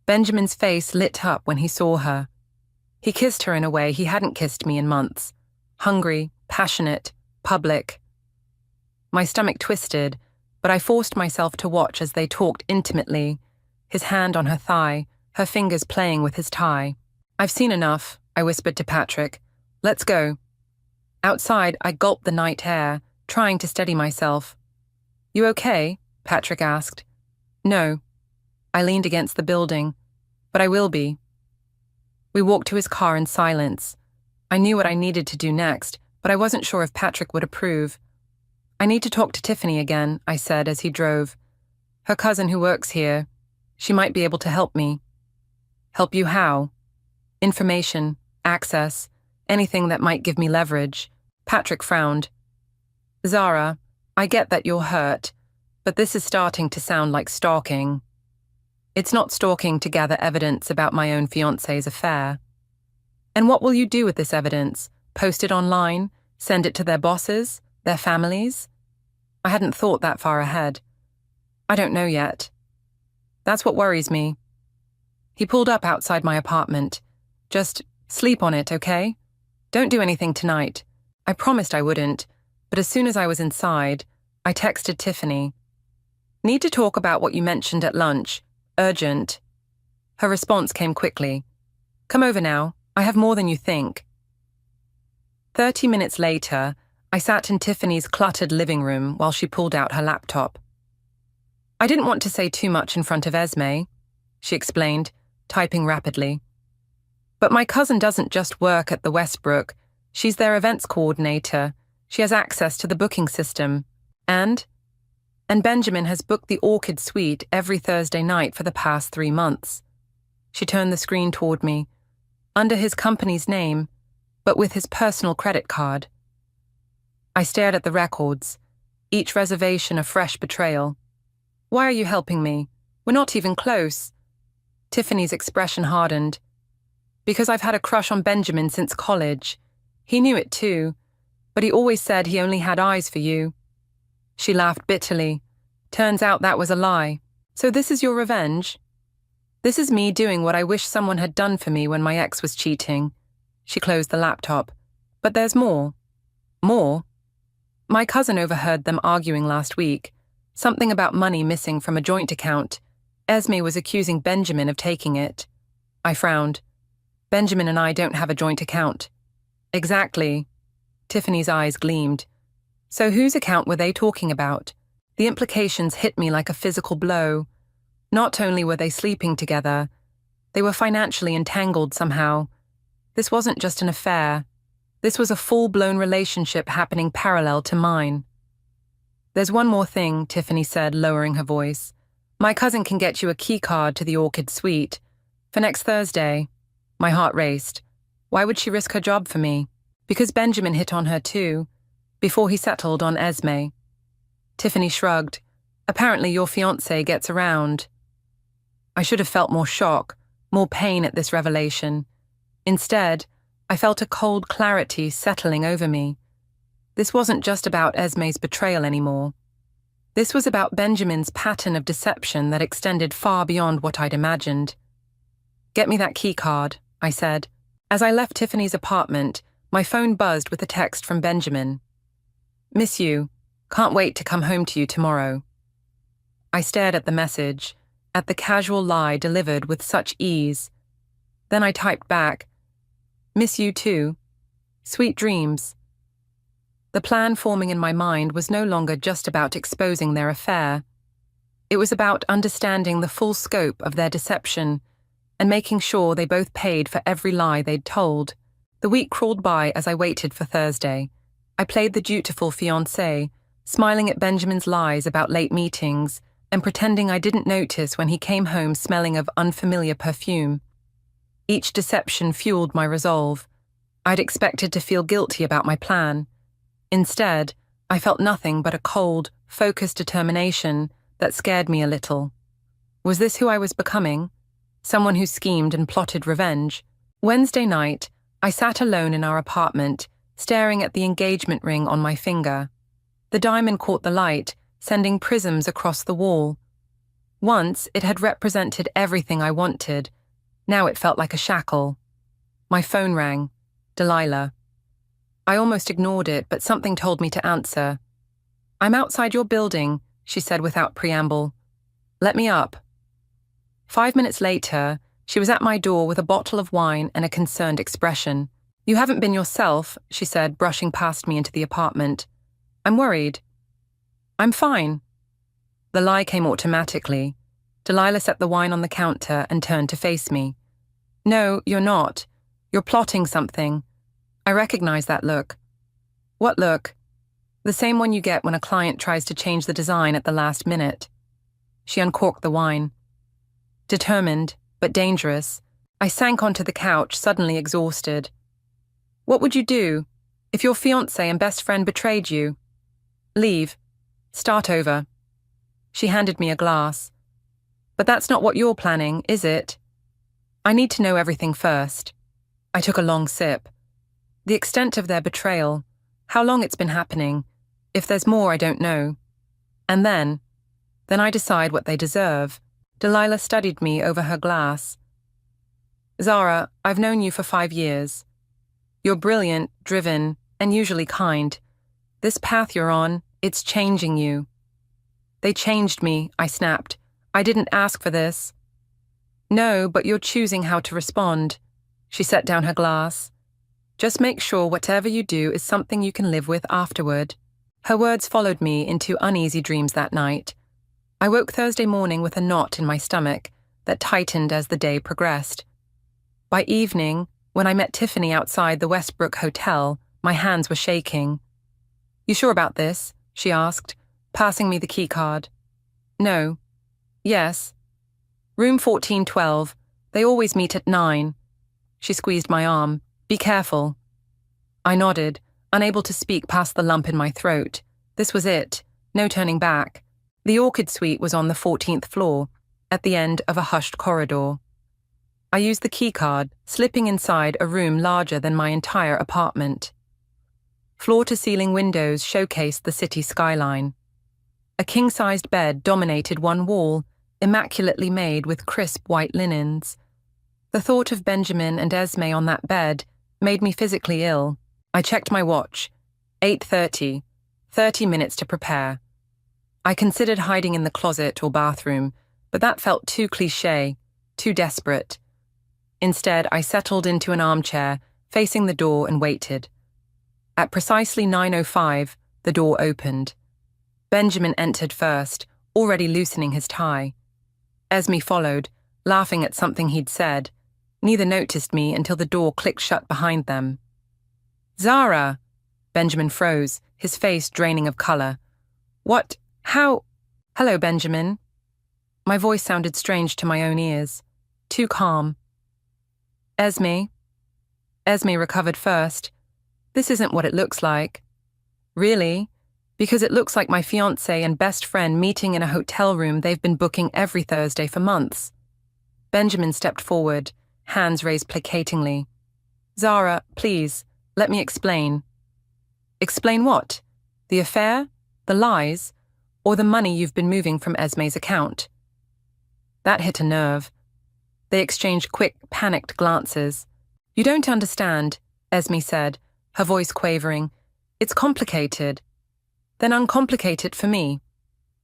Benjamin's face lit up when he saw her. He kissed her in a way he hadn't kissed me in months. Hungry, passionate, public. My stomach twisted, but I forced myself to watch as they talked intimately, his hand on her thigh, her fingers playing with his tie. I've seen enough, I whispered to Patrick. Let's go. Outside, I gulped the night air, trying to steady myself. You okay? Patrick asked. No. I leaned against the building, but I will be. We walked to his car in silence. I knew what I needed to do next, but I wasn't sure if Patrick would approve. I need to talk to Tiffany again, I said as he drove. Her cousin who works here. She might be able to help me. Help you how? Information, access, anything that might give me leverage. Patrick frowned. Zara, I get that you're hurt, but this is starting to sound like stalking. It's not stalking to gather evidence about my own fiancé's affair. And what will you do with this evidence? Post it online? Send it to their bosses? Their families? I hadn't thought that far ahead. I don't know yet. That's what worries me. He pulled up outside my apartment. Just sleep on it, okay? Don't do anything tonight. I promised I wouldn't, but as soon as I was inside, I texted Tiffany. Need to talk about what you mentioned at lunch. Urgent. Her response came quickly. Come over now. I have more than you think. 30 minutes later, I sat in Tiffany's cluttered living room while she pulled out her laptop. I didn't want to say too much in front of Esme, she explained, typing rapidly. But my cousin doesn't just work at the Westbrook. She's their events coordinator. She has access to the booking system. And Benjamin has booked the Orchid Suite every Thursday night for the past 3 months. She turned the screen toward me, under his company's name, but with his personal credit card. I stared at the records, each reservation a fresh betrayal. Why are you helping me? We're not even close. Tiffany's expression hardened. Because I've had a crush on Benjamin since college. He knew it too, but he always said he only had eyes for you. She laughed bitterly. Turns out that was a lie. So this is your revenge? This is me doing what I wish someone had done for me when my ex was cheating. She closed the laptop. But there's more. More? My cousin overheard them arguing last week. Something about money missing from a joint account. Esme was accusing Benjamin of taking it. I frowned. Benjamin and I don't have a joint account. Exactly. Tiffany's eyes gleamed. So whose account were they talking about? The implications hit me like a physical blow. Not only were they sleeping together, they were financially entangled somehow. This wasn't just an affair. This was a full-blown relationship happening parallel to mine. There's one more thing, Tiffany said, lowering her voice. My cousin can get you a key card to the Orchid Suite for next Thursday. My heart raced. Why would she risk her job for me? Because Benjamin hit on her too, before he settled on Esme. Tiffany shrugged. Apparently your fiancé gets around. I should have felt more shock, more pain at this revelation. Instead, I felt a cold clarity settling over me. This wasn't just about Esme's betrayal anymore. This was about Benjamin's pattern of deception that extended far beyond what I'd imagined. Get me that key card, I said. As I left Tiffany's apartment, my phone buzzed with a text from Benjamin. Miss you. Can't wait to come home to you tomorrow. I stared at the message, at the casual lie delivered with such ease. Then I typed back, Miss you too. Sweet dreams. The plan forming in my mind was no longer just about exposing their affair. It was about understanding the full scope of their deception and making sure they both paid for every lie they'd told. The week crawled by as I waited for Thursday. I played the dutiful fiancé, smiling at Benjamin's lies about late meetings and pretending I didn't notice when he came home smelling of unfamiliar perfume. Each deception fueled my resolve. I'd expected to feel guilty about my plan. Instead, I felt nothing but a cold, focused determination that scared me a little. Was this who I was becoming? Someone who schemed and plotted revenge? Wednesday night, I sat alone in our apartment, staring at the engagement ring on my finger. The diamond caught the light, sending prisms across the wall. Once, it had represented everything I wanted. Now it felt like a shackle. My phone rang. Delilah. I almost ignored it, but something told me to answer. I'm outside your building, she said without preamble. Let me up. 5 minutes later, she was at my door with a bottle of wine and a concerned expression. You haven't been yourself, she said, brushing past me into the apartment. I'm worried. I'm fine. The lie came automatically. Delilah set the wine on the counter and turned to face me. No, you're not. You're plotting something. I recognize that look. What look? The same one you get when a client tries to change the design at the last minute. She uncorked the wine. Determined, but dangerous, I sank onto the couch, suddenly exhausted. What would you do if your fiancé and best friend betrayed you? Leave. Start over. She handed me a glass. But that's not what you're planning, is it? I need to know everything first. I took a long sip. The extent of their betrayal, how long it's been happening. If there's more, I don't know. And then I decide what they deserve. Delilah studied me over her glass. Zara, I've known you for 5 years. You're brilliant, driven, and usually kind. This path you're on, it's changing you. They changed me, I snapped. I didn't ask for this. No, but you're choosing how to respond. She set down her glass. Just make sure whatever you do is something you can live with afterward. Her words followed me into uneasy dreams that night. I woke Thursday morning with a knot in my stomach that tightened as the day progressed. By evening, when I met Tiffany outside the Westbrook Hotel, my hands were shaking. You sure about this? She asked, passing me the key card. No. Yes. Room 1412. They always meet at 9. She squeezed my arm. Be careful. I nodded, unable to speak past the lump in my throat. This was it. No turning back. The Orchid Suite was on the 14th floor, at the end of a hushed corridor. I used the key card, slipping inside a room larger than my entire apartment. Floor-to-ceiling windows showcased the city skyline. A king-sized bed dominated one wall, immaculately made with crisp white linens. The thought of Benjamin and Esme on that bed made me physically ill. I checked my watch. 8:30. 30 minutes to prepare. I considered hiding in the closet or bathroom, but that felt too cliché, too desperate. Instead, I settled into an armchair, facing the door, and waited. At precisely 9:05, the door opened. Benjamin entered first, already loosening his tie. Esme followed, laughing at something he'd said. Neither noticed me until the door clicked shut behind them. Zara! Benjamin froze, his face draining of color. What? How? Hello, Benjamin. My voice sounded strange to my own ears. Too calm. Esme. Esme recovered first. This isn't what it looks like. Really? Because it looks like my fiancé and best friend meeting in a hotel room they've been booking every Thursday for months. Benjamin stepped forward, hands raised placatingly. Zara, please, let me explain. Explain what? The affair? The lies? Or the money you've been moving from Esme's account? That hit a nerve. They exchanged quick, panicked glances. You don't understand, Esme said, her voice quavering. It's complicated. Then uncomplicate it for me.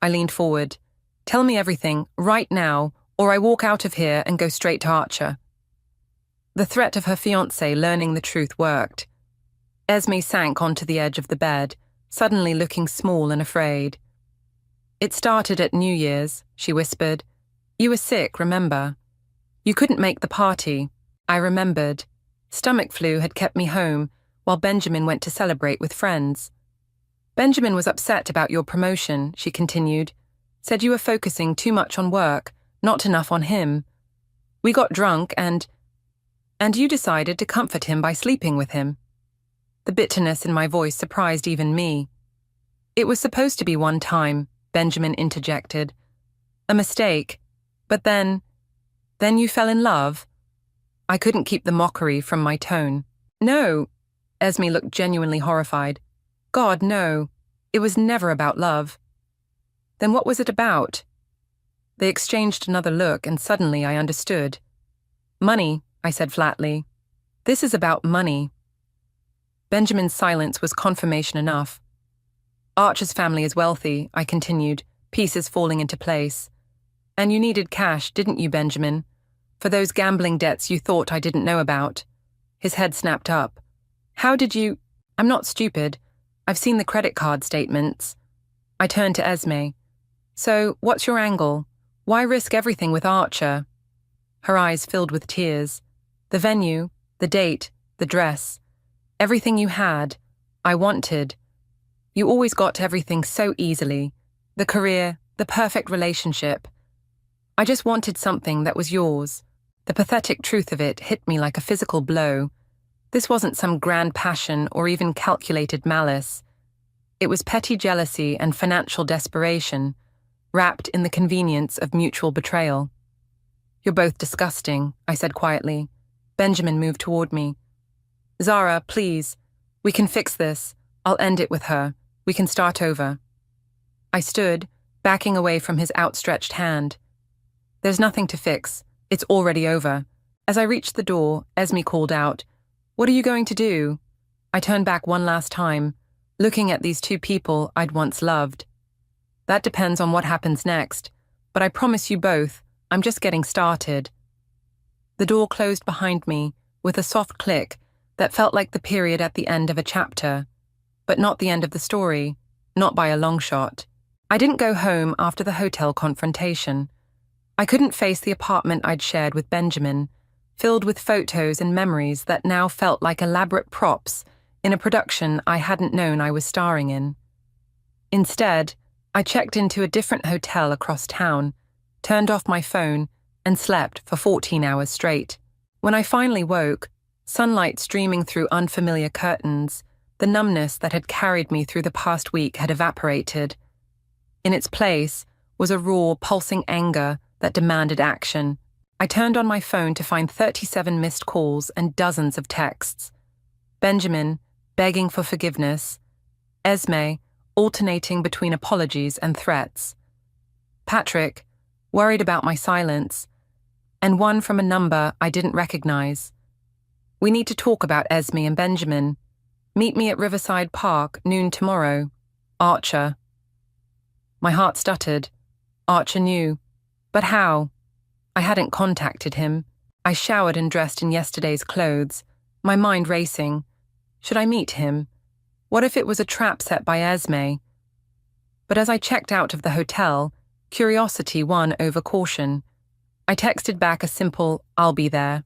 I leaned forward. Tell me everything, right now, or I walk out of here and go straight to Archer. The threat of her fiancé learning the truth worked. Esme sank onto the edge of the bed, suddenly looking small and afraid. It started at New Year's, she whispered. You were sick, remember? You couldn't make the party. I remembered. Stomach flu had kept me home, while Benjamin went to celebrate with friends. Benjamin was upset about your promotion, she continued. Said you were focusing too much on work, not enough on him. We got drunk and you decided to comfort him by sleeping with him. The bitterness in my voice surprised even me. It was supposed to be one time, Benjamin interjected. A mistake. But then you fell in love? I couldn't keep the mockery from my tone. No. Esme looked genuinely horrified. God, no. It was never about love. Then what was it about? They exchanged another look, and suddenly I understood. Money, I said flatly. This is about money. Benjamin's silence was confirmation enough. Archer's family is wealthy, I continued, pieces falling into place. And you needed cash, didn't you, Benjamin? For those gambling debts you thought I didn't know about. His head snapped up. How did you... I'm not stupid. I've seen the credit card statements. I turned to Esme. So, what's your angle? Why risk everything with Archer? Her eyes filled with tears. The venue, the date, the dress. Everything you had, I wanted. You always got everything so easily. The career, the perfect relationship. I just wanted something that was yours. The pathetic truth of it hit me like a physical blow. This wasn't some grand passion or even calculated malice. It was petty jealousy and financial desperation, wrapped in the convenience of mutual betrayal. You're both disgusting, I said quietly. Benjamin moved toward me. Zara, please. We can fix this. I'll end it with her. We can start over. I stood, backing away from his outstretched hand. There's nothing to fix. It's already over. As I reached the door, Esme called out, What are you going to do? I turned back one last time, looking at these two people I'd once loved. That depends on what happens next, but I promise you both, I'm just getting started. The door closed behind me with a soft click that felt like the period at the end of a chapter, but not the end of the story, not by a long shot. I didn't go home after the hotel confrontation. I couldn't face the apartment I'd shared with Benjamin, filled with photos and memories that now felt like elaborate props in a production I hadn't known I was starring in. Instead, I checked into a different hotel across town, turned off my phone, and slept for 14 hours straight. When I finally woke, sunlight streaming through unfamiliar curtains, the numbness that had carried me through the past week had evaporated. In its place was a raw, pulsing anger that demanded action. I turned on my phone to find 37 missed calls and dozens of texts. Benjamin, begging for forgiveness. Esme, alternating between apologies and threats. Patrick, worried about my silence. And one from a number I didn't recognize. We need to talk about Esme and Benjamin. Meet me at Riverside Park, noon tomorrow. Archer. My heart stuttered. Archer knew. But how? I hadn't contacted him. I showered and dressed in yesterday's clothes, my mind racing. Should I meet him? What if it was a trap set by Esme? But as I checked out of the hotel, curiosity won over caution. I texted back a simple, I'll be there.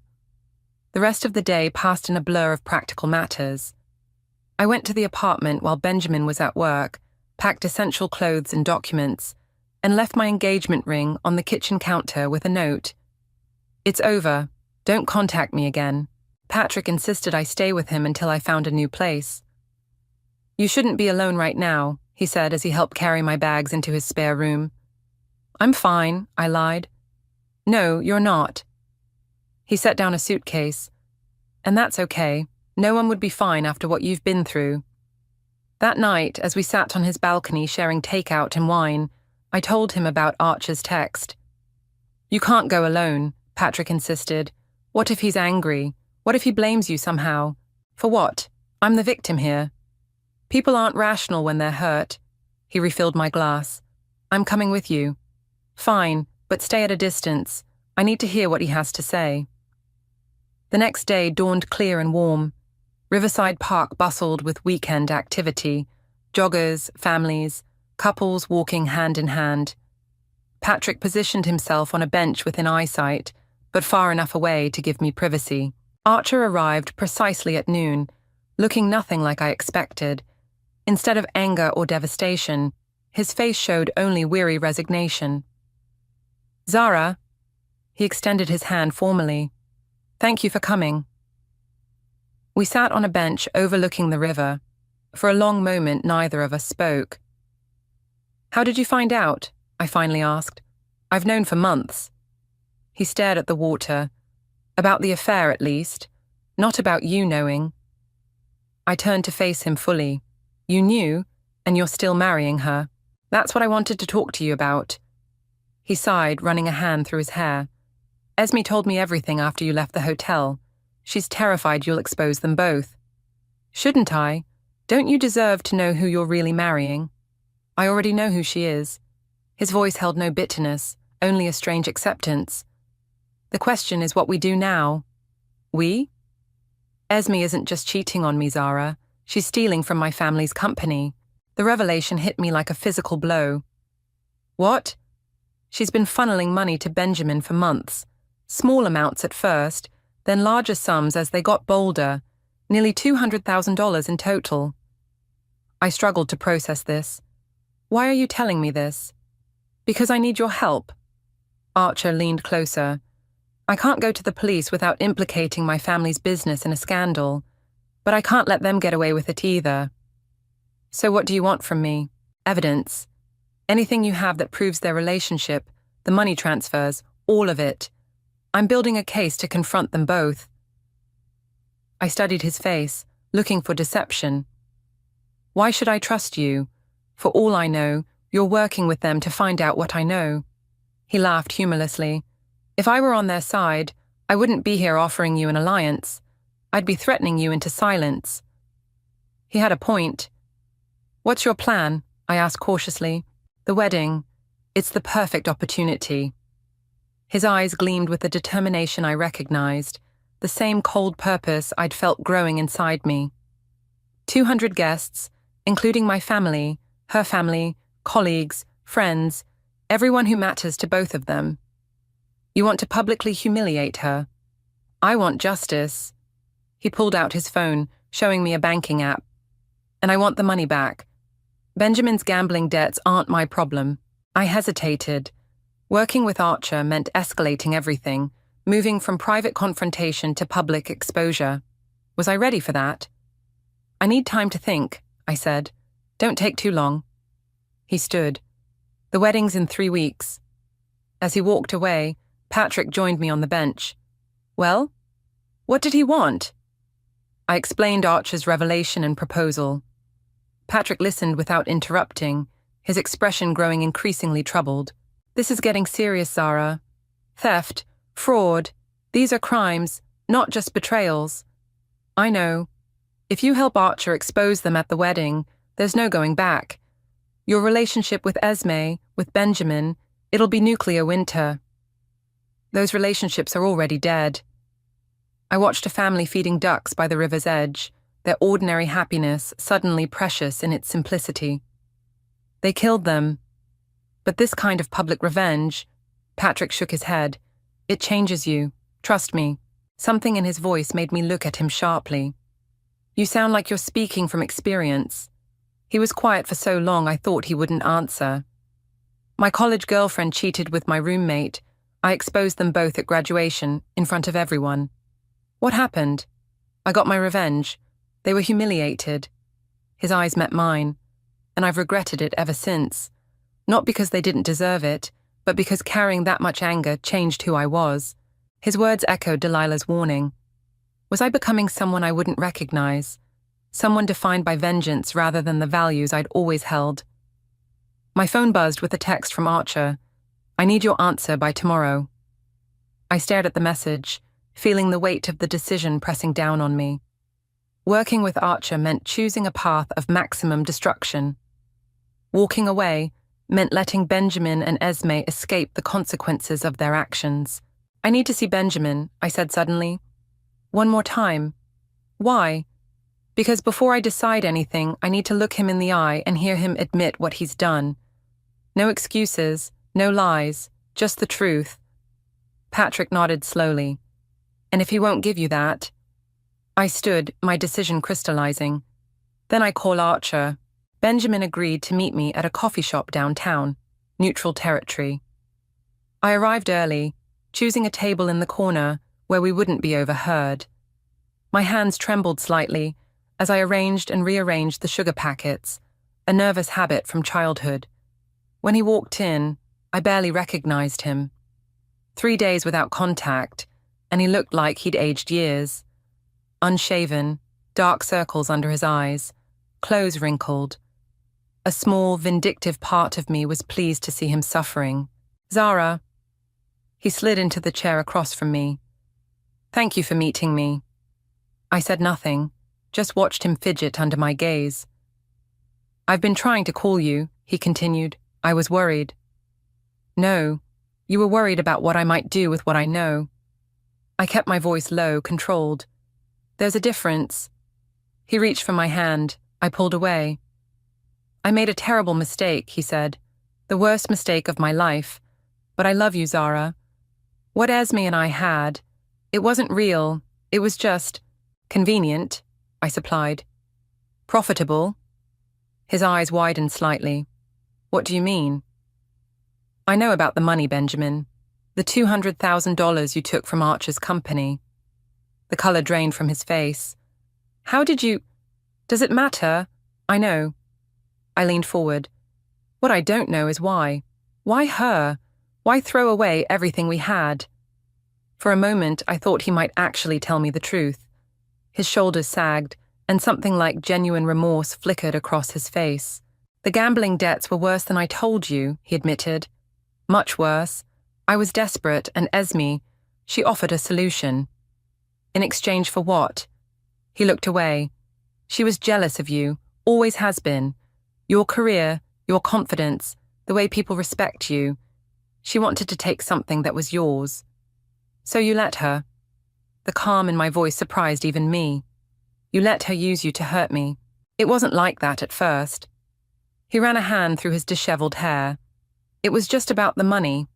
The rest of the day passed in a blur of practical matters. I went to the apartment while Benjamin was at work, packed essential clothes and documents, and left my engagement ring on the kitchen counter with a note. "It's over. Don't contact me again." Patrick insisted I stay with him until I found a new place. "You shouldn't be alone right now," he said as he helped carry my bags into his spare room. "I'm fine," I lied. "No, you're not." He set down a suitcase. "And that's okay. No one would be fine after what you've been through." That night, as we sat on his balcony sharing takeout and wine, I told him about Archer's text. "You can't go alone," Patrick insisted. "What if he's angry? What if he blames you somehow? For what? I'm the victim here." "People aren't rational when they're hurt." He refilled my glass. "I'm coming with you." "Fine, but stay at a distance. I need to hear what he has to say." The next day dawned clear and warm. Riverside Park bustled with weekend activity, joggers, families, couples walking hand in hand. Patrick positioned himself on a bench within eyesight, but far enough away to give me privacy. Archer arrived precisely at noon, looking nothing like I expected. Instead of anger or devastation, his face showed only weary resignation. "Zara," he extended his hand formally. "Thank you for coming." We sat on a bench overlooking the river. For a long moment, neither of us spoke. "How did you find out?" I finally asked. "I've known for months." He stared at the water. "About the affair, at least. Not about you knowing." I turned to face him fully. "You knew, and you're still marrying her. That's what I wanted to talk to you about." He sighed, running a hand through his hair. "Esme told me everything after you left the hotel. She's terrified you'll expose them both." "Shouldn't I? Don't you deserve to know who you're really marrying?" "I already know who she is." His voice held no bitterness, only a strange acceptance. "The question is what we do now." "We?" "Esme isn't just cheating on me, Zara. She's stealing from my family's company." The revelation hit me like a physical blow. "What?" "She's been funneling money to Benjamin for months. Small amounts at first, then larger sums as they got bolder, nearly $200,000 in total." I struggled to process this. "Why are you telling me this?" "Because I need your help." Archer leaned closer. "I can't go to the police without implicating my family's business in a scandal, but I can't let them get away with it either." "So what do you want from me?" "Evidence. Anything you have that proves their relationship, the money transfers, all of it. I'm building a case to confront them both." I studied his face, looking for deception. "Why should I trust you? For all I know, you're working with them to find out what I know." He laughed humorlessly. "If I were on their side, I wouldn't be here offering you an alliance. I'd be threatening you into silence." He had a point. "What's your plan?" I asked cautiously. "The wedding. It's the perfect opportunity." His eyes gleamed with a determination I recognized, the same cold purpose I'd felt growing inside me. 200 guests, including my family, her family, colleagues, friends, everyone who matters to both of them. "You want to publicly humiliate her." "I want justice." He pulled out his phone, showing me a banking app. "And I want the money back. Benjamin's gambling debts aren't my problem." I hesitated. Working with Archer meant escalating everything, moving from private confrontation to public exposure. Was I ready for that? "I need time to think," I said. "Don't take too long." He stood. "The wedding's in 3 weeks." As he walked away, Patrick joined me on the bench. "Well, what did he want?" I explained Archer's revelation and proposal. Patrick listened without interrupting, his expression growing increasingly troubled. "This is getting serious, Zara. Theft, fraud, these are crimes, not just betrayals." "I know. If you help Archer expose them at the wedding, there's no going back. Your relationship with Esme, with Benjamin, it'll be nuclear winter." "Those relationships are already dead." I watched a family feeding ducks by the river's edge, their ordinary happiness suddenly precious in its simplicity. "They killed them. But this kind of public revenge," Patrick shook his head, "it changes you. Trust me." Something in his voice made me look at him sharply. "You sound like you're speaking from experience." He was quiet for so long I thought he wouldn't answer. My college girlfriend cheated with my roommate. I exposed them both at graduation, in front of everyone. What happened? I got my revenge. They were humiliated. His eyes met mine, and I've regretted it ever since. Not because they didn't deserve it, but because carrying that much anger changed who I was. His words echoed Delilah's warning. Was I becoming someone I wouldn't recognize? Someone defined by vengeance rather than the values I'd always held? My phone buzzed with a text from Archer. I need your answer by tomorrow. I stared at the message, feeling the weight of the decision pressing down on me. Working with Archer meant choosing a path of maximum destruction. Walking away meant letting Benjamin and Esme escape the consequences of their actions. I need to see Benjamin, I said suddenly. One more time. Why? Because before I decide anything, I need to look him in the eye and hear him admit what he's done. No excuses, no lies, just the truth. Patrick nodded slowly. And if he won't give you that? I stood, my decision crystallizing. Then I call Archer. Benjamin agreed to meet me at a coffee shop downtown, neutral territory. I arrived early, choosing a table in the corner where we wouldn't be overheard. My hands trembled slightly as I arranged and rearranged the sugar packets, a nervous habit from childhood. When he walked in, I barely recognized him. 3 days without contact, and he looked like he'd aged years. Unshaven, dark circles under his eyes, clothes wrinkled. A small, vindictive part of me was pleased to see him suffering. Zara. He slid into the chair across from me. Thank you for meeting me. I said nothing, just watched him fidget under my gaze. I've been trying to call you, he continued. I was worried. No, you were worried about what I might do with what I know. I kept my voice low, controlled. There's a difference. He reached for my hand. I pulled away. I made a terrible mistake, he said. The worst mistake of my life. But I love you, Zara. What Esme and I had, it wasn't real. It was just convenient, I supplied. Profitable. His eyes widened slightly. What do you mean? I know about the money, Benjamin. The $200,000 you took from Archer's company. The color drained from his face. How did you... Does it matter? I know. I leaned forward. What I don't know is why. Why her? Why throw away everything we had? For a moment, I thought he might actually tell me the truth. His shoulders sagged, and something like genuine remorse flickered across his face. The gambling debts were worse than I told you, he admitted. Much worse. I was desperate, and Esme, she offered a solution. In exchange for what? He looked away. She was jealous of you, always has been. Your career, your confidence, the way people respect you. She wanted to take something that was yours. So you let her. The calm in my voice surprised even me. You let her use you to hurt me. It wasn't like that at first. He ran a hand through his disheveled hair. It was just about the money.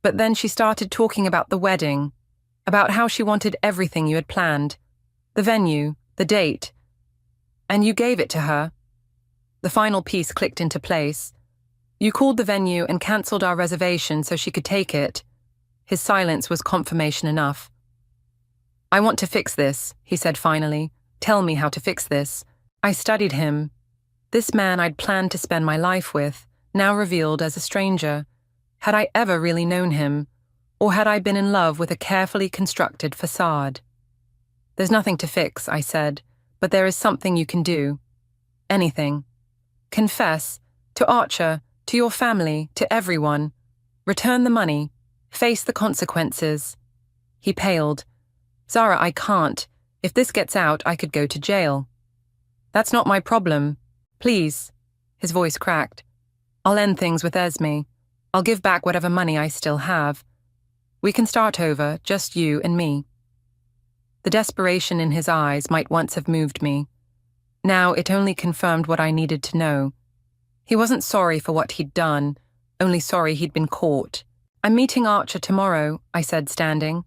But then she started talking about the wedding, about how she wanted everything you had planned, the venue, the date. And you gave it to her. The final piece clicked into place. You called the venue and cancelled our reservation so she could take it. His silence was confirmation enough. I want to fix this, he said finally. Tell me how to fix this. I studied him. This man I'd planned to spend my life with, now revealed as a stranger. Had I ever really known him? Or had I been in love with a carefully constructed facade? There's nothing to fix, I said, but there is something you can do. Anything. Confess, to Archer, to your family, to everyone. Return the money. Face the consequences. He paled. Zara, I can't. If this gets out, I could go to jail. That's not my problem. Please. His voice cracked. I'll end things with Esme. I'll give back whatever money I still have. We can start over, just you and me. The desperation in his eyes might once have moved me. Now it only confirmed what I needed to know. He wasn't sorry for what he'd done, only sorry he'd been caught. I'm meeting Archer tomorrow, I said, standing.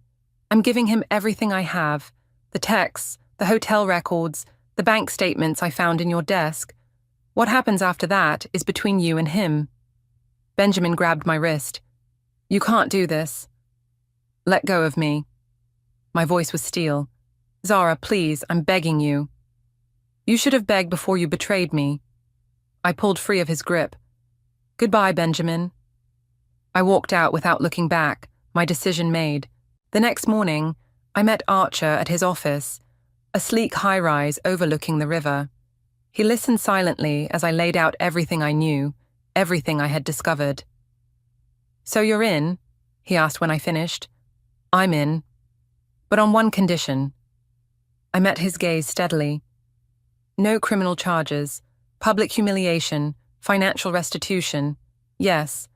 I'm giving him everything I have. The texts, the hotel records, the bank statements I found in your desk. What happens after that is between you and him. Benjamin grabbed my wrist. You can't do this. Let go of me. My voice was steel. Zara, please, I'm begging you. You should have begged before you betrayed me. I pulled free of his grip. Goodbye, Benjamin. I walked out without looking back, my decision made. The next morning, I met Archer at his office, a sleek high-rise overlooking the river. He listened silently as I laid out everything I knew, everything I had discovered. So you're in? He asked when I finished. I'm in, but on one condition. I met his gaze steadily. No criminal charges, public humiliation, financial restitution. Yes,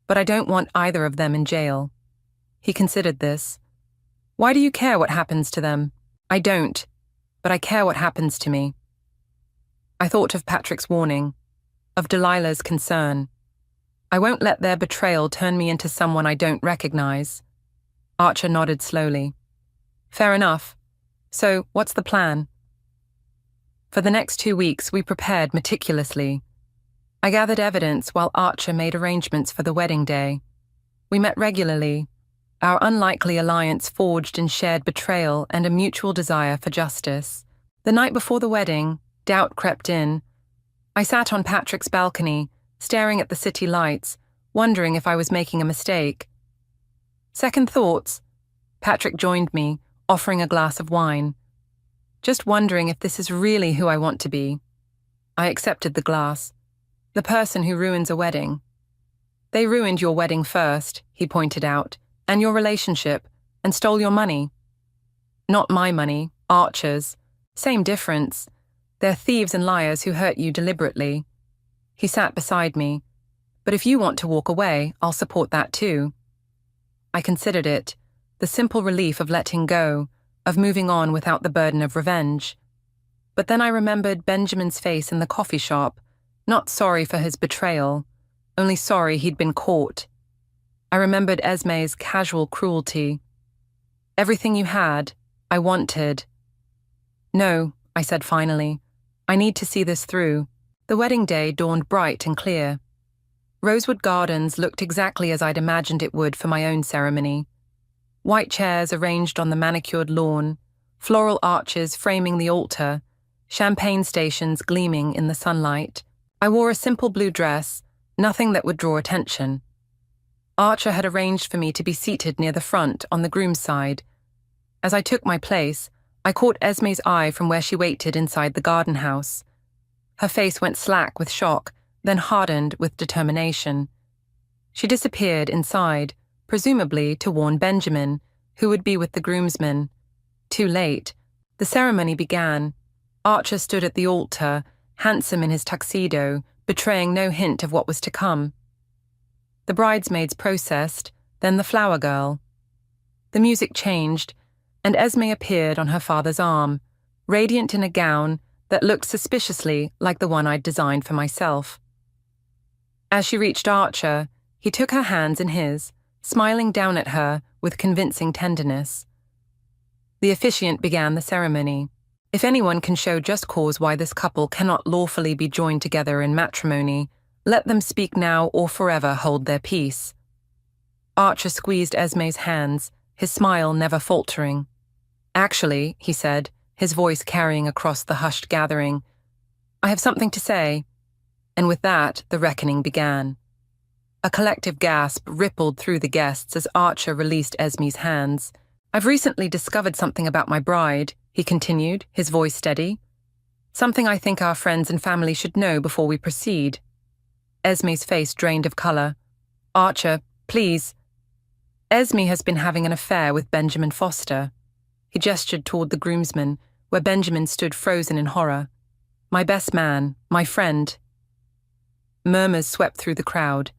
but I don't want either of them in jail. He considered this. Why do you care what happens to them? I don't, but I care what happens to me. I thought of Patrick's warning, of Delilah's concern. I won't let their betrayal turn me into someone I don't recognize. Archer nodded slowly. Fair enough. So, what's the plan? For the next 2 weeks, we prepared meticulously. I gathered evidence while Archer made arrangements for the wedding day. We met regularly, our unlikely alliance forged in shared betrayal and a mutual desire for justice. The night before the wedding, doubt crept in. I sat on Patrick's balcony, staring at the city lights, wondering if I was making a mistake. Second thoughts. Patrick joined me, offering a glass of wine. Just wondering if this is really who I want to be. I accepted the glass. The person who ruins a wedding. They ruined your wedding first, he pointed out, and your relationship, and stole your money. Not my money, Archer's. Same difference. They're thieves and liars who hurt you deliberately. He sat beside me. But if you want to walk away, I'll support that too. I considered it, the simple relief of letting go, of moving on without the burden of revenge. But then I remembered Benjamin's face in the coffee shop, not sorry for his betrayal, only sorry he'd been caught. I remembered Esme's casual cruelty. Everything you had, I wanted. No, I said finally. I need to see this through. The wedding day dawned bright and clear. Rosewood Gardens looked exactly as I'd imagined it would for my own ceremony. White chairs arranged on the manicured lawn, floral arches framing the altar, champagne stations gleaming in the sunlight. I wore a simple blue dress, nothing that would draw attention. Archer had arranged for me to be seated near the front on the groom's side. As I took my place, I caught Esme's eye from where she waited inside the garden house. Her face went slack with shock, then hardened with determination. She disappeared inside, presumably to warn Benjamin, who would be with the groomsmen. Too late. The ceremony began. Archer stood at the altar, handsome in his tuxedo, betraying no hint of what was to come. The bridesmaids processed, then the flower girl. The music changed, and Esme appeared on her father's arm, radiant in a gown that looked suspiciously like the one I'd designed for myself. As she reached Archer, he took her hands in his, smiling down at her with convincing tenderness. The officiant began the ceremony. If anyone can show just cause why this couple cannot lawfully be joined together in matrimony, let them speak now or forever hold their peace. Archer squeezed Esme's hands, his smile never faltering. Actually, he said, his voice carrying across the hushed gathering, I have something to say. And with that, the reckoning began. A collective gasp rippled through the guests as Archer released Esme's hands. I've recently discovered something about my bride, he continued, his voice steady. Something I think our friends and family should know before we proceed. Esme's face drained of color. Archer, please. Esme has been having an affair with Benjamin Foster. He gestured toward the groomsmen, where Benjamin stood frozen in horror. My best man, my friend. Murmurs swept through the crowd.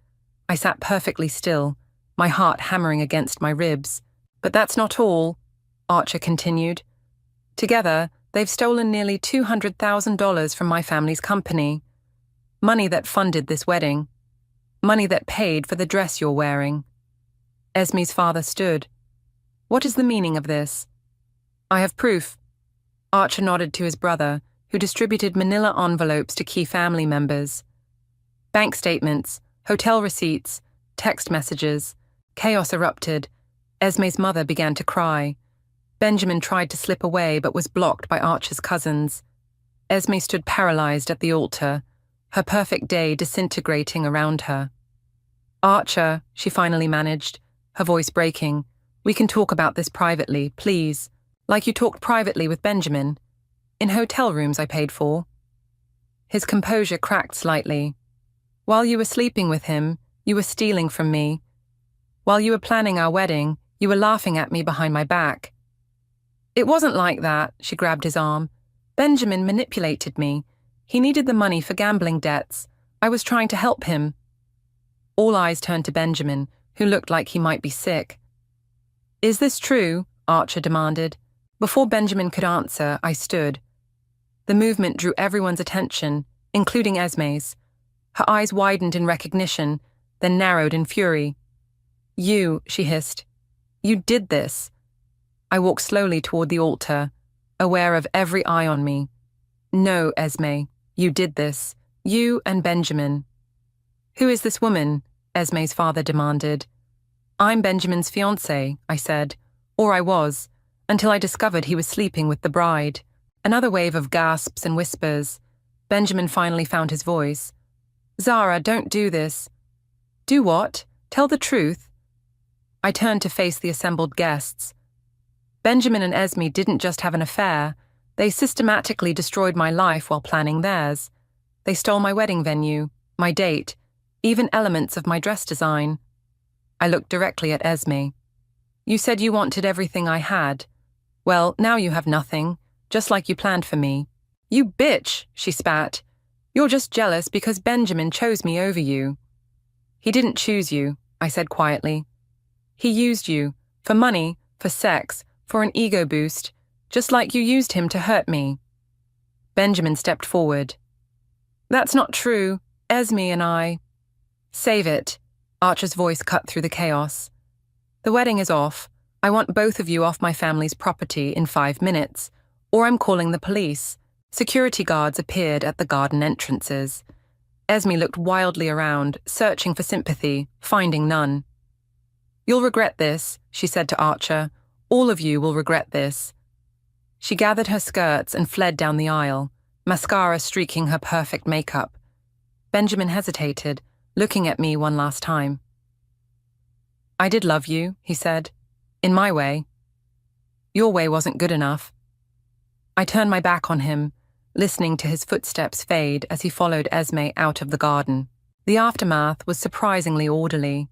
I sat perfectly still, my heart hammering against my ribs. But that's not all, Archer continued. Together, they've stolen nearly $200,000 from my family's company. Money that funded this wedding. Money that paid for the dress you're wearing. Esme's father stood. What is the meaning of this? I have proof. Archer nodded to his brother, who distributed manila envelopes to key family members. Bank statements, hotel receipts, text messages. Chaos erupted. Esme's mother began to cry. Benjamin tried to slip away but was blocked by Archer's cousins. Esme stood paralyzed at the altar, her perfect day disintegrating around her. "Archer," she finally managed, her voice breaking, "we can talk about this privately, please, like you talked privately with Benjamin, in hotel rooms I paid for." His composure cracked slightly. "While you were sleeping with him, you were stealing from me. While you were planning our wedding, you were laughing at me behind my back." "It wasn't like that," she grabbed his arm. "Benjamin manipulated me. He needed the money for gambling debts. I was trying to help him." All eyes turned to Benjamin, who looked like he might be sick. "Is this true?" Archer demanded. Before Benjamin could answer, I stood. The movement drew everyone's attention, including Esme's. Her eyes widened in recognition, then narrowed in fury. "You," she hissed. "You did this." I walked slowly toward the altar, aware of every eye on me. "No, Esme, you did this. You and Benjamin." "Who is this woman?" Esme's father demanded. "I'm Benjamin's fiancé," I said, or I was, until I discovered he was sleeping with the bride. Another wave of gasps and whispers. Benjamin finally found his voice. "Zara, don't do this." "Do what? Tell the truth." I turned to face the assembled guests. Benjamin and Esme didn't just have an affair, they systematically destroyed my life while planning theirs. They stole my wedding venue, my date, even elements of my dress design. I looked directly at Esme. "You said you wanted everything I had. Well, now you have nothing, just like you planned for me." "You bitch," she spat. "You're just jealous because Benjamin chose me over you." "He didn't choose you," I said quietly. "He used you, for money, for sex, for an ego boost, just like you used him to hurt me." Benjamin stepped forward. "That's not true. Esme and I—" "Save it." Archer's voice cut through the chaos. "The wedding is off. I want both of you off my family's property in 5 minutes, or I'm calling the police." Security guards appeared at the garden entrances. Esme looked wildly around, searching for sympathy, finding none. "You'll regret this," she said to Archer. "All of you will regret this." She gathered her skirts and fled down the aisle, mascara streaking her perfect makeup. Benjamin hesitated, looking at me one last time. "I did love you," he said. "In my way. Your way wasn't good enough." I turned my back on him, listening to his footsteps fade as he followed Esme out of the garden. The aftermath was surprisingly orderly.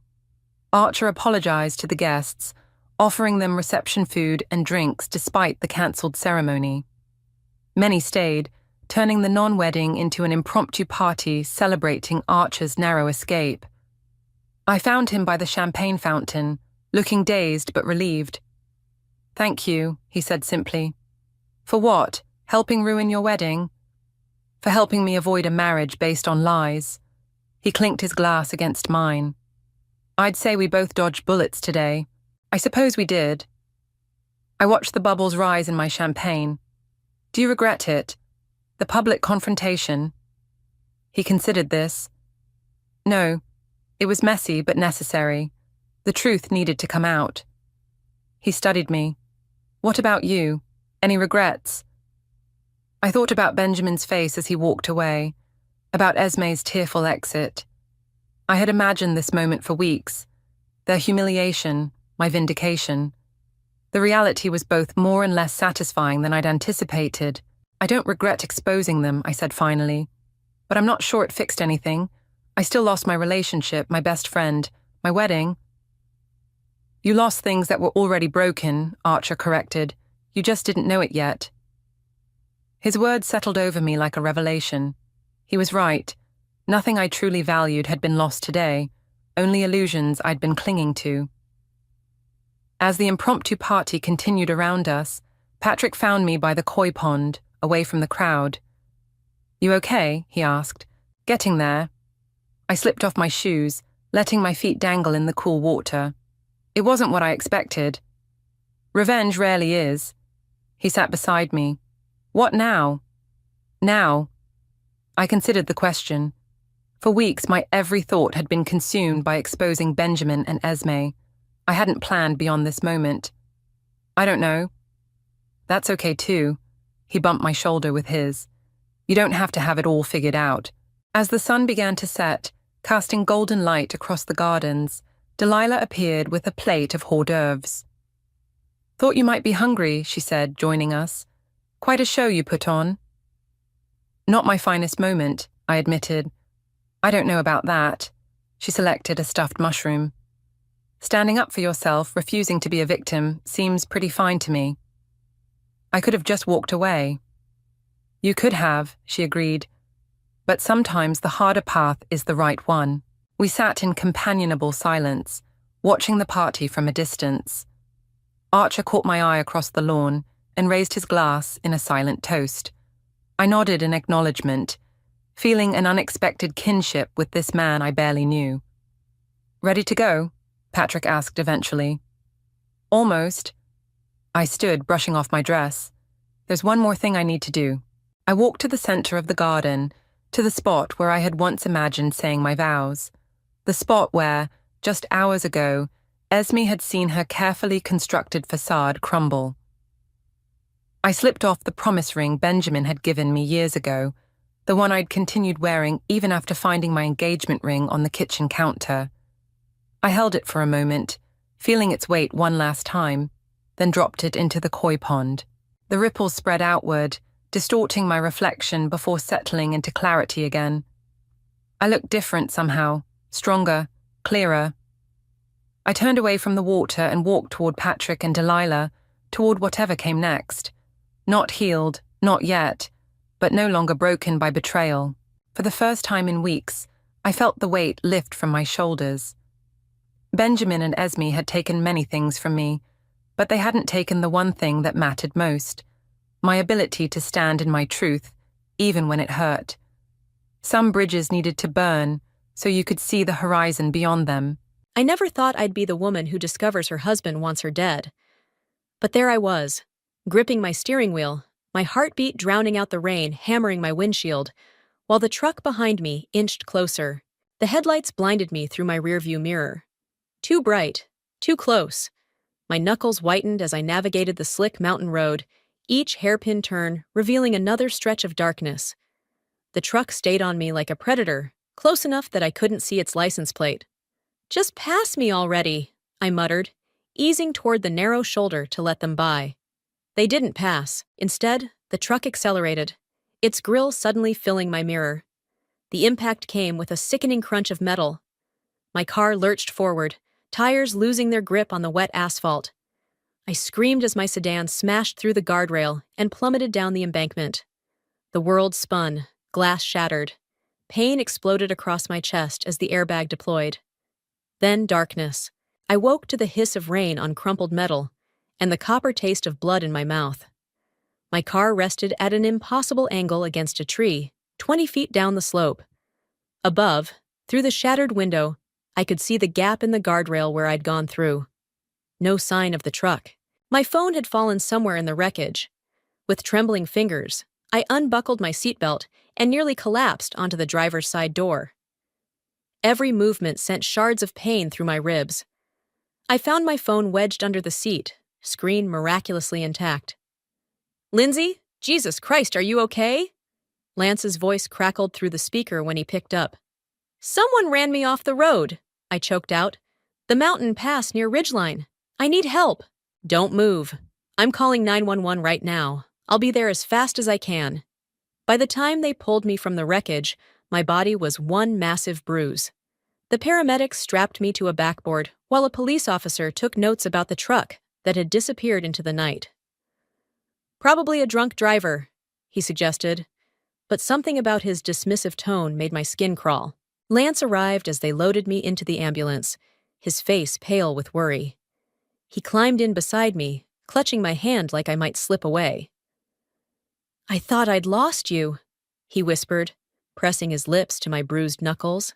Archer apologized to the guests, offering them reception food and drinks despite the cancelled ceremony. Many stayed, turning the non-wedding into an impromptu party celebrating Archer's narrow escape. I found him by the champagne fountain, looking dazed but relieved. "Thank you," he said simply. "For what? Helping ruin your wedding?" "For helping me avoid a marriage based on lies." He clinked his glass against mine. "I'd say we both dodged bullets today. I suppose we did." I watched the bubbles rise in my champagne. "Do you regret it? The public confrontation?" He considered this. "No. It was messy but necessary. The truth needed to come out." He studied me. "What about you? Any regrets?" I thought about Benjamin's face as he walked away, about Esme's tearful exit. I had imagined this moment for weeks. Their humiliation, my vindication. The reality was both more and less satisfying than I'd anticipated. "I don't regret exposing them," I said finally. "But I'm not sure it fixed anything. I still lost my relationship, my best friend, my wedding." "You lost things that were already broken," Archer corrected. "You just didn't know it yet." His words settled over me like a revelation. He was right. Nothing I truly valued had been lost today, only illusions I'd been clinging to. As the impromptu party continued around us, Patrick found me by the koi pond, away from the crowd. "You okay?" he asked. "Getting there." I slipped off my shoes, letting my feet dangle in the cool water. It wasn't what I expected. Revenge rarely is. He sat beside me. "What now?" Now, I considered the question. For weeks, my every thought had been consumed by exposing Benjamin and Esme. I hadn't planned beyond this moment. I don't know. That's okay too. He bumped my shoulder with his. You don't have to have it all figured out. As the sun began to set, casting golden light across the gardens, Delilah appeared with a plate of hors d'oeuvres. Thought you might be hungry, she said, joining us. Quite a show you put on. Not my finest moment, I admitted. I don't know about that. She selected a stuffed mushroom. Standing up for yourself, refusing to be a victim, seems pretty fine to me. I could have just walked away. You could have, she agreed. But sometimes the harder path is the right one. We sat in companionable silence, watching the party from a distance. Archer caught my eye across the lawn and raised his glass in a silent toast. I nodded in acknowledgement, feeling an unexpected kinship with this man I barely knew. Ready to go? Patrick asked eventually. Almost. I stood, brushing off my dress. There's one more thing I need to do. I walked to the center of the garden, to the spot where I had once imagined saying my vows. The spot where, just hours ago, Esme had seen her carefully constructed facade crumble. I slipped off the promise ring Benjamin had given me years ago, the one I'd continued wearing even after finding my engagement ring on the kitchen counter. I held it for a moment, feeling its weight one last time, then dropped it into the koi pond. The ripples spread outward, distorting my reflection before settling into clarity again. I looked different somehow, stronger, clearer. I turned away from the water and walked toward Patrick and Delilah, toward whatever came next. Not healed, not yet, but no longer broken by betrayal. For the first time in weeks, I felt the weight lift from my shoulders. Benjamin and Esme had taken many things from me, but they hadn't taken the one thing that mattered most, my ability to stand in my truth, even when it hurt. Some bridges needed to burn, so you could see the horizon beyond them. I never thought I'd be the woman who discovers her husband wants her dead. But there I was, gripping my steering wheel, my heartbeat drowning out the rain, hammering my windshield, while the truck behind me inched closer. The headlights blinded me through my rearview mirror. Too bright, too close. My knuckles whitened as I navigated the slick mountain road, each hairpin turn revealing another stretch of darkness. The truck stayed on me like a predator, close enough that I couldn't see its license plate. "Just pass me already," I muttered, easing toward the narrow shoulder to let them by. They didn't pass. Instead, the truck accelerated, its grille suddenly filling my mirror. The impact came with a sickening crunch of metal. My car lurched forward, tires losing their grip on the wet asphalt. I screamed as my sedan smashed through the guardrail and plummeted down the embankment. The world spun, glass shattered. Pain exploded across my chest as the airbag deployed. Then darkness. I woke to the hiss of rain on crumpled metal and the copper taste of blood in my mouth. My car rested at an impossible angle against a tree, 20 feet down the slope. Above, through the shattered window, I could see the gap in the guardrail where I'd gone through. No sign of the truck. My phone had fallen somewhere in the wreckage. With trembling fingers, I unbuckled my seatbelt and nearly collapsed onto the driver's side door. Every movement sent shards of pain through my ribs. I found my phone wedged under the seat, screen miraculously intact. "Lindsay? Jesus Christ, are you okay?" Lance's voice crackled through the speaker when he picked up. "Someone ran me off the road," I choked out. "The mountain pass near Ridgeline. I need help." "Don't move. I'm calling 911 right now. I'll be there as fast as I can." By the time they pulled me from the wreckage, my body was one massive bruise. The paramedics strapped me to a backboard while a police officer took notes about the truck that had disappeared into the night. "Probably a drunk driver," he suggested, but something about his dismissive tone made my skin crawl. Lance arrived as they loaded me into the ambulance, his face pale with worry. He climbed in beside me, clutching my hand like I might slip away. "I thought I'd lost you," he whispered, pressing his lips to my bruised knuckles.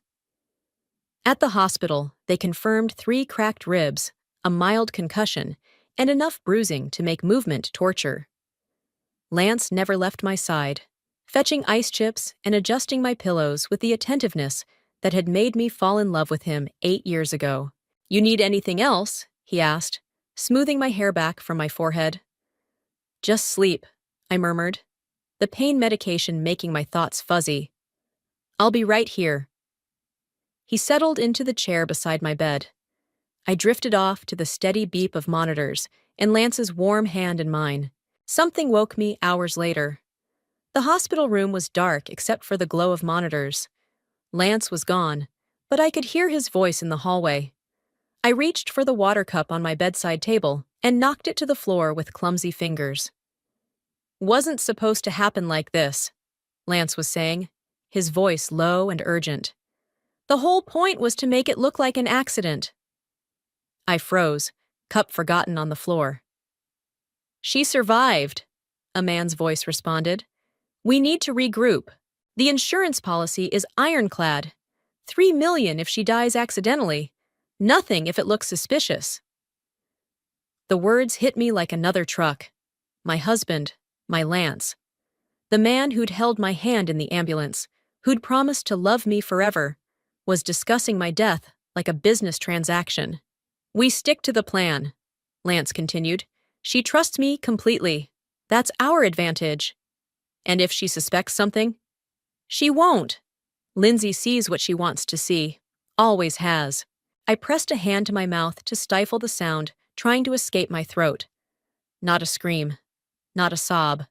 At the hospital, they confirmed 3 cracked ribs, a mild concussion, and enough bruising to make movement torture. Lance never left my side, fetching ice chips and adjusting my pillows with the attentiveness that had made me fall in love with him 8 years ago. "You need anything else?" he asked, smoothing my hair back from my forehead. "Just sleep," I murmured, the pain medication making my thoughts fuzzy. "I'll be right here." He settled into the chair beside my bed. I drifted off to the steady beep of monitors and Lance's warm hand in mine. Something woke me hours later. The hospital room was dark except for the glow of monitors. Lance was gone, but I could hear his voice in the hallway. I reached for the water cup on my bedside table and knocked it to the floor with clumsy fingers. "Wasn't supposed to happen like this," Lance was saying, his voice low and urgent. "The whole point was to make it look like an accident." I froze, cup forgotten on the floor. "She survived," a man's voice responded. "We need to regroup. The insurance policy is ironclad. $3 million if she dies accidentally. Nothing if it looks suspicious." The words hit me like another truck. My husband, my Lance. The man who'd held my hand in the ambulance, who'd promised to love me forever, was discussing my death like a business transaction. "We stick to the plan," Lance continued. "She trusts me completely. That's our advantage. And if she suspects something, she won't. Lindsay sees what she wants to see. Always has." I pressed a hand to my mouth to stifle the sound, trying to escape my throat. Not a scream. Not a sob.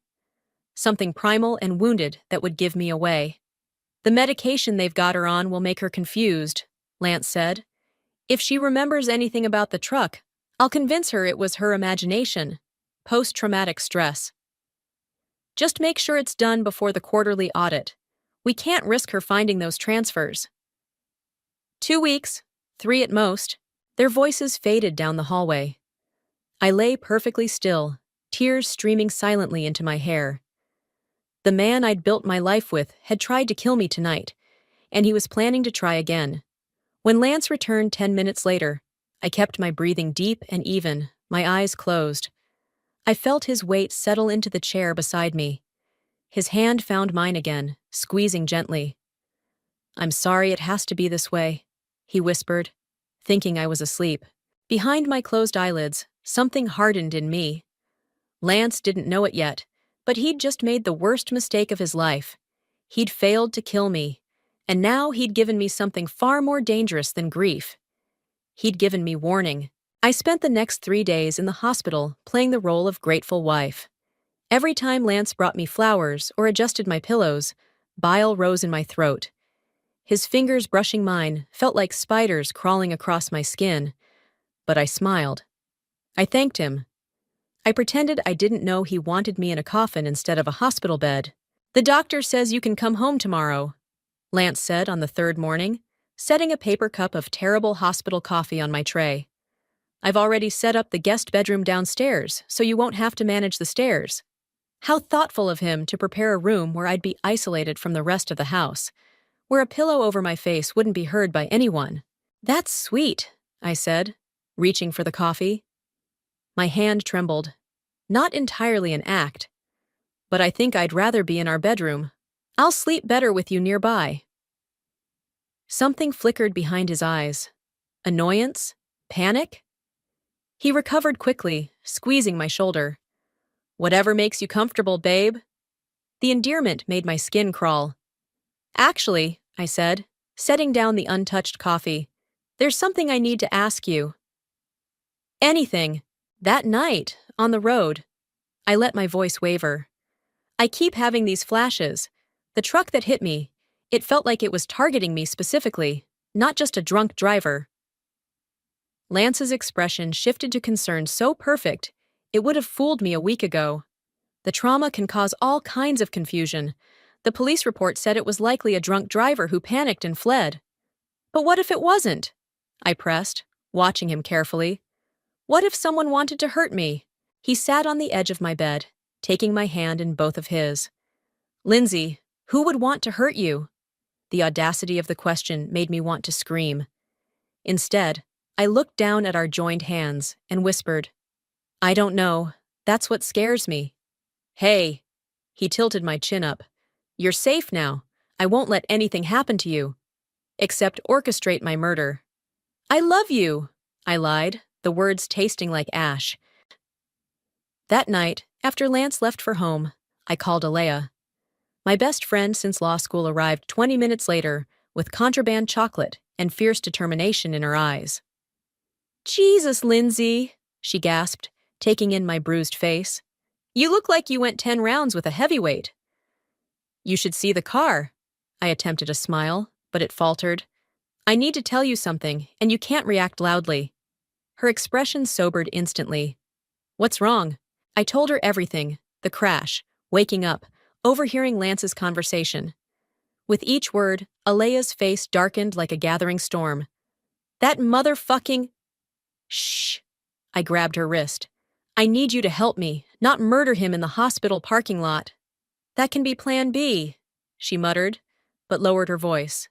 Something primal and wounded that would give me away. "The medication they've got her on will make her confused," Lance said. "If she remembers anything about the truck, I'll convince her it was her imagination. Post-traumatic stress. Just make sure it's done before the quarterly audit. We can't risk her finding those transfers." 2 weeks, 3 at most. Their voices faded down the hallway. I lay perfectly still, tears streaming silently into my hair. The man I'd built my life with had tried to kill me tonight, and he was planning to try again. When Lance returned 10 minutes later, I kept my breathing deep and even, my eyes closed. I felt his weight settle into the chair beside me. His hand found mine again, squeezing gently. "I'm sorry it has to be this way," he whispered, thinking I was asleep. Behind my closed eyelids, something hardened in me. Lance didn't know it yet, but he'd just made the worst mistake of his life. He'd failed to kill me, and now he'd given me something far more dangerous than grief. He'd given me warning. I spent the next 3 days in the hospital playing the role of grateful wife. Every time Lance brought me flowers or adjusted my pillows, bile rose in my throat. His fingers brushing mine felt like spiders crawling across my skin, but I smiled. I thanked him. I pretended I didn't know he wanted me in a coffin instead of a hospital bed. "The doctor says you can come home tomorrow," Lance said on the 3rd morning, setting a paper cup of terrible hospital coffee on my tray. "I've already set up the guest bedroom downstairs, so you won't have to manage the stairs." How thoughtful of him to prepare a room where I'd be isolated from the rest of the house, where a pillow over my face wouldn't be heard by anyone. "That's sweet," I said, reaching for the coffee. My hand trembled. Not entirely an act, but I think I'd rather be in our bedroom. "I'll sleep better with you nearby." Something flickered behind his eyes. Annoyance? Panic? He recovered quickly, squeezing my shoulder. "Whatever makes you comfortable, babe." The endearment made my skin crawl. "Actually," I said, setting down the untouched coffee, "there's something I need to ask you." "Anything." "That night, on the road." I let my voice waver. "I keep having these flashes. The truck that hit me, it felt like it was targeting me specifically, not just a drunk driver." Lance's expression shifted to concern so perfect, it would have fooled me a week ago. The trauma can cause all kinds of confusion. The police report said it was likely a drunk driver who panicked and fled. "But what if it wasn't?" I pressed, watching him carefully. "What if someone wanted to hurt me?" He sat on the edge of my bed, taking my hand in both of his. "Lindsay, who would want to hurt you?" The audacity of the question made me want to scream. Instead, I looked down at our joined hands and whispered, "I don't know. That's what scares me." "Hey," he tilted my chin up. You're safe now. I won't let anything happen to you. Except orchestrate my murder. I love you, I lied, the words tasting like ash. That night, after Lance left for home, I called Alea. My best friend since law school arrived 20 minutes later with contraband chocolate and fierce determination in her eyes. Jesus, Lindsay, she gasped, taking in my bruised face. You look like you went 10 rounds with a heavyweight. You should see the car. I attempted a smile, but it faltered. I need to tell you something, and you can't react loudly. Her expression sobered instantly. What's wrong? I told her everything, the crash, waking up, overhearing Lance's conversation. With each word, Alea's face darkened like a gathering storm. That motherfucking... Shh! I grabbed her wrist. I need you to help me, not murder him in the hospital parking lot. That can be plan B, she muttered, but lowered her voice.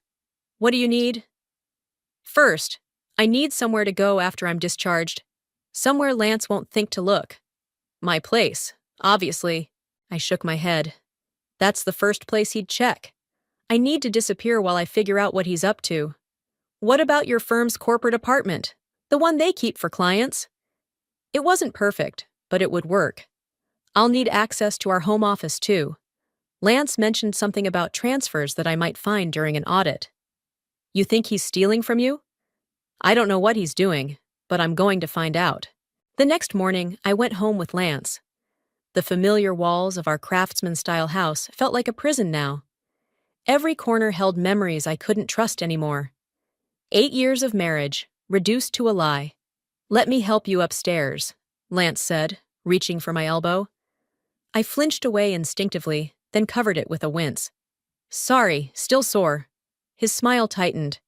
What do you need? First, I need somewhere to go after I'm discharged. Somewhere Lance won't think to look. My place, obviously. I shook my head. That's the first place he'd check. I need to disappear while I figure out what he's up to. What about your firm's corporate apartment? The one they keep for clients? It wasn't perfect, but it would work. I'll need access to our home office, too. Lance mentioned something about transfers that I might find during an audit. You think he's stealing from you? I don't know what he's doing, but I'm going to find out. The next morning, I went home with Lance. The familiar walls of our craftsman-style house felt like a prison now. Every corner held memories I couldn't trust anymore. 8 years of marriage, reduced to a lie. Let me help you upstairs, Lance said, reaching for my elbow. I flinched away instinctively, then covered it with a wince. Sorry, still sore. His smile tightened.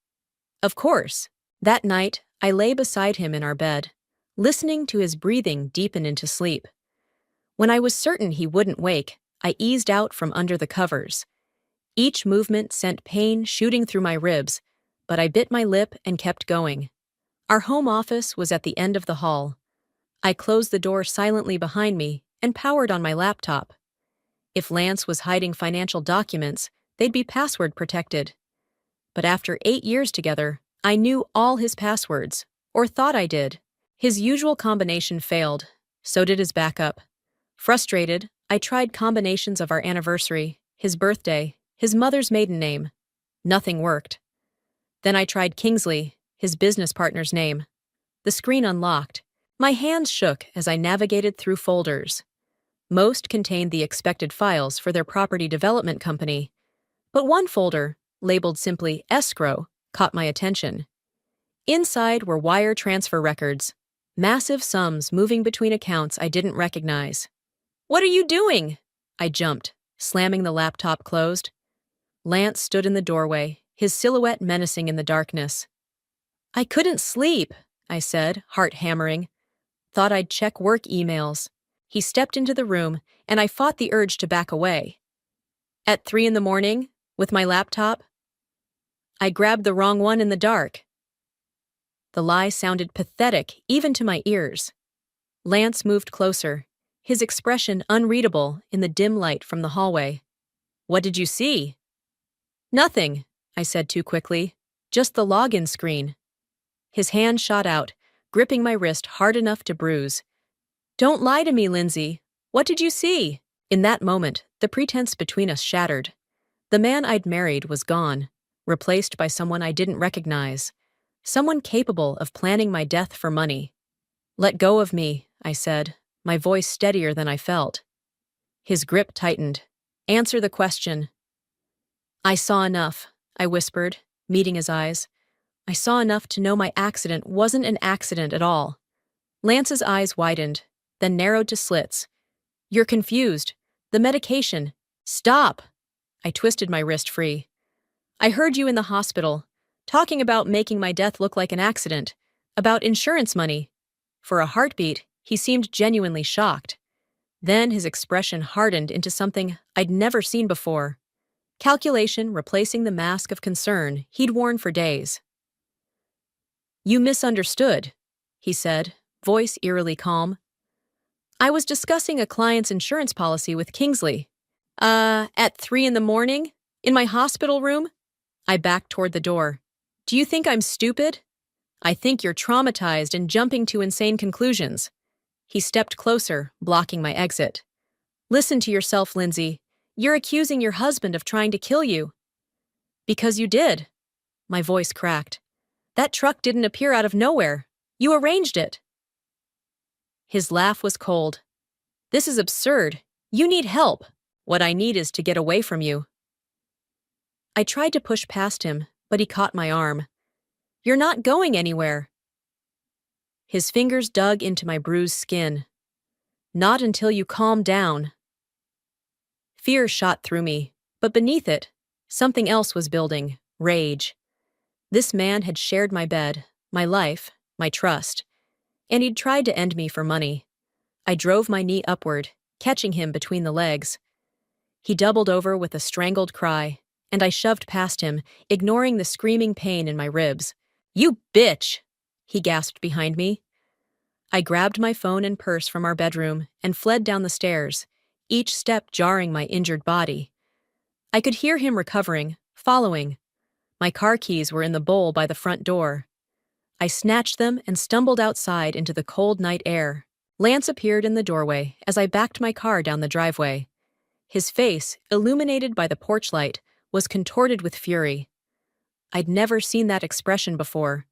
Of course. That night, I lay beside him in our bed, listening to his breathing deepen into sleep. When I was certain he wouldn't wake, I eased out from under the covers. Each movement sent pain shooting through my ribs, but I bit my lip and kept going. Our home office was at the end of the hall. I closed the door silently behind me and powered on my laptop. If Lance was hiding financial documents, they'd be password protected. But after 8 years together, I knew all his passwords, or thought I did. His usual combination failed, so did his backup. Frustrated, I tried combinations of our anniversary, his birthday, his mother's maiden name. Nothing worked. Then I tried Kingsley, his business partner's name. The screen unlocked. My hands shook as I navigated through folders. Most contained the expected files for their property development company, but one folder, labeled simply escrow, caught my attention. Inside were wire transfer records, massive sums moving between accounts I didn't recognize. What are you doing? I jumped, slamming the laptop closed. Lance stood in the doorway, his silhouette menacing in the darkness. I couldn't sleep, I said, heart hammering. Thought I'd check work emails. He stepped into the room, and I fought the urge to back away. At 3 a.m, with my laptop? I grabbed the wrong one in the dark. The lie sounded pathetic, even to my ears. Lance moved closer, his expression unreadable in the dim light from the hallway. What did you see? Nothing, I said too quickly. Just the login screen. His hand shot out, gripping my wrist hard enough to bruise. Don't lie to me, Lindsay. What did you see? In that moment, the pretense between us shattered. The man I'd married was gone, replaced by someone I didn't recognize, someone capable of planning my death for money. Let go of me, I said, my voice steadier than I felt. His grip tightened. Answer the question. I saw enough, I whispered, meeting his eyes. I saw enough to know my accident wasn't an accident at all. Lance's eyes widened, then narrowed to slits. You're confused. The medication. Stop! I twisted my wrist free. I heard you in the hospital, talking about making my death look like an accident, about insurance money. For a heartbeat, he seemed genuinely shocked. Then his expression hardened into something I'd never seen before. Calculation replacing the mask of concern he'd worn for days. You misunderstood, he said, voice eerily calm. I was discussing a client's insurance policy with Kingsley. At 3 in the morning? In my hospital room? I backed toward the door. Do you think I'm stupid? I think you're traumatized and jumping to insane conclusions. He stepped closer, blocking my exit. Listen to yourself, Lindsay. You're accusing your husband of trying to kill you. Because you did. My voice cracked. That truck didn't appear out of nowhere. You arranged it. His laugh was cold. This is absurd. You need help. What I need is to get away from you. I tried to push past him, but he caught my arm. You're not going anywhere. His fingers dug into my bruised skin. Not until you calm down. Fear shot through me, but beneath it, something else was building, rage. This man had shared my bed, my life, my trust, and he'd tried to end me for money. I drove my knee upward, catching him between the legs. He doubled over with a strangled cry, and I shoved past him, ignoring the screaming pain in my ribs. You bitch! He gasped behind me. I grabbed my phone and purse from our bedroom and fled down the stairs, each step jarring my injured body. I could hear him recovering, following. My car keys were in the bowl by the front door. I snatched them and stumbled outside into the cold night air. Lance appeared in the doorway as I backed my car down the driveway. His face, illuminated by the porch light, was contorted with fury. I'd never seen that expression before,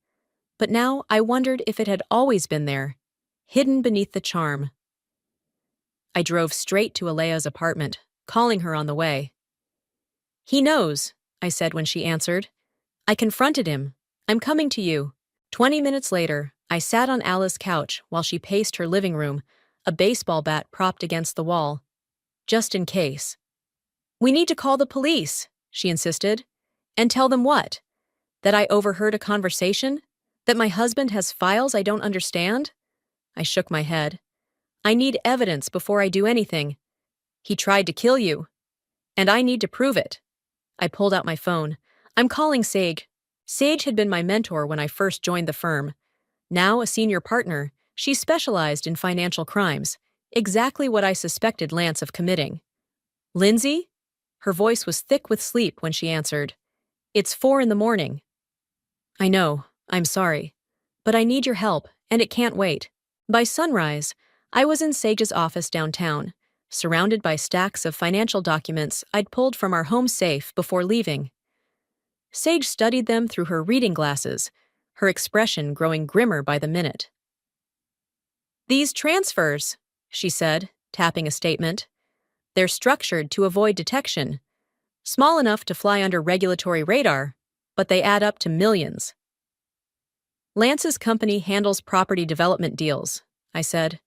but now I wondered if it had always been there, hidden beneath the charm. I drove straight to Alea's apartment, calling her on the way. He knows, I said when she answered. I confronted him. I'm coming to you. 20 minutes later, I sat on Alice's couch while she paced her living room, a baseball bat propped against the wall. Just in case. We need to call the police, she insisted. And tell them what? That I overheard a conversation? That my husband has files I don't understand? I shook my head. I need evidence before I do anything. He tried to kill you. And I need to prove it. I pulled out my phone. I'm calling Sage. Sage had been my mentor when I first joined the firm. Now a senior partner, she specialized in financial crimes, exactly what I suspected Lance of committing. Lindsay? Her voice was thick with sleep when she answered. It's 4 in the morning. I know, I'm sorry. But I need your help, and it can't wait. By sunrise, I was in Sage's office downtown, surrounded by stacks of financial documents I'd pulled from our home safe before leaving. Sage studied them through her reading glasses, her expression growing grimmer by the minute. These transfers, she said, tapping a statement. They're structured to avoid detection. Small enough to fly under regulatory radar, but they add up to millions. Lance's company handles property development deals, I said.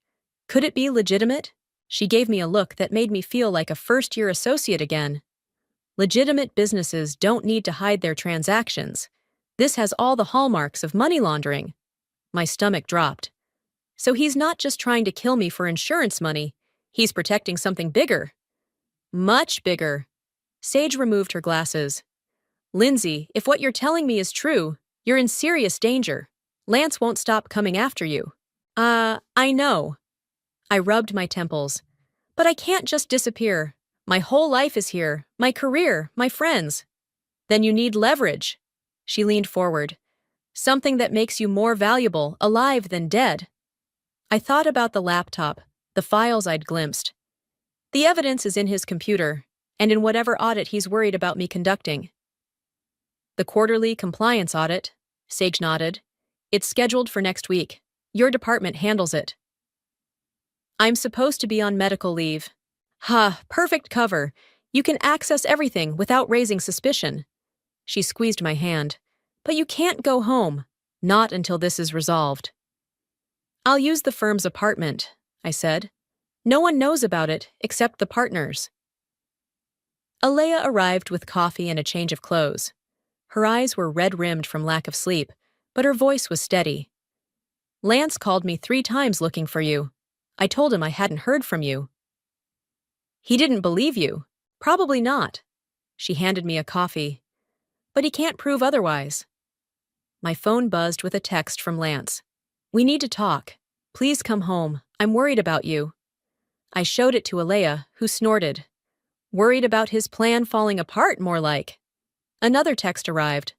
Could it be legitimate? She gave me a look that made me feel like a first-year associate again. Legitimate businesses don't need to hide their transactions. This has all the hallmarks of money laundering. My stomach dropped. So he's not just trying to kill me for insurance money. He's protecting something bigger. Much bigger. Sage removed her glasses. Lindsay, if what you're telling me is true, you're in serious danger. Lance won't stop coming after you. I know. I rubbed my temples. But I can't just disappear. My whole life is here, my career, my friends. Then you need leverage. She leaned forward. Something that makes you more valuable, alive than dead. I thought about the laptop, the files I'd glimpsed. The evidence is in his computer, and in whatever audit he's worried about me conducting. The quarterly compliance audit, Sage nodded. It's scheduled for next week. Your department handles it. I'm supposed to be on medical leave. Perfect cover. You can access everything without raising suspicion. She squeezed my hand. But you can't go home. Not until this is resolved. I'll use the firm's apartment, I said. No one knows about it except the partners. Alea arrived with coffee and a change of clothes. Her eyes were red-rimmed from lack of sleep, but her voice was steady. Lance called me 3 times looking for you. I told him I hadn't heard from you. He didn't believe you. Probably not. She handed me a coffee. But he can't prove otherwise. My phone buzzed with a text from Lance. We need to talk. Please come home. I'm worried about you. I showed it to Alea, who snorted. Worried about his plan falling apart, more like. Another text arrived.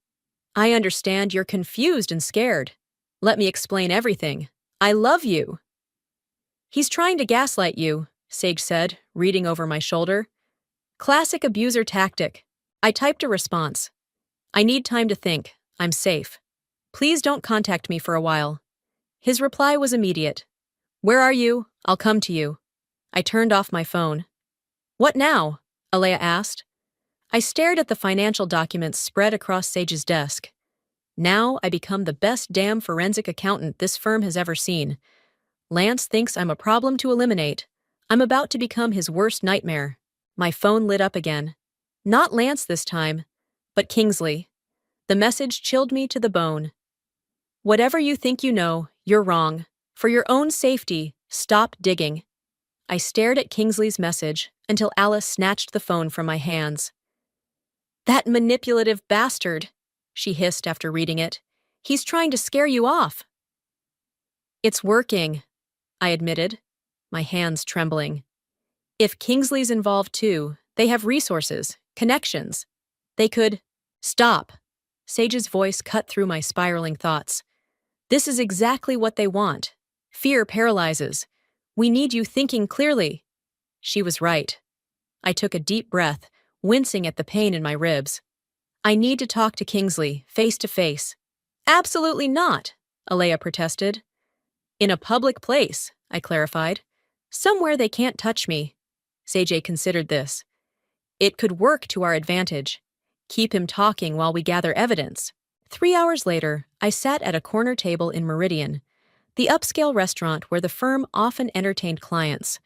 I understand you're confused and scared. Let me explain everything. I love you. He's trying to gaslight you, Sage said, reading over my shoulder. Classic abuser tactic. I typed a response. I need time to think. I'm safe. Please don't contact me for a while. His reply was immediate. Where are you? I'll come to you. I turned off my phone. What now? Alea asked. I stared at the financial documents spread across Sage's desk. Now I become the best damn forensic accountant this firm has ever seen. Lance thinks I'm a problem to eliminate. I'm about to become his worst nightmare. My phone lit up again. Not Lance this time, but Kingsley. The message chilled me to the bone. Whatever you think you know, you're wrong. For your own safety, stop digging. I stared at Kingsley's message until Alice snatched the phone from my hands. That manipulative bastard, she hissed after reading it. He's trying to scare you off. It's working, I admitted, my hands trembling. If Kingsley's involved too, they have resources, connections. They could— Stop. Sage's voice cut through my spiraling thoughts. This is exactly what they want. Fear paralyzes. We need you thinking clearly. She was right. I took a deep breath, wincing at the pain in my ribs. I need to talk to Kingsley, face to face. Absolutely not, Alea protested. In a public place, I clarified. Somewhere they can't touch me. Sage considered this. It could work to our advantage. Keep him talking while we gather evidence. 3 hours later, I sat at a corner table in Meridian, the upscale restaurant where the firm often entertained clients.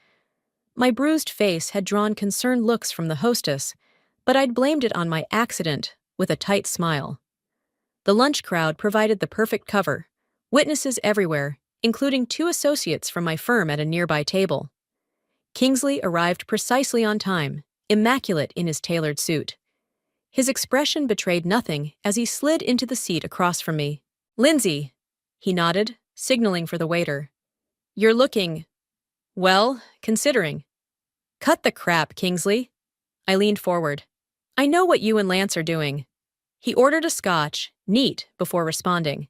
My bruised face had drawn concerned looks from the hostess, but I'd blamed it on my accident with a tight smile. The lunch crowd provided the perfect cover, witnesses everywhere, including 2 associates from my firm at a nearby table. Kingsley arrived precisely on time, immaculate in his tailored suit. His expression betrayed nothing as he slid into the seat across from me. Lindsay, he nodded, signaling for the waiter. You're looking— well, considering. Cut the crap, Kingsley. I leaned forward. I know what you and Lance are doing. He ordered a scotch, neat, before responding.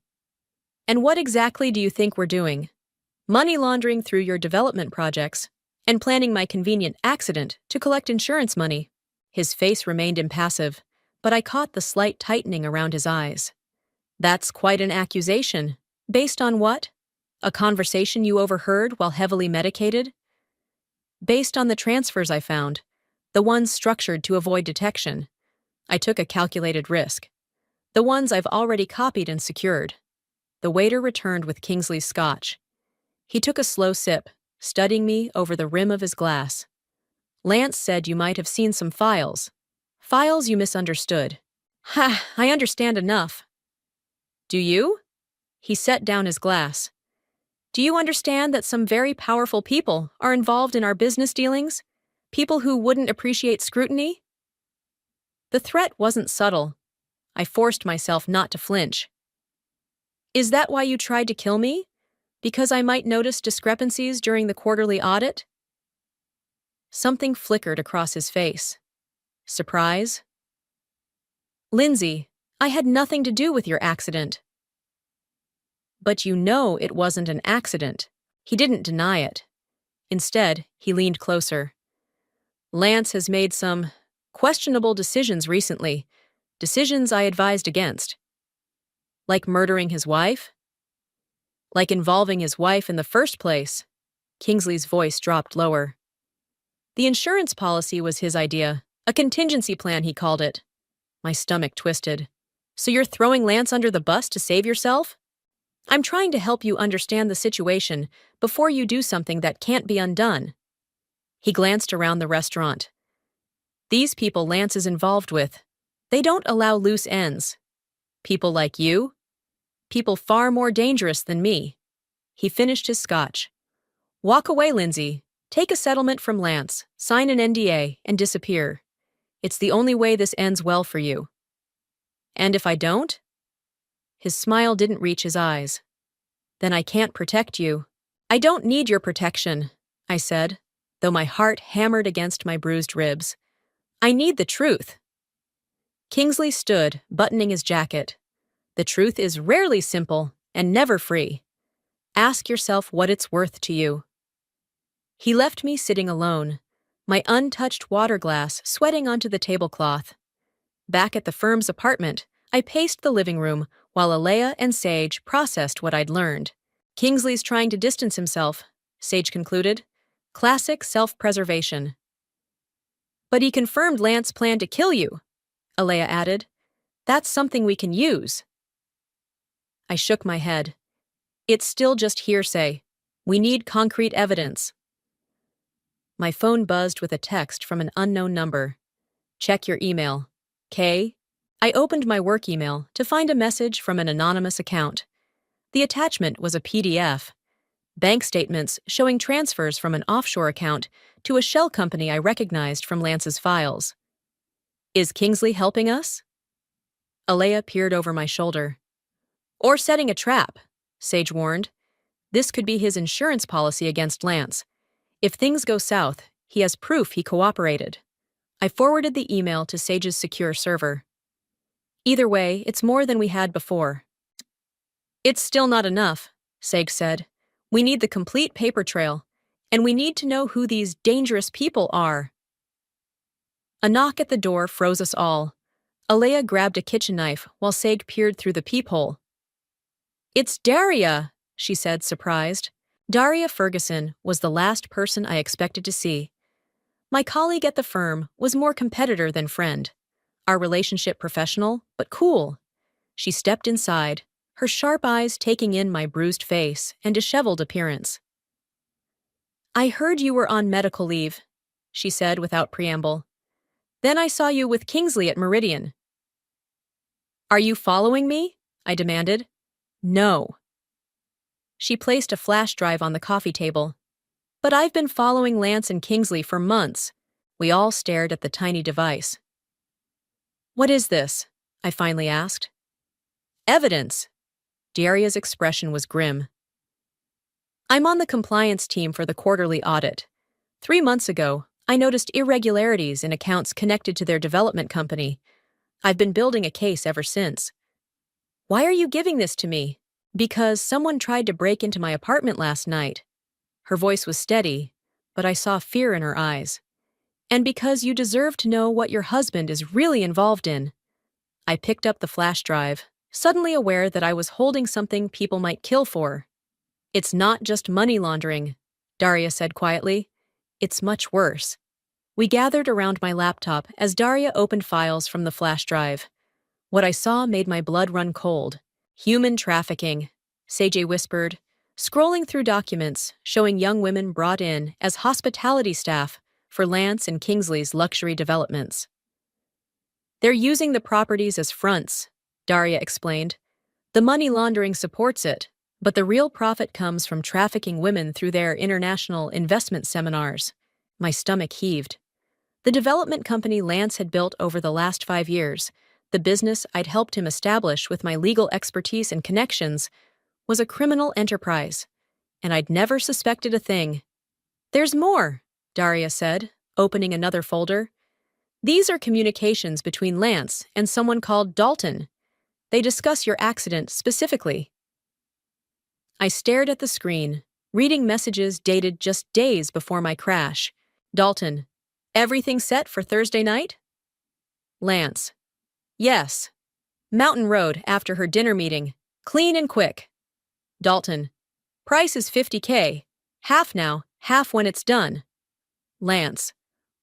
And what exactly do you think we're doing? Money laundering through your development projects and planning my convenient accident to collect insurance money. His face remained impassive, but I caught the slight tightening around his eyes. That's quite an accusation. Based on what? A conversation you overheard while heavily medicated? Based on the transfers I found, the ones structured to avoid detection. I took a calculated risk. The ones I've already copied and secured. The waiter returned with Kingsley's scotch. He took a slow sip, studying me over the rim of his glass. Lance said you might have seen some files. Files you misunderstood. Ha, I understand enough. Do you? He set down his glass. Do you understand that some very powerful people are involved in our business dealings? People who wouldn't appreciate scrutiny? The threat wasn't subtle. I forced myself not to flinch. Is that why you tried to kill me? Because I might notice discrepancies during the quarterly audit? Something flickered across his face. Surprise? Lindsay, I had nothing to do with your accident. But you know it wasn't an accident. He didn't deny it. Instead, he leaned closer. Lance has made some questionable decisions recently, decisions I advised against. Like murdering his wife? Like involving his wife in the first place? Kingsley's voice dropped lower. The insurance policy was his idea, a contingency plan he called it. My stomach twisted. So you're throwing Lance under the bus to save yourself? I'm trying to help you understand the situation before you do something that can't be undone. He glanced around the restaurant. These people Lance is involved with, they don't allow loose ends. People like you? People far more dangerous than me. He finished his scotch. Walk away, Lindsay. Take a settlement from Lance, sign an NDA, and disappear. It's the only way this ends well for you. And if I don't? His smile didn't reach his eyes. Then I can't protect you. I don't need your protection, I said, though my heart hammered against my bruised ribs. I need the truth. Kingsley stood, buttoning his jacket. The truth is rarely simple and never free. Ask yourself what it's worth to you. He left me sitting alone, my untouched water glass sweating onto the tablecloth. Back at the firm's apartment, I paced the living room while Alea and Sage processed what I'd learned. Kingsley's trying to distance himself, Sage concluded. Classic self-preservation. But he confirmed Lance planned to kill you, Alea added. That's something we can use. I shook my head. It's still just hearsay. We need concrete evidence. My phone buzzed with a text from an unknown number. Check your email. K. I opened my work email to find a message from an anonymous account. The attachment was a PDF. Bank statements showing transfers from an offshore account to a shell company I recognized from Lance's files. Is Kingsley helping us? Alea peered over my shoulder. Or setting a trap, Sage warned. This could be his insurance policy against Lance. If things go south, he has proof he cooperated. I forwarded the email to Sage's secure server. Either way, it's more than we had before. It's still not enough, Sage said. We need the complete paper trail, and we need to know who these dangerous people are. A knock at the door froze us all. Alea grabbed a kitchen knife while Sage peered through the peephole. It's Daria, she said, surprised. Daria Ferguson was the last person I expected to see. My colleague at the firm was more competitor than friend. Our relationship professional, but cool. She stepped inside, her sharp eyes taking in my bruised face and disheveled appearance. I heard you were on medical leave, she said without preamble. Then I saw you with Kingsley at Meridian. Are you following me? I demanded. No. She placed a flash drive on the coffee table. But I've been following Lance and Kingsley for months. We all stared at the tiny device. What is this? I finally asked. Evidence. Daria's expression was grim. I'm on the compliance team for the quarterly audit. 3 months ago, I noticed irregularities in accounts connected to their development company. I've been building a case ever since. Why are you giving this to me? Because someone tried to break into my apartment last night. Her voice was steady, but I saw fear in her eyes. And because you deserve to know what your husband is really involved in. I picked up the flash drive, suddenly aware that I was holding something people might kill for. It's not just money laundering, Daria said quietly. It's much worse. We gathered around my laptop as Daria opened files from the flash drive. What I saw made my blood run cold. Human trafficking, Sage whispered, scrolling through documents showing young women brought in as hospitality staff for Lance and Kingsley's luxury developments. They're using the properties as fronts, Daria explained. The money laundering supports it, but the real profit comes from trafficking women through their international investment seminars. My stomach heaved. The development company Lance had built over the last 5 years, the business I'd helped him establish with my legal expertise and connections, was a criminal enterprise, and I'd never suspected a thing. There's more, Daria said, opening another folder. These are communications between Lance and someone called Dalton. They discuss your accident specifically. I stared at the screen, reading messages dated just days before my crash. Dalton, everything set for Thursday night? Lance, yes. Mountain Road after her dinner meeting. Clean and quick. Dalton, price is $50K. Half now, half when it's done. Lance,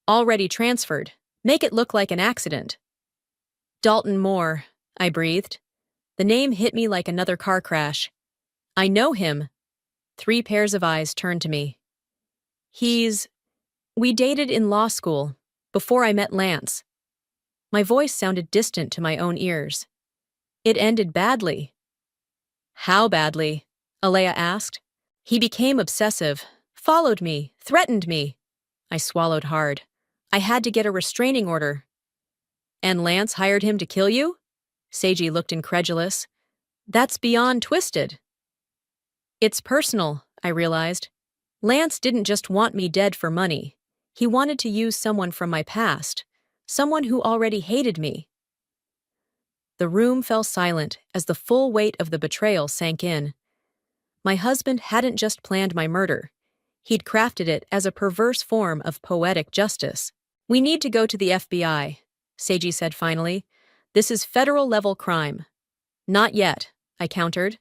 already transferred. Make it look like an accident. Dalton Moore, I breathed. The name hit me like another car crash. I know him. 3 pairs of eyes turned to me. We dated in law school, before I met Lance. My voice sounded distant to my own ears. It ended badly. How badly? Alea asked. He became obsessive, followed me, threatened me. I swallowed hard. I had to get a restraining order. And Lance hired him to kill you? Seiji looked incredulous. That's beyond twisted. It's personal, I realized. Lance didn't just want me dead for money. He wanted to use someone from my past, someone who already hated me. The room fell silent as the full weight of the betrayal sank in. My husband hadn't just planned my murder. He'd crafted it as a perverse form of poetic justice. "We need to go to the FBI," Seiji said finally. "This is federal-level crime." "Not yet," I countered.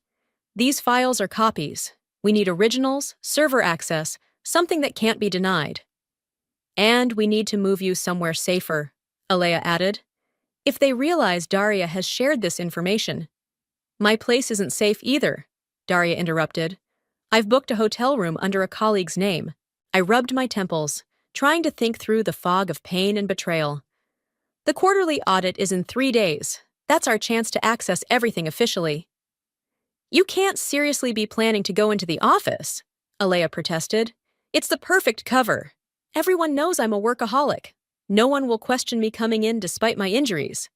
"These files are copies. We need originals, server access, something that can't be denied." "And we need to move you somewhere safer," Alea added. "If they realize Daria has shared this information." "My place isn't safe either," Daria interrupted. "I've booked a hotel room under a colleague's name." I rubbed my temples, trying to think through the fog of pain and betrayal. "The quarterly audit is in 3 days. That's our chance to access everything officially." "You can't seriously be planning to go into the office," Alea protested. "It's the perfect cover. Everyone knows I'm a workaholic. No one will question me coming in despite my injuries."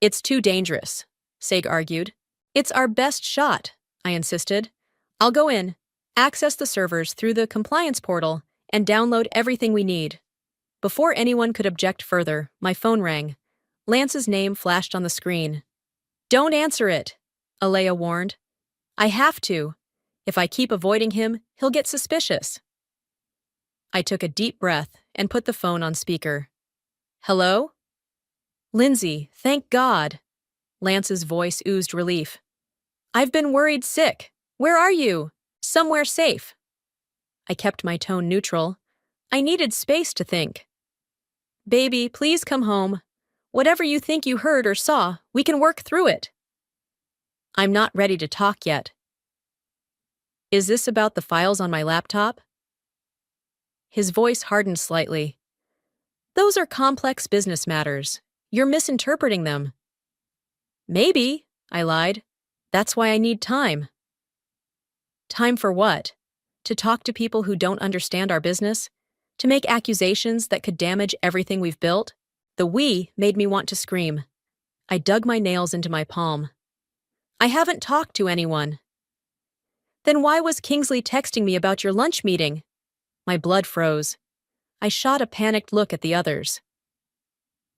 "It's too dangerous," Seg argued. "It's our best shot," I insisted. "I'll go in, access the servers through the compliance portal, and download everything we need." Before anyone could object further, my phone rang. Lance's name flashed on the screen. "Don't answer it," Alea warned. "I have to. If I keep avoiding him, he'll get suspicious." I took a deep breath and put the phone on speaker. "Hello?" "Lindsay, thank God." Lance's voice oozed relief. "I've been worried sick. Where are you?" "Somewhere safe." I kept my tone neutral. I needed space to think. "Baby, please come home. Whatever you think you heard or saw, we can work through it." "I'm not ready to talk yet." "Is this about the files on my laptop?" His voice hardened slightly. "Those are complex business matters. You're misinterpreting them." "Maybe," I lied. "That's why I need time." "Time for what? To talk to people who don't understand our business? To make accusations that could damage everything we've built?" The "we" made me want to scream. I dug my nails into my palm. "I haven't talked to anyone." "Then why was Kingsley texting me about your lunch meeting?" My blood froze. I shot a panicked look at the others.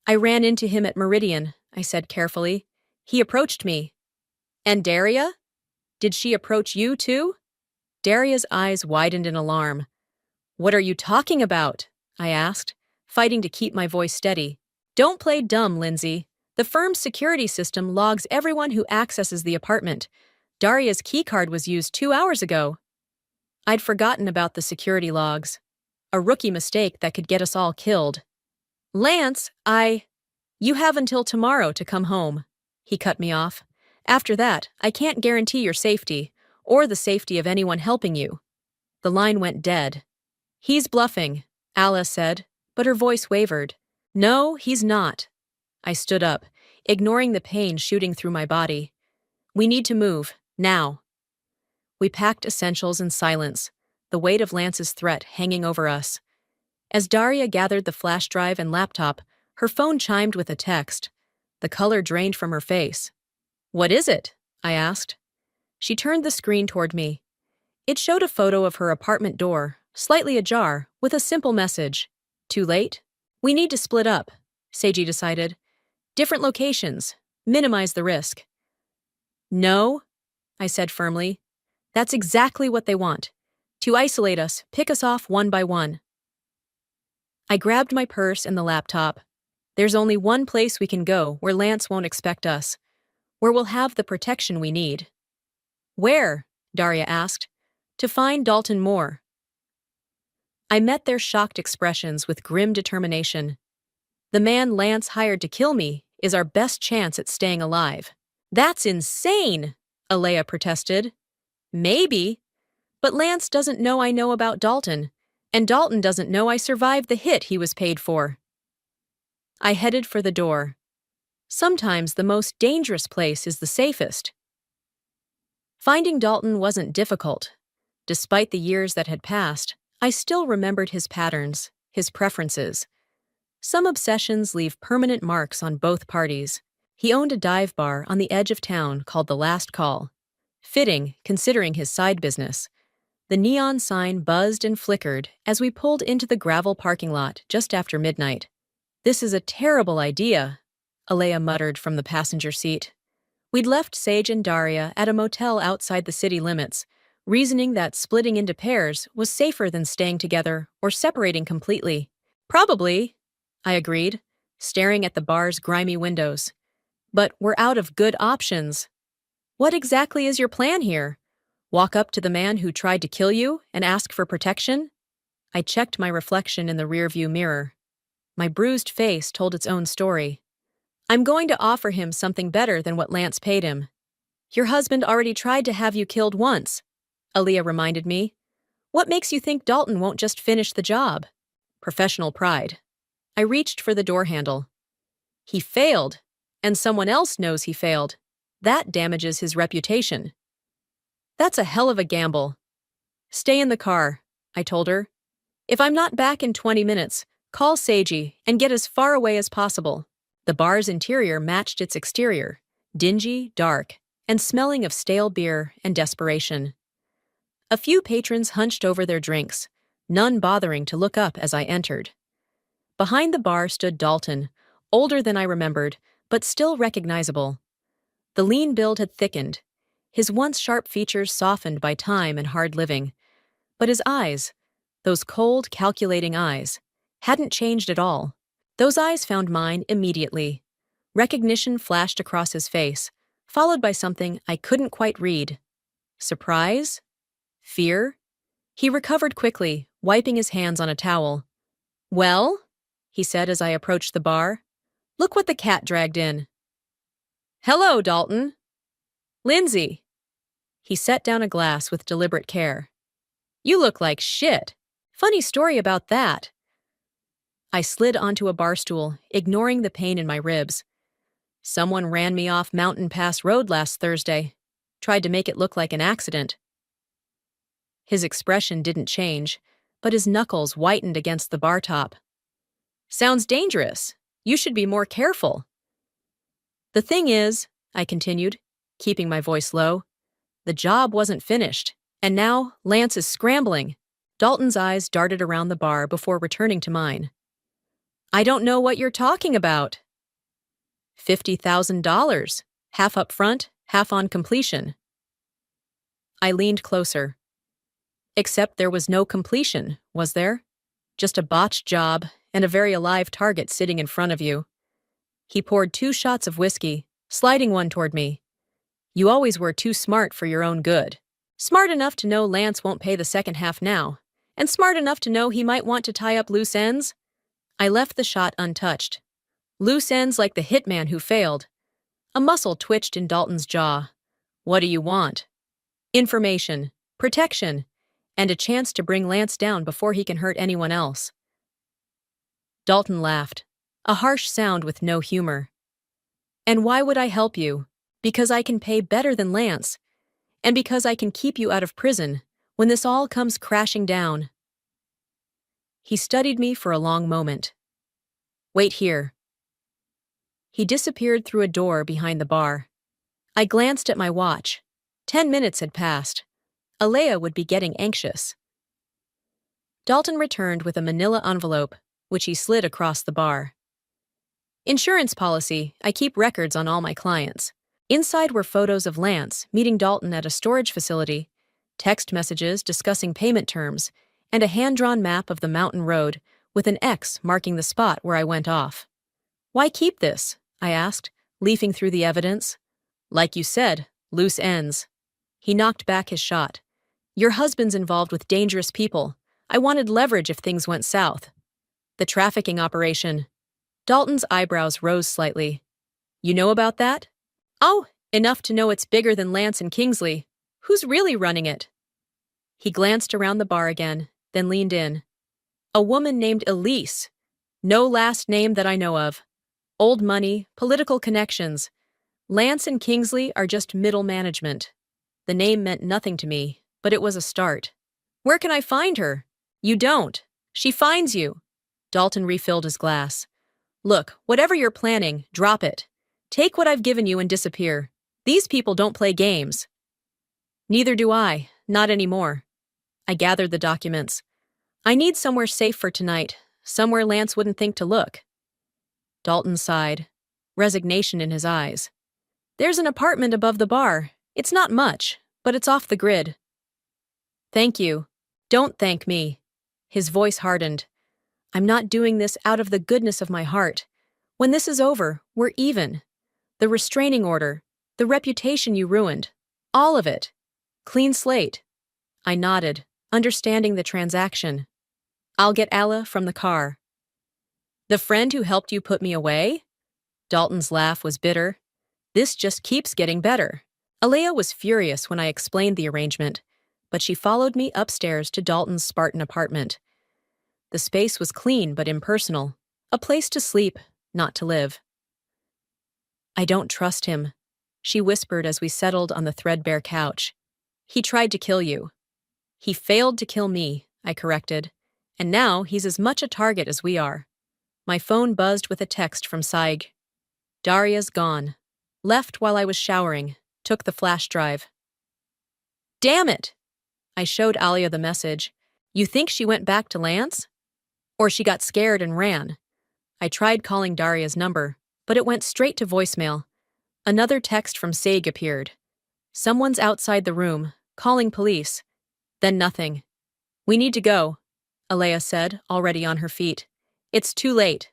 "I ran into him at Meridian," I said carefully. "He approached me." "And Daria? Did she approach you too?" Daria's eyes widened in alarm. "What are you talking about?" I asked, fighting to keep my voice steady. "Don't play dumb, Lindsay. The firm's security system logs everyone who accesses the apartment. Daria's keycard was used 2 hours ago." I'd forgotten about the security logs. A rookie mistake that could get us all killed. "Lance, You have until tomorrow to come home," he cut me off. "After that, I can't guarantee your safety, or the safety of anyone helping you." The line went dead. "He's bluffing," Alice said, but her voice wavered. "No, he's not." I stood up, ignoring the pain shooting through my body. "We need to move, now." We packed essentials in silence, the weight of Lance's threat hanging over us. As Daria gathered the flash drive and laptop, her phone chimed with a text. The color drained from her face. "What is it?" I asked. She turned the screen toward me. It showed a photo of her apartment door, slightly ajar, with a simple message. "Too late? We need to split up," Seiji decided. "Different locations. Minimize the risk." "No," I said firmly. "That's exactly what they want. To isolate us, pick us off one by one." I grabbed my purse and the laptop. There's only one place we can go where Lance won't expect us, where we'll have the protection we need. "Where?" Daria asked. "To find Dalton Moore." I met their shocked expressions with grim determination. "The man Lance hired to kill me is our best chance at staying alive." "That's insane," Alea protested. "Maybe, but Lance doesn't know I know about Dalton, and Dalton doesn't know I survived the hit he was paid for." I headed for the door. Sometimes the most dangerous place is the safest. Finding Dalton wasn't difficult. Despite the years that had passed, I still remembered his patterns, his preferences. Some obsessions leave permanent marks on both parties. He owned a dive bar on the edge of town called The Last Call. Fitting, considering his side business. The neon sign buzzed and flickered as we pulled into the gravel parking lot just after midnight. This is a terrible idea, Alea muttered from the passenger seat. We'd left Sage and Daria at a motel outside the city limits, reasoning that splitting into pairs was safer than staying together or separating completely. Probably, I agreed, staring at the bar's grimy windows. But we're out of good options. What exactly is your plan here? Walk up to the man who tried to kill you and ask for protection? I checked my reflection in the rearview mirror. My bruised face told its own story. I'm going to offer him something better than what Lance paid him. Your husband already tried to have you killed once, Alea reminded me. What makes you think Dalton won't just finish the job? Professional pride. I reached for the door handle. He failed, and someone else knows he failed. That damages his reputation. That's a hell of a gamble. Stay in the car, I told her. If I'm not back in 20 minutes, call Seiji and get as far away as possible. The bar's interior matched its exterior, dingy, dark, and smelling of stale beer and desperation. A few patrons hunched over their drinks, none bothering to look up as I entered. Behind the bar stood Dalton, older than I remembered, but still recognizable. The lean build had thickened, his once sharp features softened by time and hard living, but his eyes, those cold, calculating eyes, hadn't changed at all. Those eyes found mine immediately. Recognition flashed across his face, followed by something I couldn't quite read. Surprise? Fear? He recovered quickly, wiping his hands on a towel. Well, he said as I approached the bar. Look what the cat dragged in. Hello, Dalton. Lindsay. He set down a glass with deliberate care. You look like shit. Funny story about that. I slid onto a bar stool, ignoring the pain in my ribs. Someone ran me off Mountain Pass Road last Thursday. Tried to make it look like an accident. His expression didn't change, but his knuckles whitened against the bar top. Sounds dangerous. You should be more careful. The thing is, I continued, keeping my voice low, the job wasn't finished, and now Lance is scrambling. Dalton's eyes darted around the bar before returning to mine. I don't know what you're talking about. $50,000, half up front, half on completion. I leaned closer. Except there was no completion, was there? Just a botched job and a very alive target sitting in front of you. He poured 2 shots of whiskey, sliding one toward me. You always were too smart for your own good. Smart enough to know Lance won't pay the second half now, and smart enough to know he might want to tie up loose ends. I left the shot untouched. Loose ends like the hitman who failed. A muscle twitched in Dalton's jaw. What do you want? Information, protection, and a chance to bring Lance down before he can hurt anyone else. Dalton laughed, a harsh sound with no humor. And why would I help you? Because I can pay better than Lance, and because I can keep you out of prison when this all comes crashing down. He studied me for a long moment. Wait here. He disappeared through a door behind the bar. I glanced at my watch. 10 minutes had passed. Alea would be getting anxious. Dalton returned with a manila envelope, which he slid across the bar. Insurance policy, I keep records on all my clients. Inside were photos of Lance meeting Dalton at a storage facility, text messages discussing payment terms, and a hand-drawn map of the mountain road with an X marking the spot where I went off. Why keep this? I asked, leafing through the evidence. Like you said, loose ends. He knocked back his shot. Your husband's involved with dangerous people. I wanted leverage if things went south. The trafficking operation. Dalton's eyebrows rose slightly. You know about that? Oh, enough to know it's bigger than Lance and Kingsley. Who's really running it? He glanced around the bar again, then leaned in. A woman named Elise. No last name that I know of. Old money, political connections. Lance and Kingsley are just middle management. The name meant nothing to me, but it was a start. Where can I find her? You don't. She finds you. Dalton refilled his glass. Look, whatever you're planning, drop it. Take what I've given you and disappear. These people don't play games. Neither do I, not anymore. I gathered the documents. I need somewhere safe for tonight, somewhere Lance wouldn't think to look. Dalton sighed, resignation in his eyes. There's an apartment above the bar. It's not much, but it's off the grid. Thank you. Don't thank me. His voice hardened. I'm not doing this out of the goodness of my heart. When this is over, we're even. The restraining order, the reputation you ruined, all of it. Clean slate. I nodded, understanding the transaction. I'll get Alla from the car. The friend who helped you put me away? Dalton's laugh was bitter. This just keeps getting better. Alea was furious when I explained the arrangement, but she followed me upstairs to Dalton's Spartan apartment. The space was clean but impersonal, a place to sleep, not to live. I don't trust him, she whispered as we settled on the threadbare couch. He tried to kill you. He failed to kill me, I corrected, and now he's as much a target as we are. My phone buzzed with a text from Saig. Daria's gone. Left while I was showering. Took the flash drive. Damn it! I showed Alia the message. You think she went back to Lance? Or she got scared and ran? I tried calling Daria's number, but it went straight to voicemail. Another text from Saig appeared. Someone's outside the room, calling police. Then nothing. We need to go, Alea said, already on her feet. It's too late.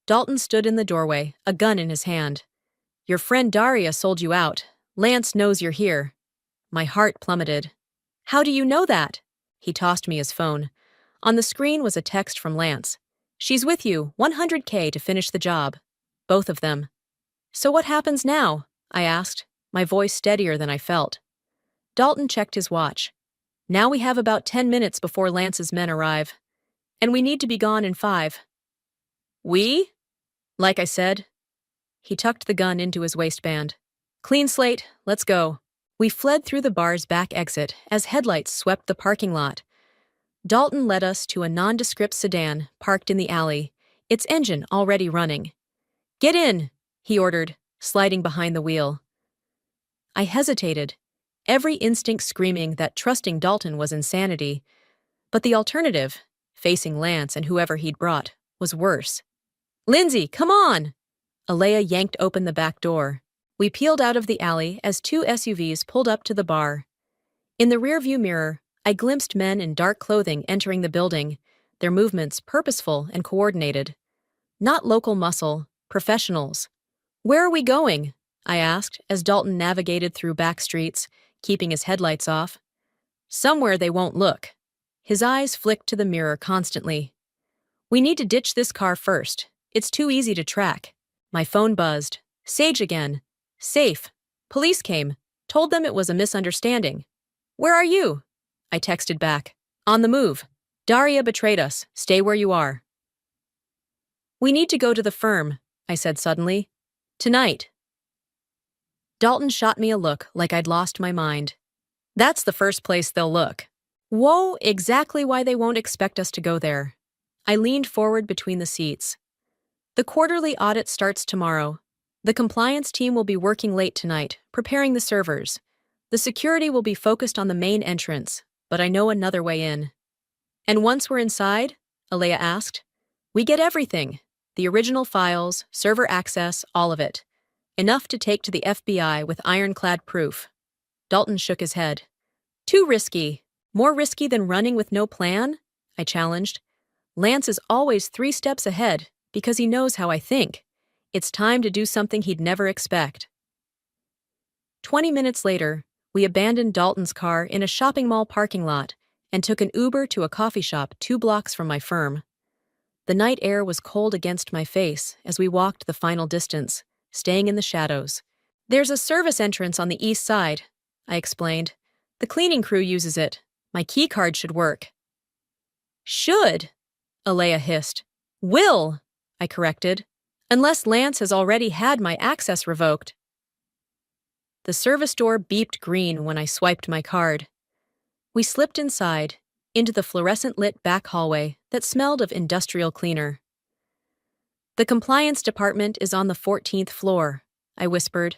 Dalton stood in the doorway, a gun in his hand. Your friend Daria sold you out. Lance knows you're here. My heart plummeted. How do you know that? He tossed me his phone. On the screen was a text from Lance. She's with you, 100K to finish the job. Both of them. So what happens now? I asked, my voice steadier than I felt. Dalton checked his watch. Now we have about 10 minutes before Lance's men arrive. And we need to be gone in 5. We? Like I said. He tucked the gun into his waistband. Clean slate, let's go. We fled through the bar's back exit as headlights swept the parking lot. Dalton led us to a nondescript sedan parked in the alley, its engine already running. Get in, he ordered, sliding behind the wheel. I hesitated, every instinct screaming that trusting Dalton was insanity. But the alternative, facing Lance and whoever he'd brought, was worse. Lindsay, come on! Alea yanked open the back door. We peeled out of the alley as 2 SUVs pulled up to the bar. In the rearview mirror, I glimpsed men in dark clothing entering the building, their movements purposeful and coordinated. Not local muscle, professionals. Where are we going? I asked as Dalton navigated through back streets, keeping his headlights off. Somewhere they won't look. His eyes flicked to the mirror constantly. We need to ditch this car first. It's too easy to track. My phone buzzed. Sage again. Safe. Police came. Told them it was a misunderstanding. Where are you? I texted back. On the move. Daria betrayed us. Stay where you are. We need to go to the firm, I said suddenly. Tonight. Dalton shot me a look like I'd lost my mind. That's the first place they'll look. Whoa, exactly why they won't expect us to go there. I leaned forward between the seats. The quarterly audit starts tomorrow. The compliance team will be working late tonight, preparing the servers. The security will be focused on the main entrance, but I know another way in. And once we're inside, Alea asked, we get everything. The original files, server access, all of it. Enough to take to the FBI with ironclad proof. Dalton shook his head. Too risky. More risky than running with no plan? I challenged. Lance is always 3 steps ahead because he knows how I think. It's time to do something he'd never expect. 20 minutes later, we abandoned Dalton's car in a shopping mall parking lot and took an Uber to a coffee shop 2 blocks from my firm. The night air was cold against my face as we walked the final distance, staying in the shadows. There's a service entrance on the east side, I explained. The cleaning crew uses it. My key card should work. Should, Alea hissed. Will, I corrected. Unless Lance has already had my access revoked. The service door beeped green when I swiped my card. We slipped inside, into the fluorescent-lit back hallway that smelled of industrial cleaner. The compliance department is on the 14th floor, I whispered.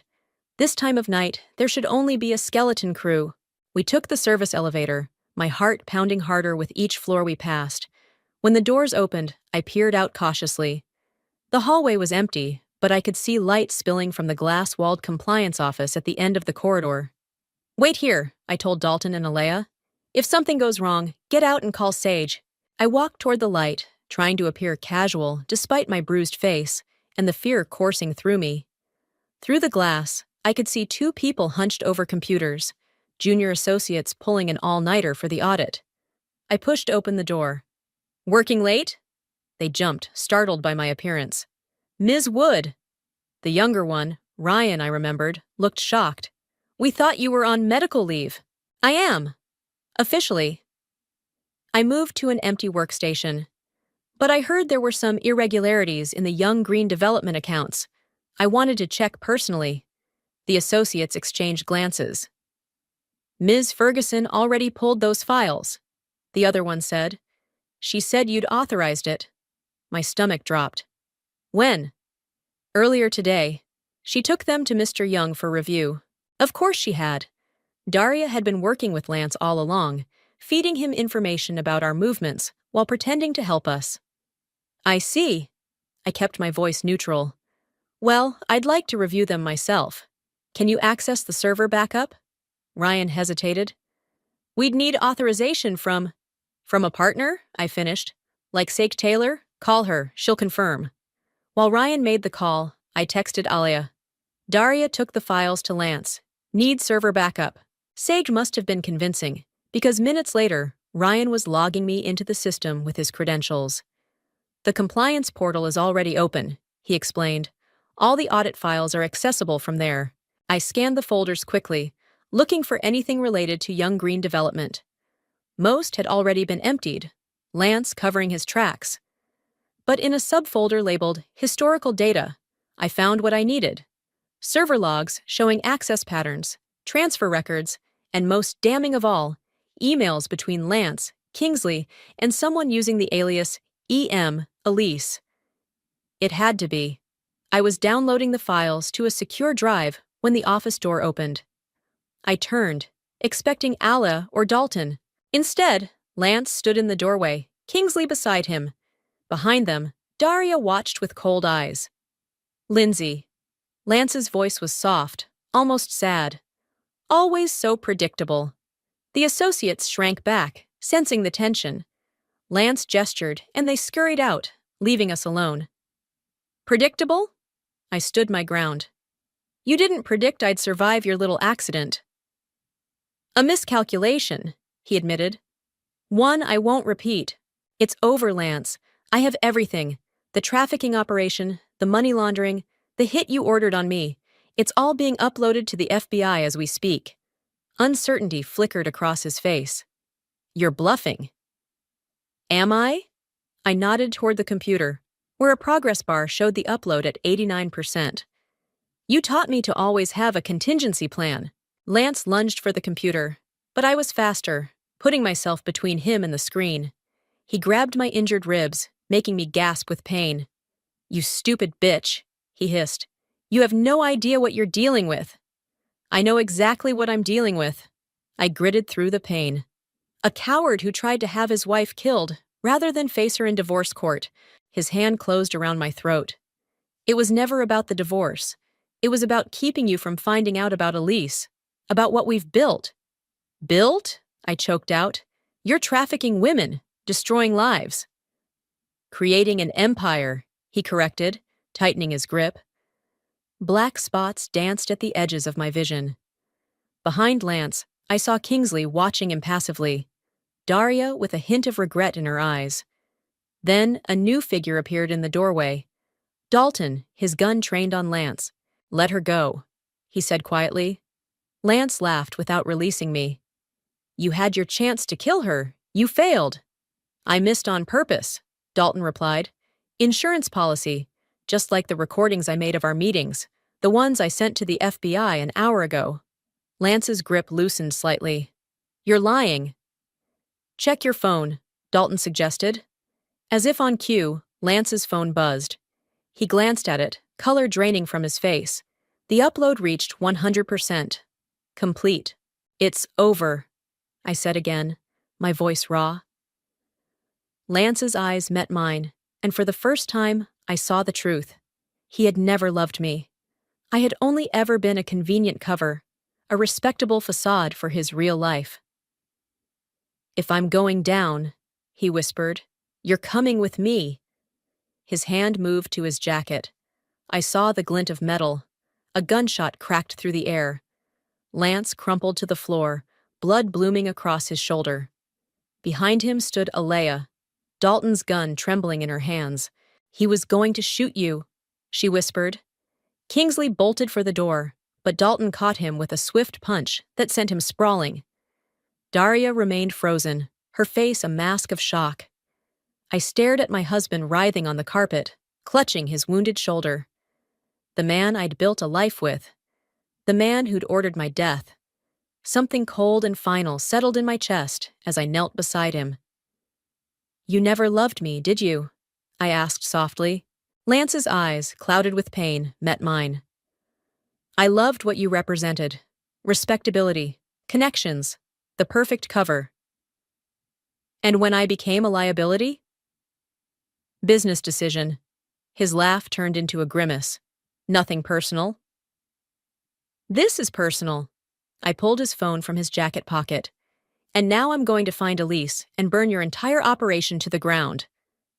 This time of night, there should only be a skeleton crew. We took the service elevator, my heart pounding harder with each floor we passed. When the doors opened, I peered out cautiously. The hallway was empty, but I could see light spilling from the glass-walled compliance office at the end of the corridor. "Wait here," I told Dalton and Alea. "If something goes wrong, get out and call Sage." I walked toward the light, trying to appear casual despite my bruised face and the fear coursing through me. Through the glass, I could see two people hunched over computers, junior associates pulling an all-nighter for the audit. I pushed open the door. "Working late?" They jumped, startled by my appearance. "Ms. Wood!" The younger one, Ryan, I remembered, looked shocked. "We thought you were on medical leave." "I am. Officially." I moved to an empty workstation. But I heard there were some irregularities in the Young Green Development accounts. I wanted to check personally. The associates exchanged glances. "Ms. Ferguson already pulled those files," the other one said. "She said you'd authorized it." My stomach dropped. "When?" "Earlier today. She took them to Mr. Young for review." Of course she had. Daria had been working with Lance all along, feeding him information about our movements while pretending to help us. "I see." I kept my voice neutral. "Well, I'd like to review them myself. Can you access the server backup?" Ryan hesitated. "We'd need authorization from a partner," I finished. "Like Sake Taylor? Call her, she'll confirm." While Ryan made the call, I texted Alia. "Daria took the files to Lance. Need server backup." Sage must have been convincing, because minutes later, Ryan was logging me into the system with his credentials. "The compliance portal is already open," he explained. "All the audit files are accessible from there." I scanned the folders quickly, looking for anything related to Young Green Development. Most had already been emptied, Lance covering his tracks. But in a subfolder labeled Historical Data, I found what I needed. Server logs showing access patterns, transfer records, and most damning of all, emails between Lance, Kingsley, and someone using the alias Elise. It had to be. I was downloading the files to a secure drive when the office door opened. I turned, expecting Ala or Dalton. Instead, Lance stood in the doorway, Kingsley beside him. Behind them, Daria watched with cold eyes. "Lindsay." Lance's voice was soft, almost sad. "Always so predictable." The associates shrank back, sensing the tension. Lance gestured, and they scurried out, leaving us alone. "Predictable?" I stood my ground. "You didn't predict I'd survive your little accident." "A miscalculation," he admitted. "One I won't repeat. It's over, Lance. I have everything. The trafficking operation, the money laundering, the hit you ordered on me. It's all being uploaded to the FBI as we speak." Uncertainty flickered across his face. "You're bluffing." "Am I?" I nodded toward the computer, where a progress bar showed the upload at 89%. "You taught me to always have a contingency plan." Lance lunged for the computer, but I was faster, putting myself between him and the screen. He grabbed my injured ribs, making me gasp with pain. "You stupid bitch," he hissed. "You have no idea what you're dealing with." "I know exactly what I'm dealing with." I gritted through the pain. A coward who tried to have his wife killed, rather than face her in divorce court. His hand closed around my throat. "It was never about the divorce. It was about keeping you from finding out about Elise, about what we've built." "Built?" I choked out. "You're trafficking women, destroying lives." "Creating an empire," he corrected, tightening his grip. Black spots danced at the edges of my vision. Behind Lance, I saw Kingsley watching impassively, Daria with a hint of regret in her eyes. Then a new figure appeared in the doorway. Dalton, his gun trained on Lance. "Let her go," he said quietly. Lance laughed without releasing me. "You had your chance to kill her. You failed." "I missed on purpose," Dalton replied. "Insurance policy, just like the recordings I made of our meetings, the ones I sent to the FBI an hour ago." Lance's grip loosened slightly. "You're lying." "Check your phone," Dalton suggested. As if on cue, Lance's phone buzzed. He glanced at it, color draining from his face. The upload reached 100%. Complete. "It's over," I said again, my voice raw. Lance's eyes met mine, and for the first time, I saw the truth. He had never loved me. I had only ever been a convenient cover, a respectable facade for his real life. "If I'm going down," he whispered, "you're coming with me." His hand moved to his jacket. I saw the glint of metal. A gunshot cracked through the air. Lance crumpled to the floor, blood blooming across his shoulder. Behind him stood Alea, Dalton's gun trembling in her hands. "He was going to shoot you," she whispered. Kingsley bolted for the door, but Dalton caught him with a swift punch that sent him sprawling. Daria remained frozen, her face a mask of shock. I stared at my husband writhing on the carpet, clutching his wounded shoulder. The man I'd built a life with. The man who'd ordered my death. Something cold and final settled in my chest as I knelt beside him. "You never loved me, did you?" I asked softly. Lance's eyes, clouded with pain, met mine. "I loved what you represented. Respectability, connections, the perfect cover. And when I became a liability?" "Business decision." His laugh turned into a grimace. "Nothing personal." "This is personal." I pulled his phone from his jacket pocket. "And now I'm going to find Elise and burn your entire operation to the ground."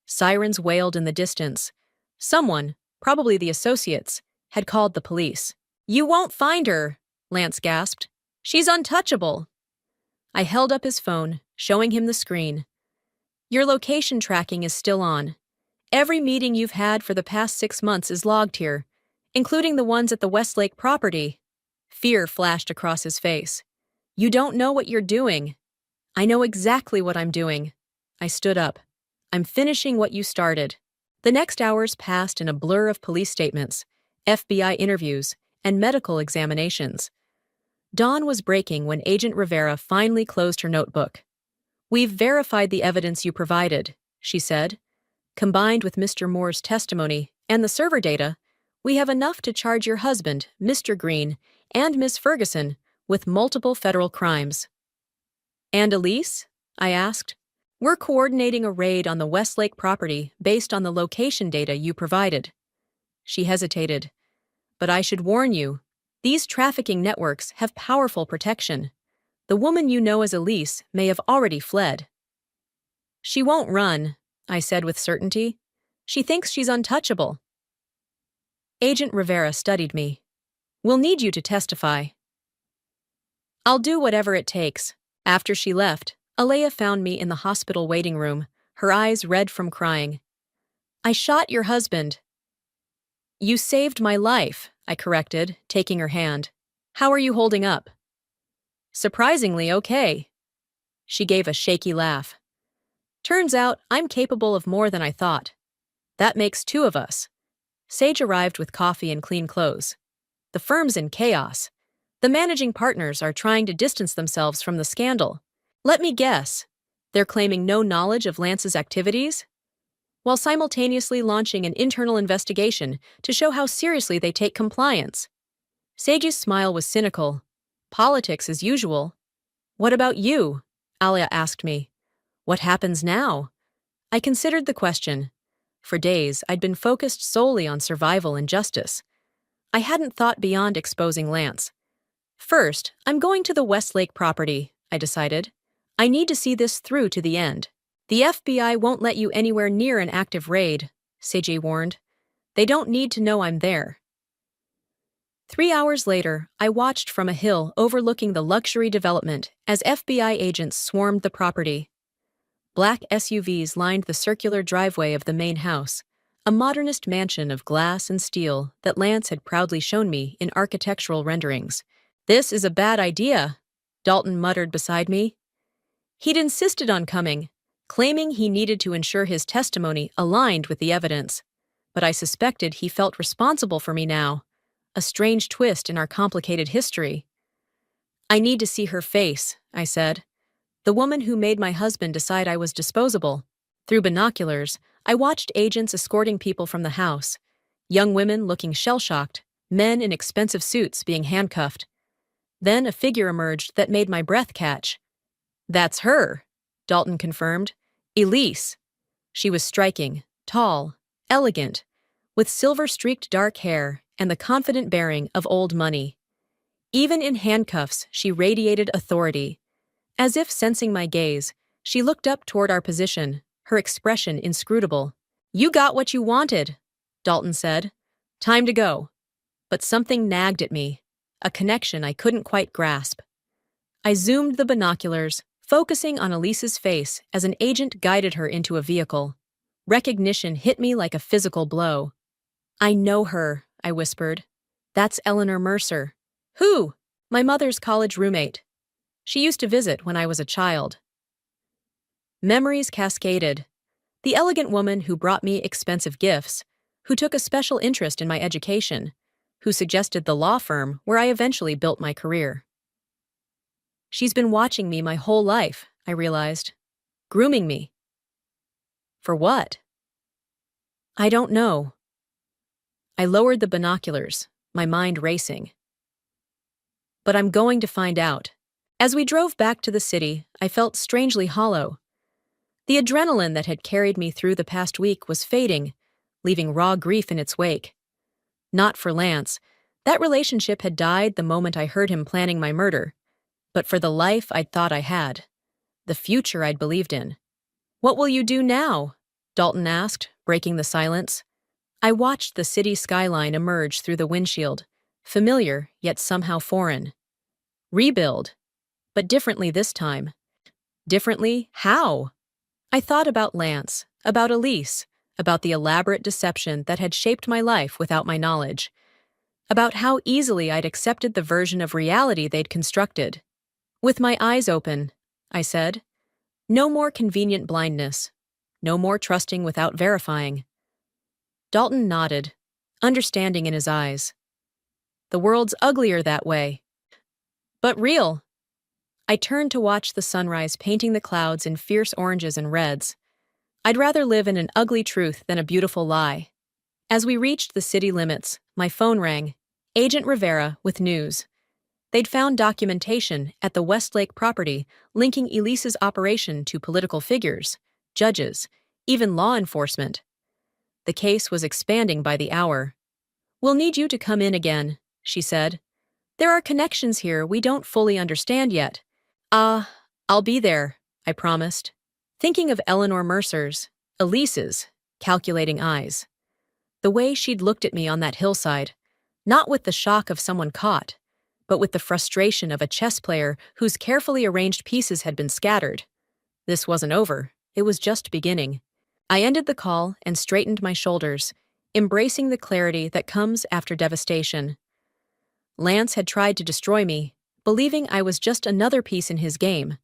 Sirens wailed in the distance. Someone, probably the associates, had called the police. "You won't find her," Lance gasped. "She's untouchable." I held up his phone, showing him the screen. "Your location tracking is still on. Every meeting you've had for the past 6 months is logged here, including the ones at the Westlake property." Fear flashed across his face. "You don't know what you're doing." "I know exactly what I'm doing." I stood up. "I'm finishing what you started." The next hours passed in a blur of police statements, FBI interviews, and medical examinations. Dawn was breaking when Agent Rivera finally closed her notebook. "We've verified the evidence you provided," she said. "Combined with Mr. Moore's testimony and the server data, we have enough to charge your husband, Mr. Green, and Miss Ferguson with multiple federal crimes." "And Elise?" I asked. "We're coordinating a raid on the Westlake property based on the location data you provided." She hesitated. "But I should warn you, these trafficking networks have powerful protection. The woman you know as Elise may have already fled." "She won't run," I said with certainty. "She thinks she's untouchable." Agent Rivera studied me. "We'll need you to testify." "I'll do whatever it takes." After she left, Alea found me in the hospital waiting room, her eyes red from crying. "I shot your husband." "You saved my life," I corrected, taking her hand. "How are you holding up?" "Surprisingly okay." She gave a shaky laugh. "Turns out I'm capable of more than I thought. That makes 2 of us." Sage arrived with coffee and clean clothes. "The firm's in chaos. The managing partners are trying to distance themselves from the scandal. Let me guess, they're claiming no knowledge of Lance's activities, while simultaneously launching an internal investigation to show how seriously they take compliance." Sage's smile was cynical. "Politics as usual." "What about you?" Alia asked me. "What happens now?" I considered the question. For days, I'd been focused solely on survival and justice. I hadn't thought beyond exposing Lance. "First, I'm going to the Westlake property," I decided. "I need to see this through to the end." "The FBI won't let you anywhere near an active raid," Seiji warned. "They don't need to know I'm there." 3 hours later, I watched from a hill overlooking the luxury development as FBI agents swarmed the property. Black SUVs lined the circular driveway of the main house, a modernist mansion of glass and steel that Lance had proudly shown me in architectural renderings. "This is a bad idea," Dalton muttered beside me. He'd insisted on coming, claiming he needed to ensure his testimony aligned with the evidence. But I suspected he felt responsible for me now, a strange twist in our complicated history. "I need to see her face," I said. "The woman who made my husband decide I was disposable." Through binoculars, I watched agents escorting people from the house, young women looking shell-shocked, men in expensive suits being handcuffed. Then a figure emerged that made my breath catch. "That's her," Dalton confirmed. "Elise." She was striking, tall, elegant, with silver-streaked dark hair and the confident bearing of old money. Even in handcuffs, she radiated authority. As if sensing my gaze, she looked up toward our position, her expression inscrutable. "You got what you wanted," Dalton said. "Time to go." But something nagged at me, a connection I couldn't quite grasp. I zoomed the binoculars, focusing on Elise's face as an agent guided her into a vehicle. Recognition hit me like a physical blow. "I know her," I whispered. "That's Eleanor Mercer." "Who?" "My mother's college roommate. She used to visit when I was a child." Memories cascaded. The elegant woman who brought me expensive gifts, who took a special interest in my education, who suggested the law firm where I eventually built my career. She's been watching me my whole life, I realized. Grooming me. For what? I don't know. I lowered the binoculars, my mind racing. But I'm going to find out. As we drove back to the city, I felt strangely hollow. The adrenaline that had carried me through the past week was fading, leaving raw grief in its wake. Not for Lance. That relationship had died the moment I heard him planning my murder. But for the life I'd thought I had. The future I'd believed in. "What will you do now?" Dalton asked, breaking the silence. I watched the city skyline emerge through the windshield, familiar yet somehow foreign. Rebuild. But differently this time. Differently? How? I thought about Lance, about Elise, about the elaborate deception that had shaped my life without my knowledge, about how easily I'd accepted the version of reality they'd constructed. "With my eyes open," I said. "No more convenient blindness. No more trusting without verifying." Dalton nodded, understanding in his eyes. "The world's uglier that way. But real." I turned to watch the sunrise painting the clouds in fierce oranges and reds. I'd rather live in an ugly truth than a beautiful lie. As we reached the city limits, my phone rang. Agent Rivera with news. They'd found documentation at the Westlake property linking Elise's operation to political figures, judges, even law enforcement. The case was expanding by the hour. "We'll need you to come in again," she said. "There are connections here we don't fully understand yet." I'll be there," I promised, thinking of Eleanor Mercer's, Elise's, calculating eyes. The way she'd looked at me on that hillside, not with the shock of someone caught, but with the frustration of a chess player whose carefully arranged pieces had been scattered. This wasn't over, it was just beginning. I ended the call and straightened my shoulders, embracing the clarity that comes after devastation. Lance had tried to destroy me, believing I was just another piece in his game.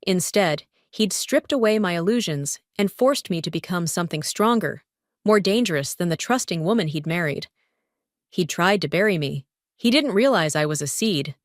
Instead, he'd stripped away my illusions and forced me to become something stronger, more dangerous than the trusting woman he'd married. He'd tried to bury me. He didn't realize I was a seed,